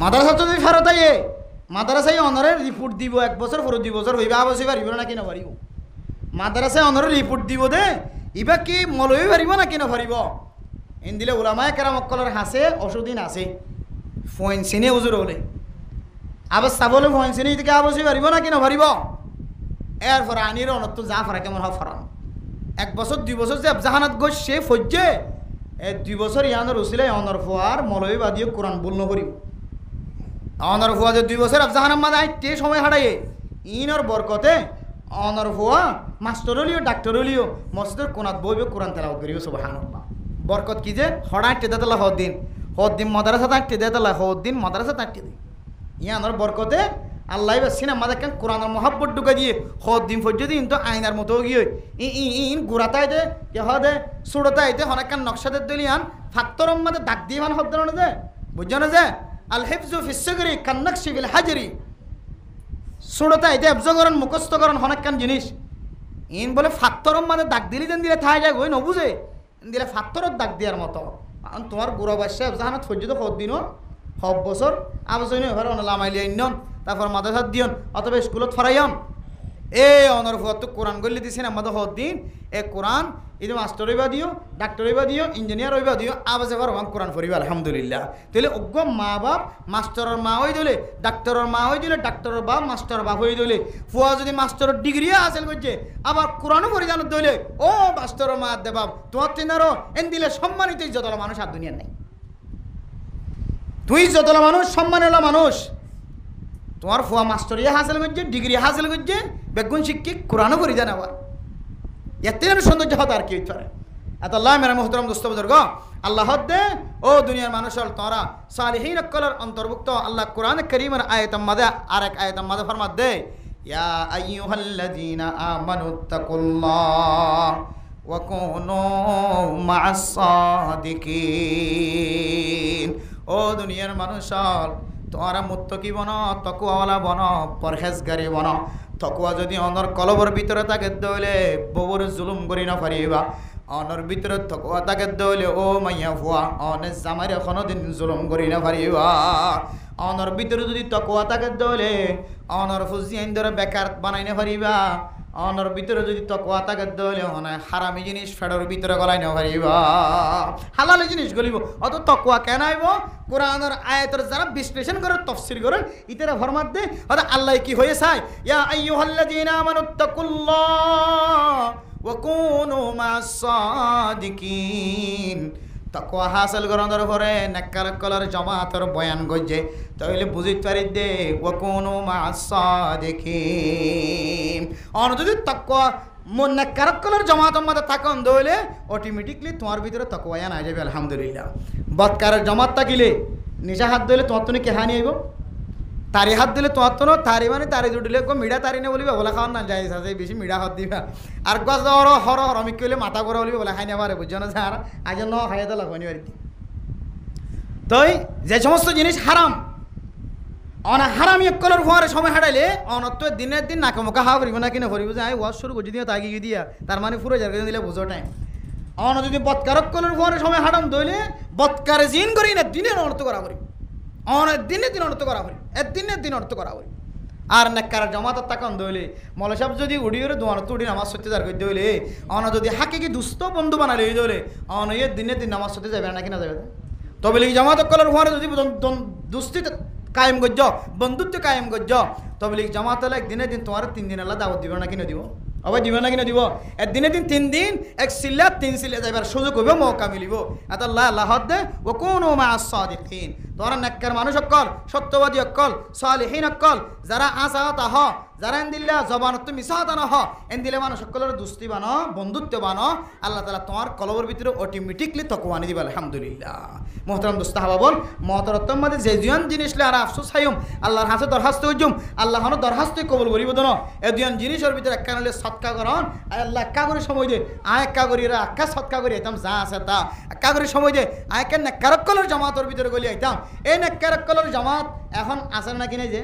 মাদ্রাসা যদি ফেরত আইয়ে মাদ্রাসায় অনরের রিপোর্ট দিব 1 বছর পুরো 2 বছর হইবা আবশ্যই পারিব না কিনা পারিব মাদ্রাসায় অনরের রিপোর্ট দিব দে ইবা কি মলবি পারিব না কিনা পারিব ইন দিলে উলামায়ে কেরাম কলর হাসে ওষুদিন আছে ফোন সিনে হুজুর হলে আবার সাবলে ফোন সিনে থেকে আবশ্যই পারিব না কিনা পারিব এরপর আনির অনত্ব যা ফরা কেমন হয় ফরান 1 বছর 2 বছর যে জাহানাত গই সে ফজ্জে 2 বছর ইয়ানোর উসিলাই অনর ফুয়ার মলবি বাদিও কোরআন বলন করিব অনর ফুয়া যে 2 বছর জাহানাম মাদা আইতে সময় হারাইয়ে ইনর বরকতে অনর ফুয়া মাস্টার হলিও ডাক্তার হলিও মসজিদের কোনাত বইবে কোরআন তেলাওয়াত করিব সুবহানাল্লাহ বরকত কি যে হড়াইতে দেতলা হদ্দিন মাদ্রাসা তাকতে দেতলা হদ্দিন মাদ্রাসা তাকতে দে ইয়ানোর বরকতে আল্লাহ বাসিনা আমাদের কেন কোরআনের মহাব্বত ঢুকা দিয়ে হদ্দিন ফজ্জদি ইন তো আইনার মতো গিয়ে ইন গুড়াতাই দে কে হদে সুড়তাই দে হনাকান নকশাদের দলিয়ান ফাত্তরম মাদে দাগ দিয়ে মান হদ্দ না দে বুঝছো না যে আল হিফজু ফিস সিগরি কান্নাকশি ফিল হাজরি সুড়তাই দে এবজগরণ মুখস্থকরণ হনাকান জিনিস ইন বলে ফাত্তরম মাদে দাগ দিলি দেন দিলে থাই যায় গই নবুঝে দিলে ফাত্তরত দাগ দেওয়ার মতো তোমার গুড়া বাসা জাহানাত ফজ্জদ হদ্দিনও সব বছর আবশ্যক এবার লামাইলি আইন তারপর মাদ্রাসাত দিয়ন অথবা স্কুলত ফরাইয়ন অনর ফুয়াত কোরআন গল্লি দিছেন আমাদের হদ্দিন কোরআন ಇದು ಮಾಸ್ಟರ್ হইবা দিও ডাক্তার হইবা দিও ইঞ্জিনিয়ার হইবা দিও আবাজে বার ওয়ান কোরআন পড়িবা আলহামদুলিল্লাহ তাহলে অজ্ঞ মা বাপ মাস্টারের মা হই দিলে ডাক্তারের মা হই দিলে ডাক্তারের বাপ মাস্টার বাপ হই দিলে ফুয়া যদি মাস্টারের ডিগ্রি হাসিল করছে আবার কোরআনও পড়ি জানো দিলে ও মাস্টারের মা দে বাপ তোমার তিনারও এন দিলে সম্মানিত যতলা মানুষ আর দুনিয়ার নাই তুই যতলা মানুষ সম্মানলা মানুষ তোমার ফুয়া মাস্টারিয়া হাসিল করছে ডিগ্রি হাসিল করছে বেগুন শিক্ষিক কোরআনও পড়ি জানে আবার এতে সৌন্দর্য হতো আর কি হইতে পারে এত আল্লাহ মেরা মোহতরম দোস্ত বুজুর্গ আল্লাহ দে ও দুনিয়ার মানুষ তোরা সালিহিন কলর অন্তর্ভুক্ত আল্লাহ কোরআন করিমের আয়াত মাদে আরেক আয়াত মাদে ফরমাত দে ইয়া আইয়ুহাল্লাযীনা আমানুত্তাকুল্লাহ ওয়া কুনু মা'আস সাদিকিন ও দুনিয়ার মানুষ তোরা মুত্তাকি বনো তাকওয়াওয়ালা বনো পরহেজগারি বনো তকুয়া যদি অনর কলবর ভিতরে তাকে দইলে ববর জুলুম করি না পারিবা অনর ভিতরে তকুয়া তাকে দইলে ও মাইয়া ফুয়া অনে জামাই এখনো দিন জুলুম করি না পারিবা অনর ভিতরে যদি তকুয়া তাকে দইলে অনর ফুজি আইন্দরে বেকার বানাই না পারিবা অনর ভিতরে যদি তকুয়া তাকে দইলে অনে হারামি জিনিস ফেডর ভিতরে গলাই না পারিবা হালালি জিনিস গলিব অত তকুয়া কেন আইব কোরআনের আয়াতের যারা বিশ্লেষণ করে তাফসীর করে ইতারা ফরমাত দে আর আল্লাহ কি হয়ে চায় ইয়া আইয়ুহাল্লাযীনা আমানুত্তাকুল্লাহ ওয়া কুনু মা'আস সাদিকিন তাকওয়া হাসিল করার পরে নেককার কলার জামাতের বয়ান গজে তাহলে বুঝিতে পারি দে ওয়া কুনু মা'আস সাদিকিন আর যদি তাকওয়া মনে কারকলার জমাতের মধ্যে থাকুন দইলে অটোমেটিকলি তোমার ভিতরে তাকওয়া আনা যাবে আলহামদুলিল্লাহ বদকারের জমাত থাকিলে নিজে হাত দিলে তোমার তো কে হানি আইব তারি হাত দিলে তোমার তো তারি মানে তারি জুটিলে মিঠা তারি নে বলিবা বলা খাওয়ার না যাই আছে বেশি মিঠা হাত দিবা আর গাছ হর হর আমি কইলে মাথা করে বলিবা বলে খাই নেবারে বুঝছো না আর আজ ন খাইয়া তো লাগনি বাড়িতে তই যে সমস্ত জিনিস হারাম অনা হারামি কলর হওয়ার সময় হাঁটাইলে অনত দিনের দিন নাকে মুখা হাওয়া করিব না কিনা করিব যে আই ওয়াশ শুরু করছি দিয়ে তাকে গিয়ে দিয়া তার মানে পুরো জায়গা দিলে বুঝো টাইম অন যদি বৎকারক কলর হওয়ার সময় হাঁটান দইলে বৎকারে জিন করি না দিনের অর্থ করা করি অনেক দিনে দিন অর্থ করা করি দিনের দিন অর্থ করা করি আর নেককার জমাতের তাকান দইলে মৌলা সাহেব যদি উড়িয়ে দোয়ার তুড়ি নামাজ সত্যি দাঁড় করে দইলে অন যদি হাকে কি দুস্থ বন্ধু বানালে দইলে অন দিনের দিন নামাজ সত্যি যাবে না কিনা যাবে তবে জামাতক কলর হওয়ার যদি দুস্থি কায়েম গজ্জ বন্ধুত্ব কায়েম গজ্জ তবে জামাত এক দিনে দিন তোমার 3 দিন আল্লাহ দাওয়াত দিব না কিনা দিব আবার দিব না কিনা দিব দিনে দিন 3 দিন এক সিল্লা 3 সিল্লা যাইবার সুযোগ হইব মৌকা মিলিব এত আল্লাহ আল্লাহ দে ও কুনু মা'আস সাদিকিন তোরা নেককার মানুষ অকল সত্যবাদী অকল সালিহিন অকল যারা আসাত আহ যারা এন্দিল্লা জবানত মিসাত না হ এন্দিলে মানুষ সকলের দুস্তি বানো বন্ধুত্ব বানো আল্লাহ তাআলা তোমার কলবের ভিতরে অটোমেটিকলি তাকওয়া আনি দিবা আলহামদুলিল্লাহ মোহতারাম দোস্ত হাবাবল মহতরত্তম মাঝে যে জিয়ান জিনিস লে আর আফসোস হাইম আল্লাহর হাতে দরখাস্ত হইজুম আল্লাহ হন দরখাস্ত কবুল করিব দন এ দুয়ান জিনিসের ভিতরে একখান হলে সৎকা করন আল্লাহ একা করে সময় দে একা করি রা একা সৎকা করি আইতাম যা আছে তা একা করে সময় দে একা নেককারকলের জামাতের ভিতরে গলি আইতাম এই নেককারকলের জামাত এখন আছে না কিনে যে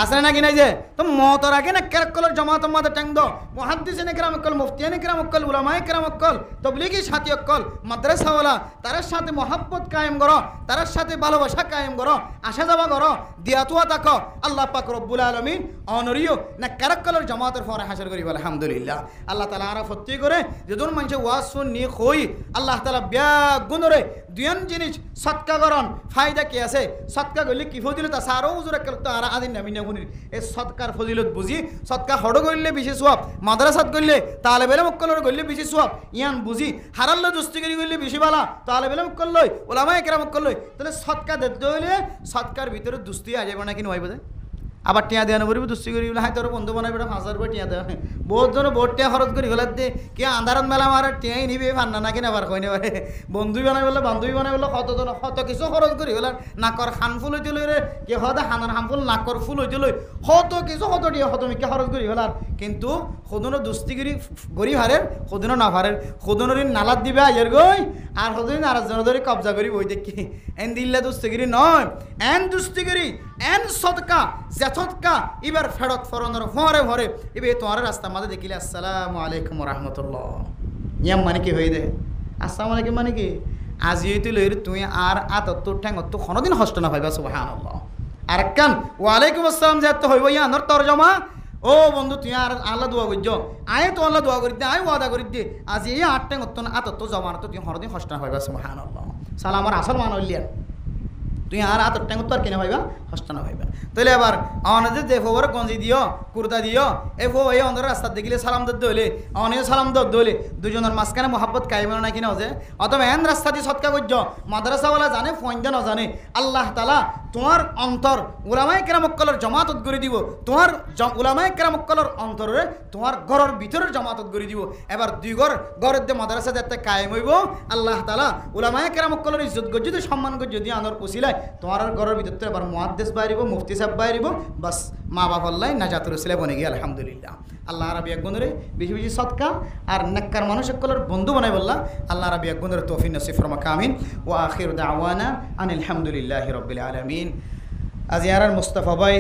আসলে নাকি নাই যে তো মতর আগে না কেরকলের জমাত মাদে ট্যাং দো মুহাদ্দিসিনে কিরাম অকল মুফতিয়ানে কিরাম অকল উলামায়ে কিরাম অকল তবলিগি সাথী অকল মাদ্রাসাওয়ালা তার সাথে মহব্বত কায়েম করো তার সাথে ভালোবাসা কায়েম করো আসা যাওয়া করো দিয়াতুয়া তাকো আল্লাহ পাক রব্বুল আলামিন অনরিও না কেরকলের জমাতের ফরে হাসর করি আলহামদুলিল্লাহ আল্লাহ তাআলা আরা ফত্তি করে যদুন মানুষ ওয়াজ শুনি কই আল্লাহ তাআলা বিয়া গুণরে দুয়ান জিনিস সৎকা করন ফায়দা কি আছে সৎকা গলি কি ফজিলত আছে আরো হুজুর একল তো আর আদিন নামি না শুনি এই সৎকার ফজিলত বুঝি সৎকা হড় করলে বেশি সোয়াব মাদ্রাসাত করলে তাহলে বেলে মক্কলর করলে বেশি সোয়াব ইয়ান বুঝি হারাল্লা দুস্তিগিরি করলে বেশি বালা তাহলে বেলে মক্কল লই ওলামায়ে কেরাম মক্কল লই তাহলে সৎকা দিতে হইলে সৎকার ভিতরে দুস্তি আ যাবে না কি নয় বোধ আবার টিয়া দেওয়া নবরিব দুস্তি করি বলে হাই তোর বন্ধু বানাবে 5,000 রুপয়া টিয়া দেওয়া বহুত জন বহুত টিয়া খরচ করি গলার দিয়ে কে আন্ধারত মেলা মারা টিয়াই নিবে ফান্না নাকি না বার কই নেবারে বন্ধুই বানাই বলে বান্ধবী বানাই বলে কত কিছু খরচ করি গলার নাকর খান ফুল হইতে লই রে কে হদা হানার হাম ফুল নাকর ফুল হইতে লই কত কিছু কত টিয়া কত মিকে খরচ করি গলার কিন্তু সদনো দুস্তিগিরি গরিব হারের সদনো না হারের সদনোর নালাত দিবে আইয়ের গই আর সদন আর জন ধরে কবজা করি বই দেখি এন দিল্লা দুস্তিগিরি নয় এন দুস্তিগিরি এন সদকা যে সদকা এবার ফেরত ফরনের ভরে ভরে এবার তোমার রাস্তা মাঝে দেখিলে আসসালামু আলাইকুম রহমতুল্লাহ ইয়াম মানে কি হয়ে দে আসসালামু আলাইকুম মানে কি আজি হইতে লইর তুই আর আতত্তর ঠ্যাঙত কোনোদিন হষ্ট না পাইবা সুবহানাল্লাহ আর কান ওয়ালাইকুম আসসালাম যে তো হইব ইয়ানোর তরজমা ও বন্ধু তুই আর আল্লাহ দোয়া করছ আয় তো আল্লাহ দোয়া করি দে আয় ওয়াদা করি দে আজি এই 8 ঠ্যাঙত আতত্তর জমা তো তুই কোনোদিন হষ্ট না পাইবা সুবহানাল্লাহ সালামার আসল মান হইলিয়ার তুই আর আতর ট্যাঙ্গ তো আর কিনে ভাইবা হস্ত না ভাইবা তাহলে আবার আমাদের যে ফোবর গঞ্জি দিও কুর্তা দিও এ ফো এই অন্ধের রাস্তা দেখিলে সালাম দর দইলে অনেক সালাম দর দইলে দুজনের মাঝখানে মোহাব্বত কায়েম না কিনা হচ্ছে অথবা এন রাস্তা দিয়ে সৎকা করছ মাদ্রাসাওয়ালা জানে ফইন্দা না জানে আল্লাহ তালা তোমার অন্তর উলামায়ে কেরামক্কলের জমাতত করে দিব তোমার উলামায়ে কেরামক্কলের অন্তরে তোমার ঘরের ভিতরের জমাতত করে দিব এবার দুই ঘরের যে মাদ্রাসা যাতে কায়েম হইব আল্লাহ তালা উলামায়ে কেরামক্কলের ইজ্জত গজ্জিত সম্মান গজ্জি আনর উসিলায় তোমার ঘরের ভিতরে এবার মুহাদ্দিস বাইরিব মুফতি সাহেব বাইরিব বাস মা বাবা আল্লাহ নাজাতুল উসিলা বনে গিয়ে আলহামদুলিল্লাহ আল্লাহ রাবি একগুণরে বেশি বেশি সৎকা আর নেককার মানুষ সকলের বন্ধু বানাই বললা আল্লাহ রাবি একগুণরে তৌফিক নসিব ফরমাক আমিন ও আখির দাওয়ানা আনিল হামদুলিল্লাহি রাব্বিল আলামিন। আজি আর মুস্তাফা ভাই